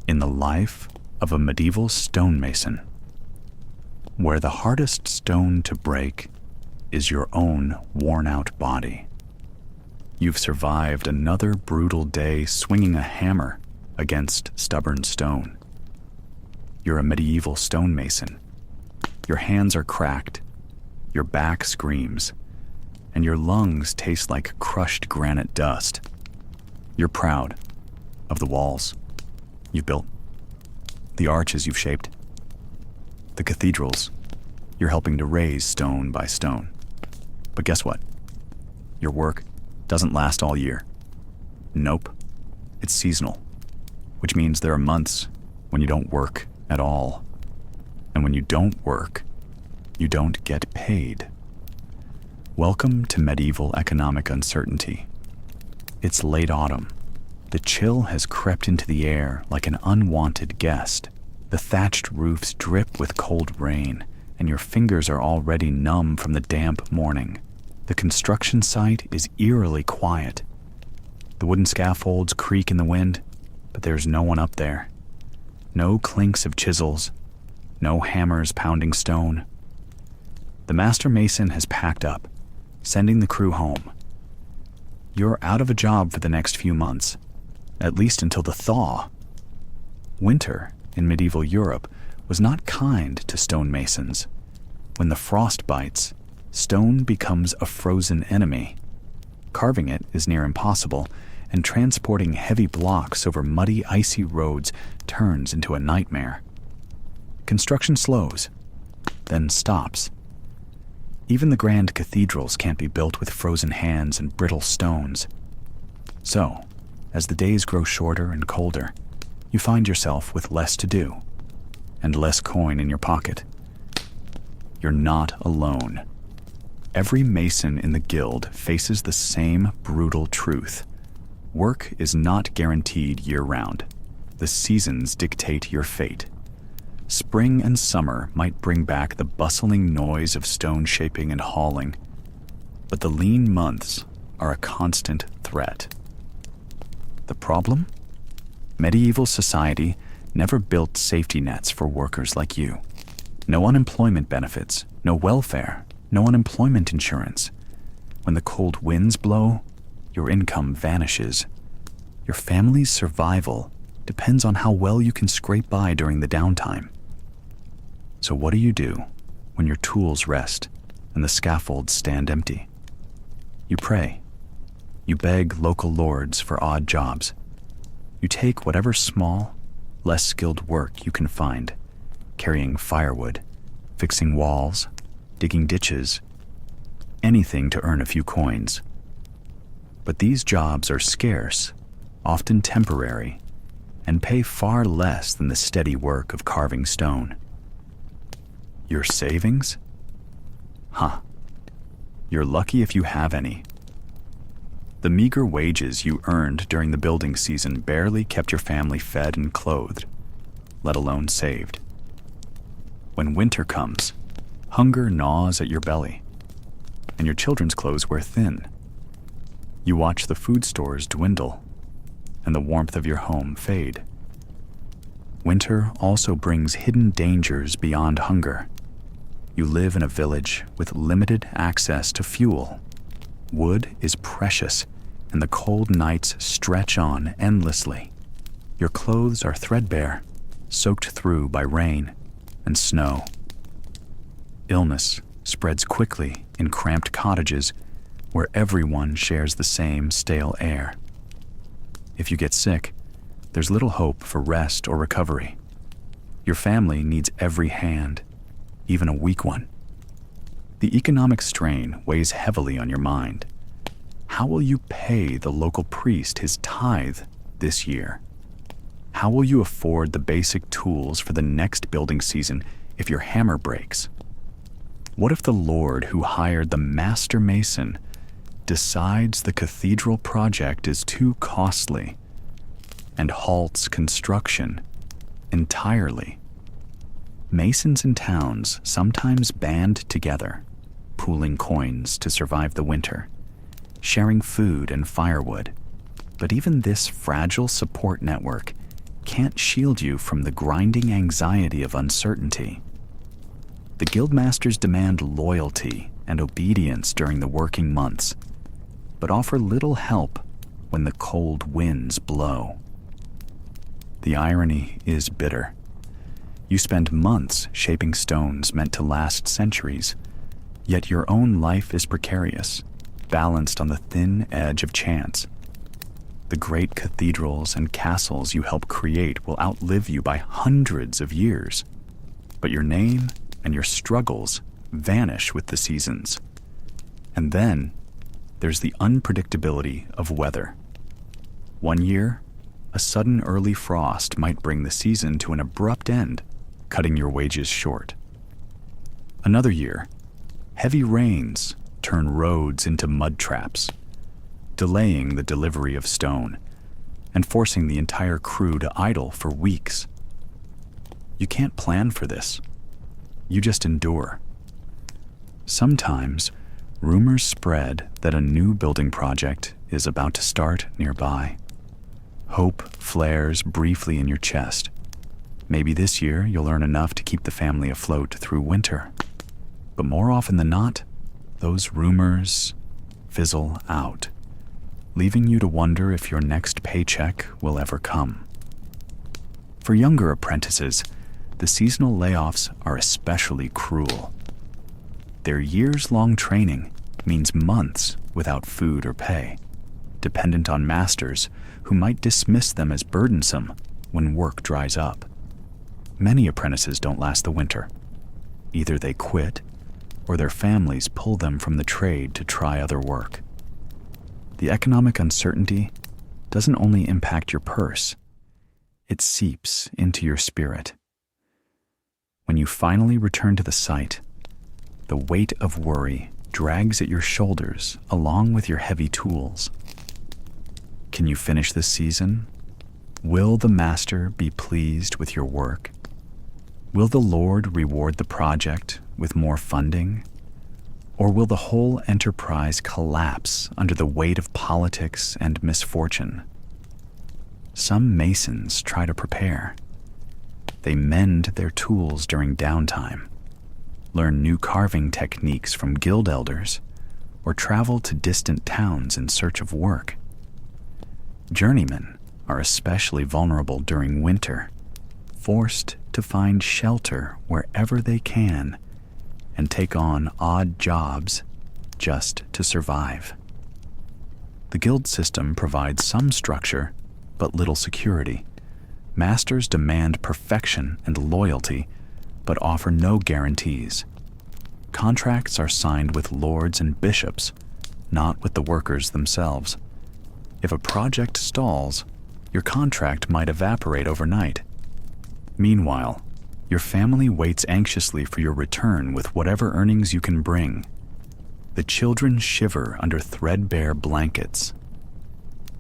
in the life of a medieval stonemason, where the hardest stone to break is your own worn-out body. You've survived another brutal day swinging a hammer against stubborn stone. You're a medieval stonemason. Your hands are cracked, your back screams, and your lungs taste like crushed granite dust. You're proud of the walls you've built, the arches you've shaped, the cathedrals you're helping to raise stone by stone. But guess what? Your work doesn't last all year. Nope, it's seasonal, which means there are months when you don't work at all. And when you don't work, you don't get paid. Welcome to medieval economic uncertainty. It's late autumn. The chill has crept into the air like an unwanted guest. The thatched roofs drip with cold rain, and your fingers are already numb from the damp morning. The construction site is eerily quiet. The wooden scaffolds creak in the wind, but there's no one up there. No clinks of chisels, no hammers pounding stone. The master mason has packed up, sending the crew home. You're out of a job for the next few months, at least until the thaw. Winter in medieval Europe was not kind to stonemasons. When the frost bites, stone becomes a frozen enemy. Carving it is near impossible, and transporting heavy blocks over muddy, icy roads turns into a nightmare. Construction slows, then stops. Even the grand cathedrals can't be built with frozen hands and brittle stones. So, as the days grow shorter and colder, you find yourself with less to do and less coin in your pocket. You're not alone. Every mason in the guild faces the same brutal truth. Work is not guaranteed year-round. The seasons dictate your fate. Spring and summer might bring back the bustling noise of stone shaping and hauling, but the lean months are a constant threat. The problem? Medieval society never built safety nets for workers like you. No unemployment benefits, no welfare, no unemployment insurance. When the cold winds blow, your income vanishes. Your family's survival depends on how well you can scrape by during the downtime. So what do you do when your tools rest and the scaffolds stand empty? You pray. You beg local lords for odd jobs. You take whatever small, less skilled work you can find, carrying firewood, fixing walls, digging ditches, anything to earn a few coins. But these jobs are scarce, often temporary, and pay far less than the steady work of carving stone. Your savings? Huh. You're lucky if you have any. The meager wages you earned during the building season barely kept your family fed and clothed, let alone saved. When winter comes, hunger gnaws at your belly, and your children's clothes wear thin. You watch the food stores dwindle, and the warmth of your home fade. Winter also brings hidden dangers beyond hunger. You live in a village with limited access to fuel. Wood is precious, and the cold nights stretch on endlessly. Your clothes are threadbare, soaked through by rain and snow. Illness spreads quickly in cramped cottages where everyone shares the same stale air. If you get sick, there's little hope for rest or recovery. Your family needs every hand, even a weak one. The economic strain weighs heavily on your mind. How will you pay the local priest his tithe this year? How will you afford the basic tools for the next building season if your hammer breaks? What if the Lord who hired the master mason decides the cathedral project is too costly and halts construction entirely? Masons in towns sometimes band together, pooling coins to survive the winter, sharing food and firewood. But even this fragile support network can't shield you from the grinding anxiety of uncertainty. The guildmasters demand loyalty and obedience during the working months, but offer little help when the cold winds blow. The irony is bitter. You spend months shaping stones meant to last centuries, yet your own life is precarious, balanced on the thin edge of chance. The great cathedrals and castles you help create will outlive you by hundreds of years, but your name and your struggles vanish with the seasons. And then there's the unpredictability of weather. One year, a sudden early frost might bring the season to an abrupt end, cutting your wages short. Another year, heavy rains turn roads into mud traps, delaying the delivery of stone and forcing the entire crew to idle for weeks. You can't plan for this. You just endure. Sometimes, rumors spread that a new building project is about to start nearby. Hope flares briefly in your chest. Maybe this year you'll earn enough to keep the family afloat through winter. But more often than not, those rumors fizzle out, leaving you to wonder if your next paycheck will ever come. For younger apprentices, the the seasonal layoffs are especially cruel. Their years-long training means months without food or pay, dependent on masters who might dismiss them as burdensome when work dries up. Many apprentices don't last the winter. Either they quit, or their families pull them from the trade to try other work. The economic uncertainty doesn't only impact your purse, it seeps into your spirit. When you finally return to the site, the weight of worry drags at your shoulders along with your heavy tools. Can you finish this season? Will the master be pleased with your work? Will the Lord reward the project with more funding? Or will the whole enterprise collapse under the weight of politics and misfortune? Some masons try to prepare. They mend their tools during downtime, learn new carving techniques from guild elders, or travel to distant towns in search of work. Journeymen are especially vulnerable during winter, forced to find shelter wherever they can and take on odd jobs just to survive. The guild system provides some structure, but little security. Masters demand perfection and loyalty, but offer no guarantees. Contracts are signed with lords and bishops, not with the workers themselves. If a project stalls, your contract might evaporate overnight. Meanwhile, your family waits anxiously for your return with whatever earnings you can bring. The children shiver under threadbare blankets.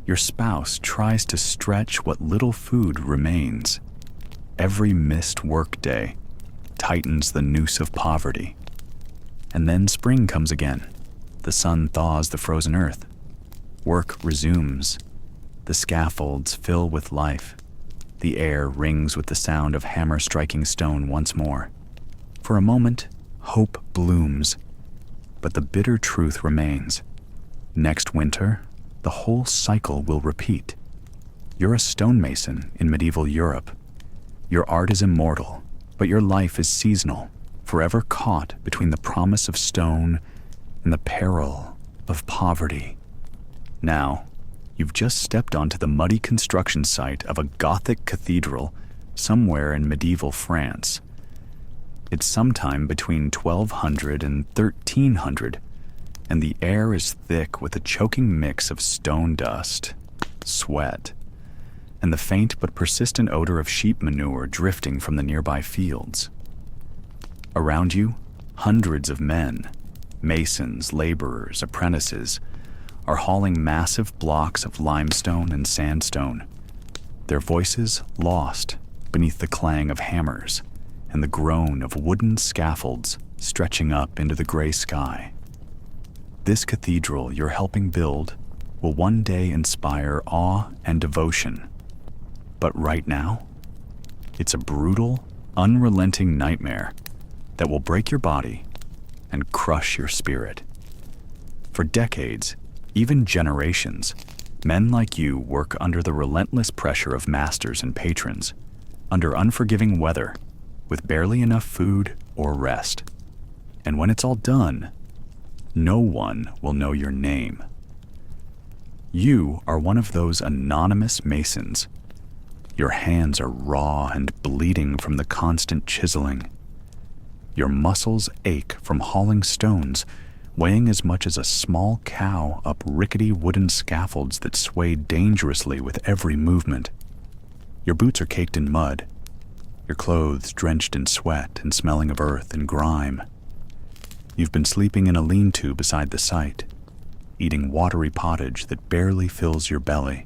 Your spouse tries to stretch what little food remains. Every missed workday tightens the noose of poverty. And then spring comes again. The sun thaws the frozen earth. Work resumes. The scaffolds fill with life. The air rings with the sound of hammer striking stone once more. For a moment, hope blooms. But the bitter truth remains. Next winter, the whole cycle will repeat. You're a stonemason in medieval Europe. Your art is immortal, but your life is seasonal, forever caught between the promise of stone and the peril of poverty. Now, you've just stepped onto the muddy construction site of a Gothic cathedral somewhere in medieval France. It's sometime between 1200 and 1300, and the air is thick with a choking mix of stone dust, sweat, and the faint but persistent odor of sheep manure drifting from the nearby fields. Around you, hundreds of men, masons, laborers, apprentices, are hauling massive blocks of limestone and sandstone, their voices lost beneath the clang of hammers and the groan of wooden scaffolds stretching up into the gray sky. This cathedral you're helping build will one day inspire awe and devotion. But right now, it's a brutal, unrelenting nightmare that will break your body and crush your spirit. For decades, even generations, men like you work under the relentless pressure of masters and patrons, under unforgiving weather, with barely enough food or rest. And when it's all done, no one will know your name. You are one of those anonymous masons. Your hands are raw and bleeding from the constant chiseling. Your muscles ache from hauling stones, weighing as much as a small cow up rickety wooden scaffolds that sway dangerously with every movement. Your boots are caked in mud, your clothes drenched in sweat and smelling of earth and grime. You've been sleeping in a lean-to beside the site, eating watery pottage that barely fills your belly,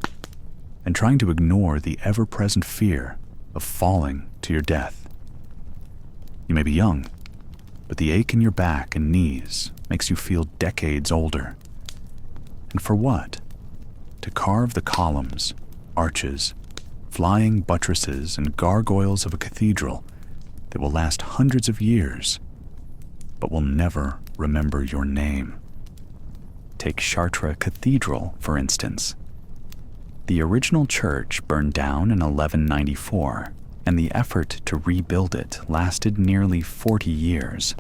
and trying to ignore the ever-present fear of falling to your death. You may be young, but the ache in your back and knees makes you feel decades older. And for what? To carve the columns, arches, flying buttresses, and gargoyles of a cathedral that will last hundreds of years, but will never remember your name. Take Chartres Cathedral, for instance. The original church burned down in 1194, and the effort to rebuild it lasted nearly 40 years.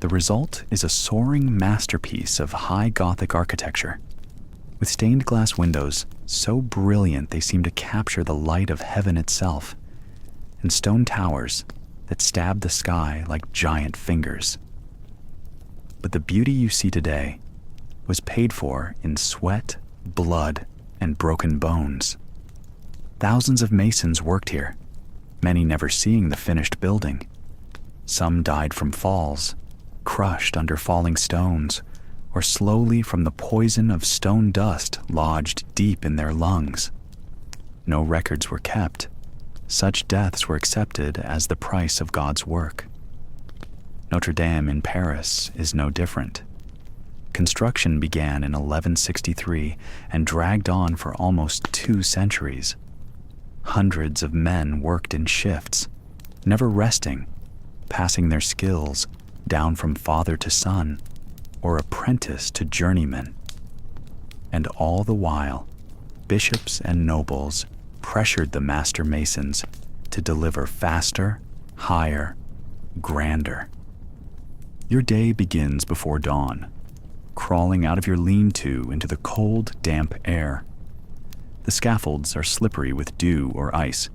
The result is a soaring masterpiece of high Gothic architecture, with stained glass windows so brilliant they seem to capture the light of heaven itself, and stone towers that stab the sky like giant fingers. But the beauty you see today was paid for in sweat, blood, and broken bones. Thousands of masons worked here, many never seeing the finished building. Some died from falls, crushed under falling stones, or slowly from the poison of stone dust lodged deep in their lungs. No records were kept. Such deaths were accepted as the price of God's work. Notre Dame in Paris is no different. Construction began in 1163 and dragged on for almost 2 centuries. Hundreds of men worked in shifts, never resting, passing their skills down from father to son, or apprentice to journeyman. And all the while, bishops and nobles pressured the master masons to deliver faster, higher, grander. Your day begins before dawn, crawling out of your lean-to into the cold, damp air. The scaffolds are slippery with dew or ice.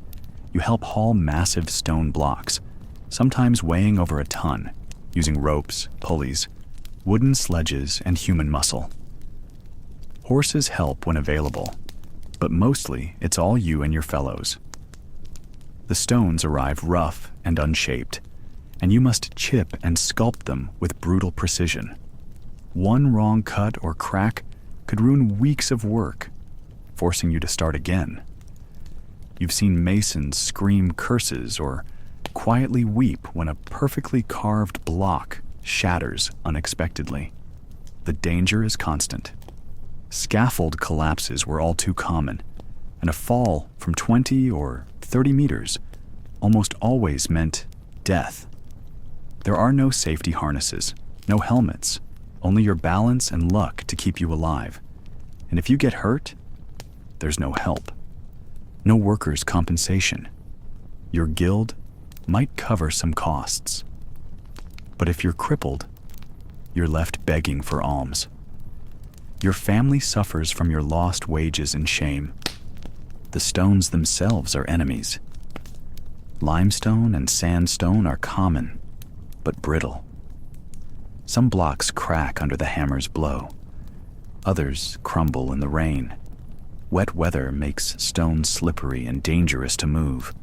You help haul massive stone blocks, sometimes weighing over a ton, using ropes, pulleys, wooden sledges, and human muscle. Horses help when available, but mostly it's all you and your fellows. The stones arrive rough and unshaped, and you must chip and sculpt them with brutal precision. One wrong cut or crack could ruin weeks of work, forcing you to start again. You've seen masons scream curses or quietly weep when a perfectly carved block shatters unexpectedly. The danger is constant. Scaffold collapses were all too common, and a fall from 20 or 30 meters almost always meant death. There are no safety harnesses, no helmets, only your balance and luck to keep you alive. And if you get hurt, there's no help. No workers' compensation. Your guild might cover some costs. But if you're crippled, you're left begging for alms. Your family suffers from your lost wages and shame. The stones themselves are enemies. Limestone and sandstone are common, but brittle. Some blocks crack under the hammer's blow. Others crumble in the rain. Wet weather makes stone slippery and dangerous to move.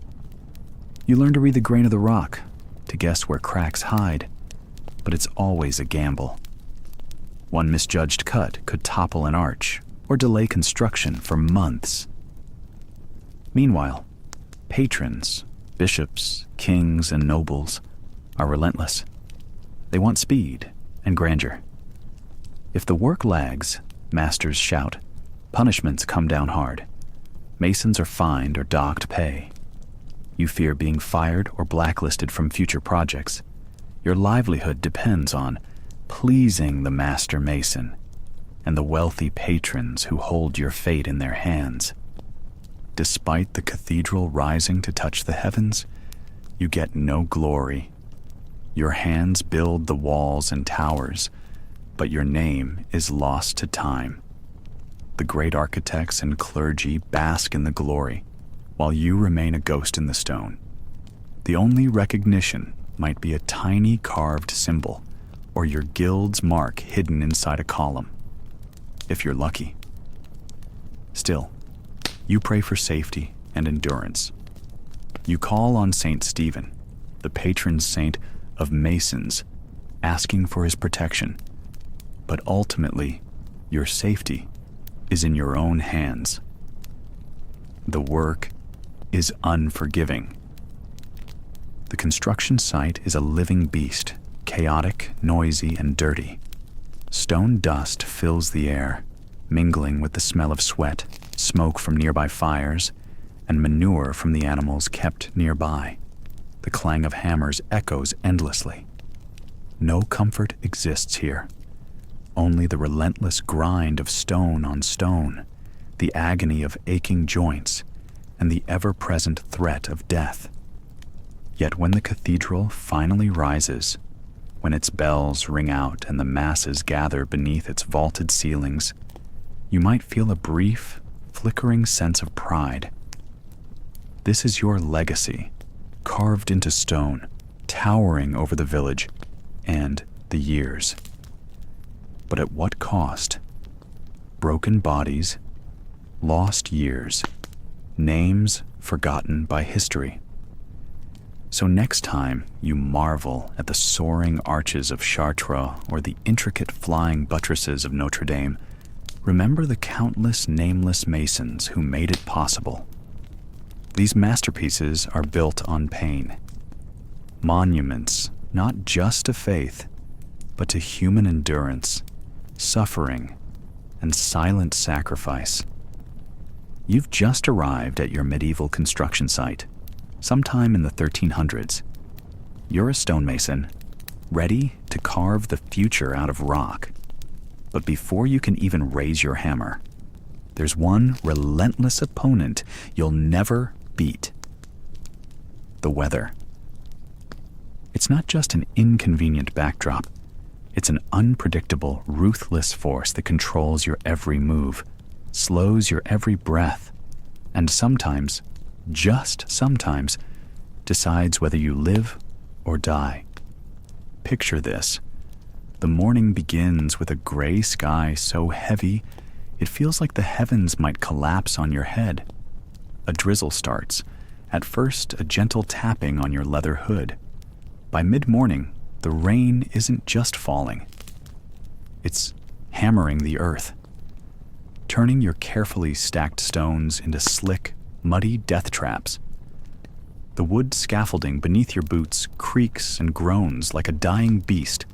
You learn to read the grain of the rock, to guess where cracks hide, but it's always a gamble. One misjudged cut could topple an arch or delay construction for months. Meanwhile, patrons, bishops, kings, and nobles are relentless. They want speed and grandeur. If the work lags, masters shout. Punishments come down hard. Masons are fined or docked pay. You fear being fired or blacklisted from future projects. Your livelihood depends on pleasing the master mason and the wealthy patrons who hold your fate in their hands. Despite the cathedral rising to touch the heavens, you get no glory. Your hands build the walls and towers, but your name is lost to time. The great architects and clergy bask in the glory, while you remain a ghost in the stone. The only recognition might be a tiny carved symbol, or your guild's mark hidden inside a column, if you're lucky. Still, you pray for safety and endurance. You call on Saint Stephen, the patron saint of masons, asking for his protection. But ultimately, your safety is in your own hands. The work is unforgiving. The construction site is a living beast, chaotic, noisy, and dirty. Stone dust fills the air, mingling with the smell of sweat, smoke from nearby fires, and manure from the animals kept nearby. The clang of hammers echoes endlessly. No comfort exists here. Only the relentless grind of stone on stone, the agony of aching joints, and the ever-present threat of death. Yet when the cathedral finally rises, when its bells ring out and the masses gather beneath its vaulted ceilings, you might feel a brief, flickering sense of pride. This is your legacy, carved into stone, towering over the village and the years. But at what cost? Broken bodies, lost years, names forgotten by history. So next time you marvel at the soaring arches of Chartres or the intricate flying buttresses of Notre Dame, remember the countless nameless masons who made it possible. These masterpieces are built on pain. Monuments, not just to faith, but to human endurance, suffering, and silent sacrifice. You've just arrived at your medieval construction site, sometime in the 1300s. You're a stonemason, ready to carve the future out of rock. But before you can even raise your hammer, there's one relentless opponent you'll never beat: the weather. It's not just an inconvenient backdrop. It's an unpredictable, ruthless force that controls your every move, slows your every breath, and sometimes, just sometimes, decides whether you live or die. Picture this. The morning begins with a gray sky so heavy it feels like the heavens might collapse on your head. A drizzle starts, at first a gentle tapping on your leather hood. By mid-morning, the rain isn't just falling. It's hammering the earth, turning your carefully stacked stones into slick, muddy death traps. The wood scaffolding beneath your boots creaks and groans like a dying beast,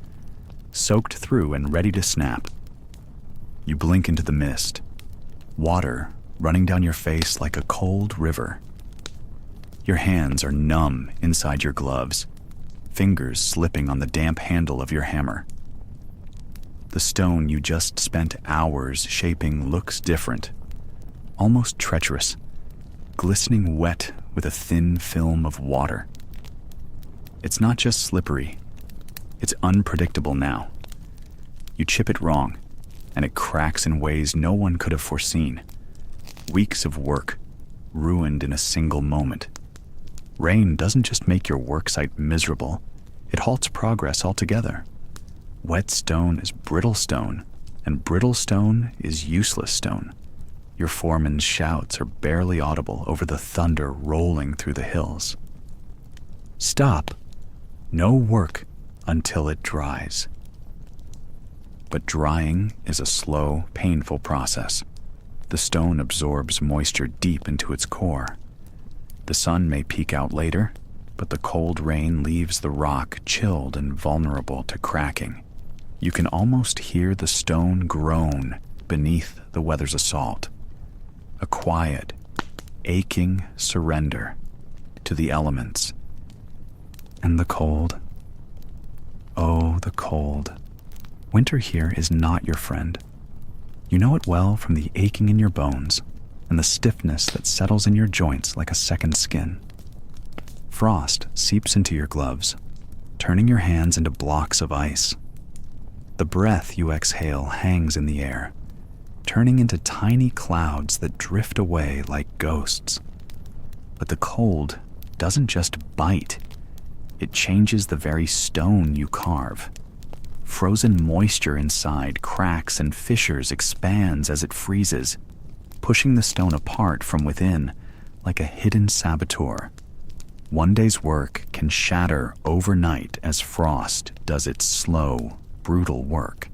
soaked through and ready to snap. You blink into the mist, water running down your face like a cold river. Your hands are numb inside your gloves, fingers slipping on the damp handle of your hammer. The stone you just spent hours shaping looks different, almost treacherous, glistening wet with a thin film of water. It's not just slippery, it's unpredictable now. You chip it wrong, and it cracks in ways no one could have foreseen. Weeks of work, ruined in a single moment. Rain doesn't just make your worksite miserable, it halts progress altogether. Wet stone is brittle stone, and brittle stone is useless stone. Your foreman's shouts are barely audible over the thunder rolling through the hills. Stop. No work until it dries. But drying is a slow, painful process. The stone absorbs moisture deep into its core. The sun may peek out later, but the cold rain leaves the rock chilled and vulnerable to cracking. You can almost hear the stone groan beneath the weather's assault. A quiet, aching surrender to the elements. And the cold. Oh, the cold. Winter here is not your friend. You know it well from the aching in your bones and the stiffness that settles in your joints like a second skin. Frost seeps into your gloves, turning your hands into blocks of ice. The breath you exhale hangs in the air, turning into tiny clouds that drift away like ghosts. But the cold doesn't just bite, it changes the very stone you carve. Frozen moisture inside cracks and fissures expands as it freezes, pushing the stone apart from within like a hidden saboteur. One day's work can shatter overnight as frost does its slow, brutal work.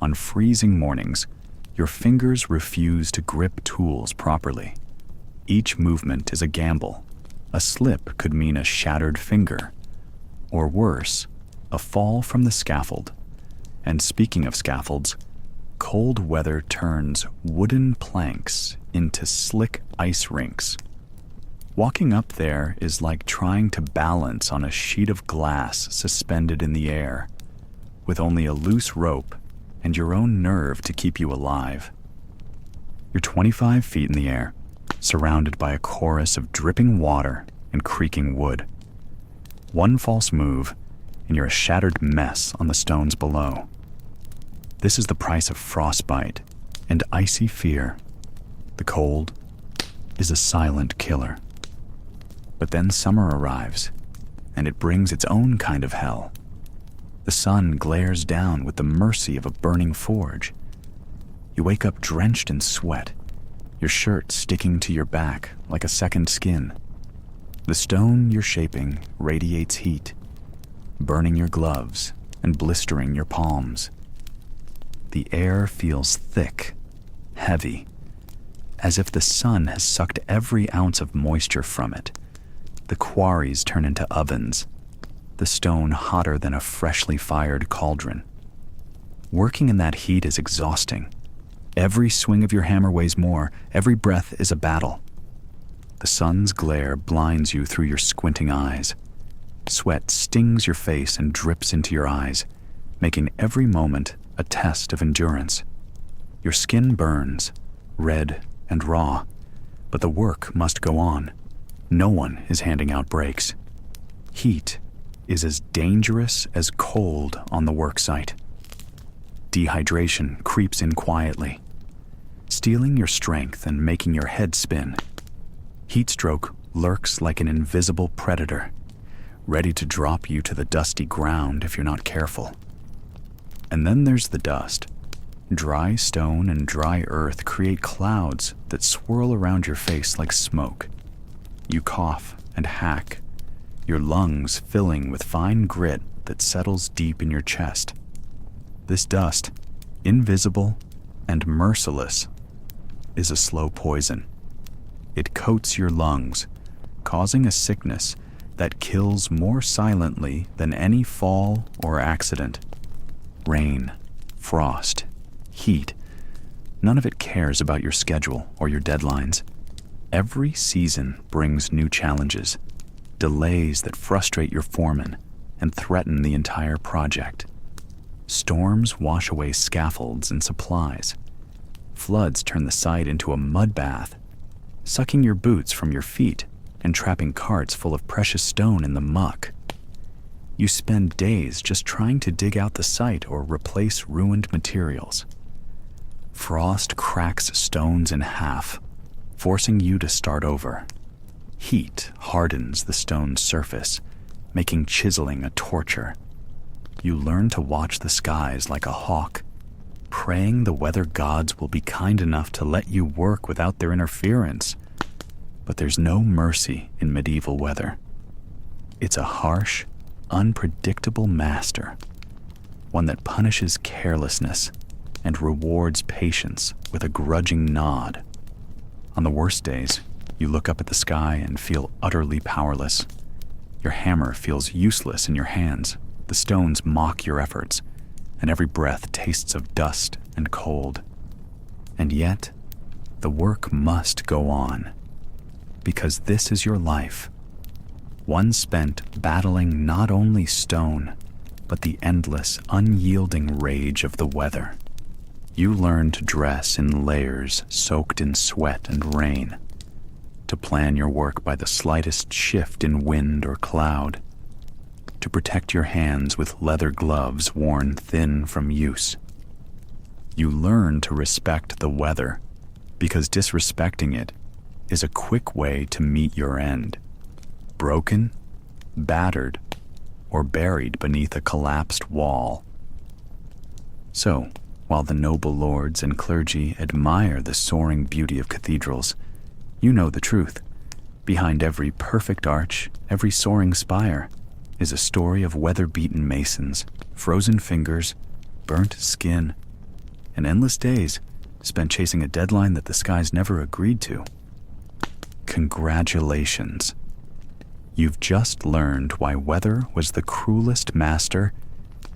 On freezing mornings, your fingers refuse to grip tools properly. Each movement is a gamble. A slip could mean a shattered finger, or worse, a fall from the scaffold. And speaking of scaffolds, cold weather turns wooden planks into slick ice rinks. Walking up there is like trying to balance on a sheet of glass suspended in the air, with only a loose rope and your own nerve to keep you alive. You're 25 feet in the air, surrounded by a chorus of dripping water and creaking wood. One false move, and you're a shattered mess on the stones below. This is the price of frostbite and icy fear. The cold is a silent killer. But then summer arrives, and it brings its own kind of hell. The sun glares down with the mercy of a burning forge. You wake up drenched in sweat, your shirt sticking to your back like a second skin. The stone you're shaping radiates heat, burning your gloves and blistering your palms. The air feels thick, heavy, as if the sun has sucked every ounce of moisture from it. The quarries turn into ovens, the stone hotter than a freshly fired cauldron. Working in that heat is exhausting. Every swing of your hammer weighs more, every breath is a battle. The sun's glare blinds you through your squinting eyes. Sweat stings your face and drips into your eyes, making every moment a test of endurance. Your skin burns, red and raw, but the work must go on. No one is handing out breaks. Heat is as dangerous as cold on the work site. Dehydration creeps in quietly, stealing your strength and making your head spin. Heat stroke lurks like an invisible predator, ready to drop you to the dusty ground if you're not careful. And then there's the dust. Dry stone and dry earth create clouds that swirl around your face like smoke. You cough and hack, your lungs filling with fine grit that settles deep in your chest. This dust, invisible and merciless, is a slow poison. It coats your lungs, causing a sickness that kills more silently than any fall or accident. Rain, frost, heat, none of it cares about your schedule or your deadlines. Every season brings new challenges, delays that frustrate your foreman and threaten the entire project. Storms wash away scaffolds and supplies. Floods turn the site into a mud bath, sucking your boots from your feet and trapping carts full of precious stone in the muck. You spend days just trying to dig out the site or replace ruined materials. Frost cracks stones in half, forcing you to start over. Heat hardens the stone's surface, making chiseling a torture. You learn to watch the skies like a hawk, praying the weather gods will be kind enough to let you work without their interference. But there's no mercy in medieval weather. It's a harsh, unpredictable master, one that punishes carelessness and rewards patience with a grudging nod. On the worst days, you look up at the sky and feel utterly powerless. Your hammer feels useless in your hands, the stones mock your efforts, and every breath tastes of dust and cold. And yet, the work must go on, because this is your life, one spent battling not only stone, but the endless, unyielding rage of the weather. You learn to dress in layers soaked in sweat and rain, to plan your work by the slightest shift in wind or cloud, to protect your hands with leather gloves worn thin from use. You learn to respect the weather, because disrespecting it is a quick way to meet your end. Broken, battered, or buried beneath a collapsed wall. So, while the noble lords and clergy admire the soaring beauty of cathedrals, you know the truth. Behind every perfect arch, every soaring spire, is a story of weather-beaten masons, frozen fingers, burnt skin, and endless days spent chasing a deadline that the skies never agreed to. Congratulations. You've just learned why weather was the cruelest master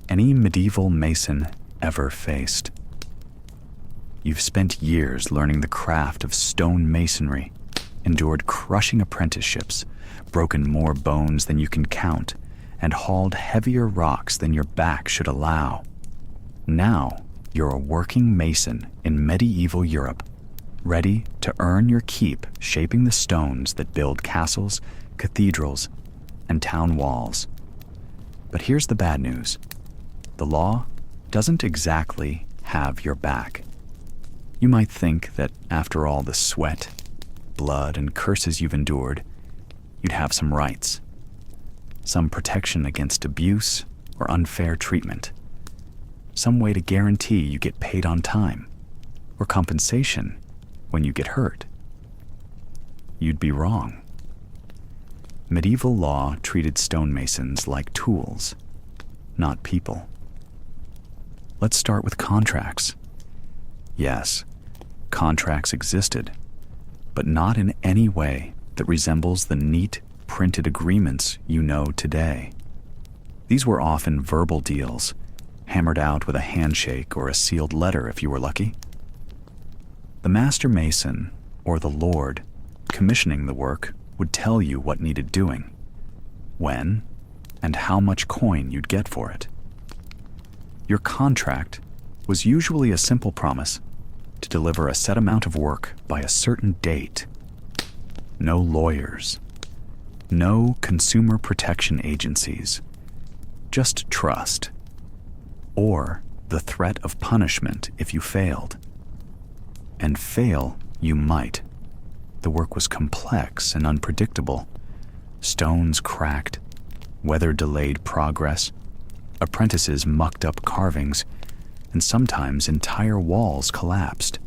any medieval mason ever faced. You've spent years learning the craft of stone masonry, endured crushing apprenticeships, broken more bones than you can count, and hauled heavier rocks than your back should allow. Now, you're a working mason in medieval Europe, ready to earn your keep shaping the stones that build castles, cathedrals, and town walls. But here's the bad news. The law doesn't exactly have your back. You might think that after all the sweat, blood, and curses you've endured, you'd have some rights, some protection against abuse or unfair treatment, some way to guarantee you get paid on time, or compensation when you get hurt. You'd be wrong. Medieval law treated stonemasons like tools, not people. Let's start with contracts. Yes, contracts existed, but not in any way that resembles the neat, printed agreements you know today. These were often verbal deals, hammered out with a handshake or a sealed letter if you were lucky. The master mason, or the lord, commissioning the work would tell you what needed doing, when, and how much coin you'd get for it. Your contract was usually a simple promise to deliver a set amount of work by a certain date. No lawyers, no consumer protection agencies, just trust, or the threat of punishment if you failed. And fail you might. The work was complex and unpredictable. Stones cracked, weather delayed progress, apprentices mucked up carvings, and sometimes entire walls collapsed.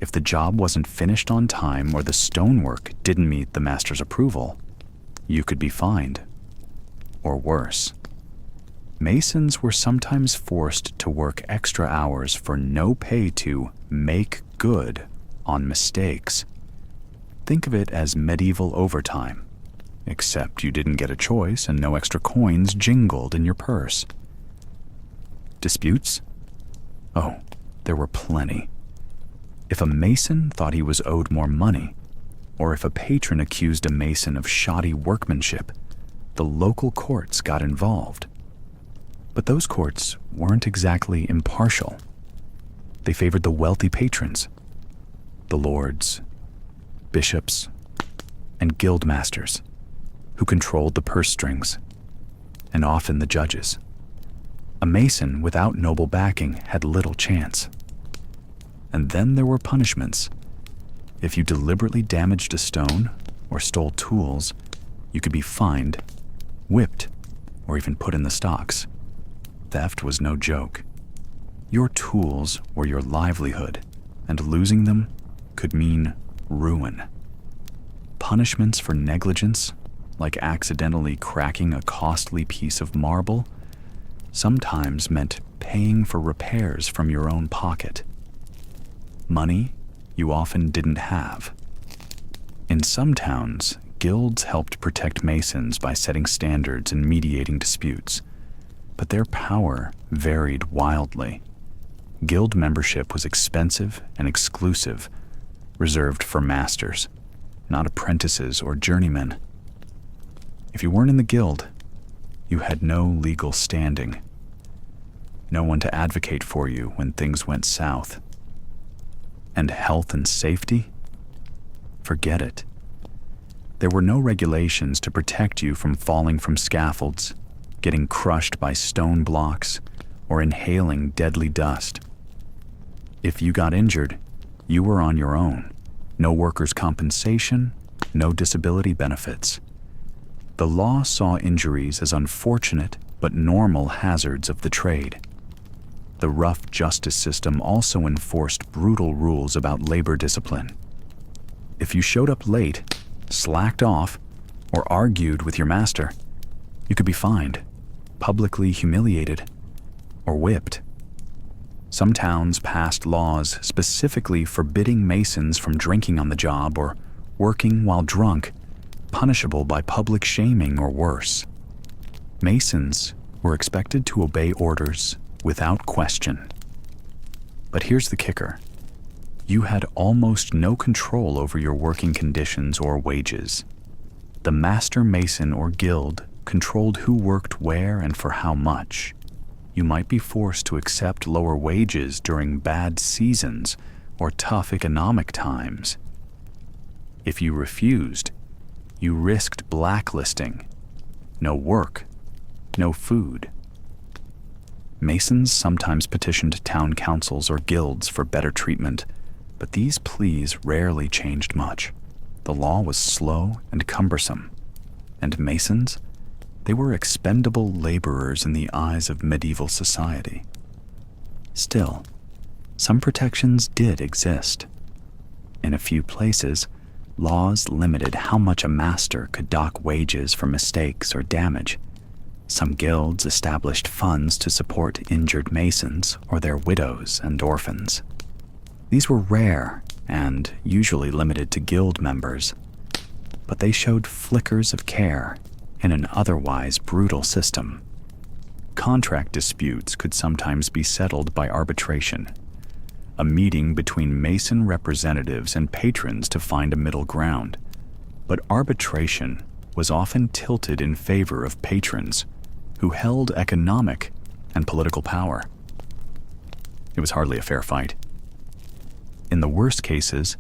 If the job wasn't finished on time or the stonework didn't meet the master's approval, you could be fined. Or worse. Masons were sometimes forced to work extra hours for no pay to make good on mistakes. Think of it as medieval overtime, except you didn't get a choice and no extra coins jingled in your purse. Disputes? Oh, there were plenty. If a mason thought he was owed more money, or if a patron accused a mason of shoddy workmanship, the local courts got involved. But those courts weren't exactly impartial. They favored the wealthy patrons, the lords, bishops, and guild masters, who controlled the purse strings, and often the judges. A mason without noble backing had little chance. And then there were punishments. If you deliberately damaged a stone or stole tools, you could be fined, whipped, or even put in the stocks. Theft was no joke. Your tools were your livelihood, and losing them could mean ruin. Punishments for negligence, like accidentally cracking a costly piece of marble, sometimes meant paying for repairs from your own pocket. Money you often didn't have. In some towns, guilds helped protect masons by setting standards and mediating disputes, but their power varied wildly. Guild membership was expensive and exclusive, reserved for masters, not apprentices or journeymen. If you weren't in the guild, you had no legal standing. No one to advocate for you when things went south. And health and safety? Forget it. There were no regulations to protect you from falling from scaffolds, getting crushed by stone blocks, or inhaling deadly dust. If you got injured, you were on your own. No workers' compensation, no disability benefits. The law saw injuries as unfortunate but normal hazards of the trade. The rough justice system also enforced brutal rules about labor discipline. If you showed up late, slacked off, or argued with your master, you could be fined, publicly humiliated, or whipped. Some towns passed laws specifically forbidding masons from drinking on the job or working while drunk, punishable by public shaming or worse. Masons were expected to obey orders without question. But here's the kicker. You had almost no control over your working conditions or wages. The master mason or guild controlled who worked where and for how much. You might be forced to accept lower wages during bad seasons or tough economic times. If you refused, you risked blacklisting, no work, no food. Masons sometimes petitioned town councils or guilds for better treatment, but these pleas rarely changed much. The law was slow and cumbersome, and Masons, they were expendable laborers in the eyes of medieval society. Still, some protections did exist. In a few places, laws limited how much a master could dock wages for mistakes or damage. Some guilds established funds to support injured Masons or their widows and orphans. These were rare and usually limited to guild members, but they showed flickers of care in an otherwise brutal system. Contract disputes could sometimes be settled by arbitration, a meeting between Mason representatives and patrons to find a middle ground. But arbitration was often tilted in favor of patrons who held economic and political power. It was hardly a fair fight. In the worst cases,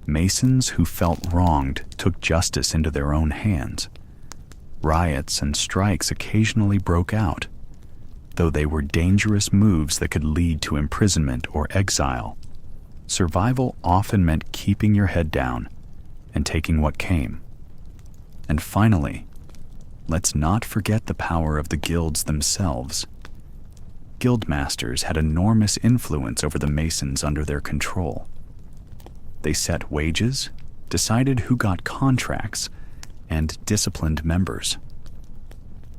Masons who felt wronged took justice into their own hands. Riots and strikes occasionally broke out, though they were dangerous moves that could lead to imprisonment or exile. Survival often meant keeping your head down and taking what came. And finally, let's not forget the power of the guilds themselves. Guildmasters had enormous influence over the Masons under their control. They set wages, decided who got contracts, and disciplined members.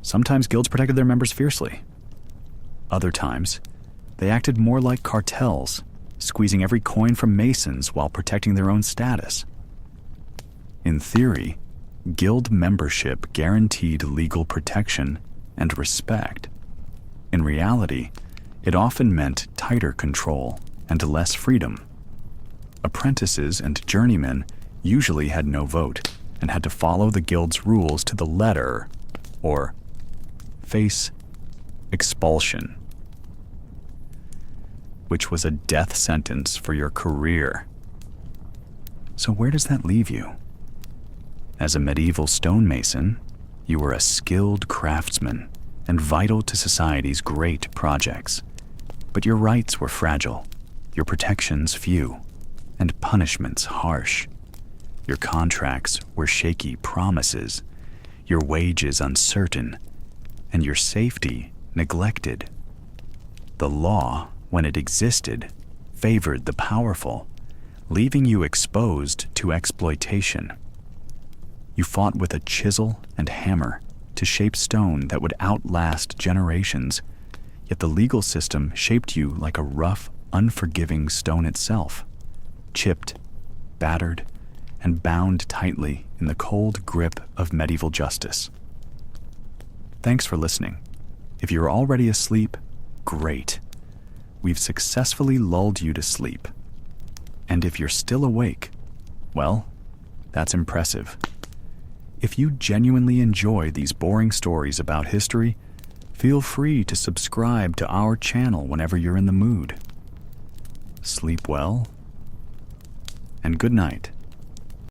Sometimes guilds protected their members fiercely. Other times, they acted more like cartels, squeezing every coin from Masons while protecting their own status. In theory, guild membership guaranteed legal protection and respect. In reality, it often meant tighter control and less freedom. Apprentices and journeymen usually had no vote and had to follow the guild's rules to the letter or face expulsion, which was a death sentence for your career. So where does that leave you? As a medieval stonemason, you were a skilled craftsman and vital to society's great projects. But your rights were fragile, your protections few, and punishments harsh. Your contracts were shaky promises, your wages uncertain, and your safety neglected. The law, when it existed, favored the powerful, leaving you exposed to exploitation. You fought with a chisel and hammer to shape stone that would outlast generations, yet the legal system shaped you like a rough, unforgiving stone itself, chipped, battered, and bound tightly in the cold grip of medieval justice. Thanks for listening. If you're already asleep, great. We've successfully lulled you to sleep. And if you're still awake, well, that's impressive. If you genuinely enjoy these boring stories about history, feel free to subscribe to our channel whenever you're in the mood. Sleep well, and good night.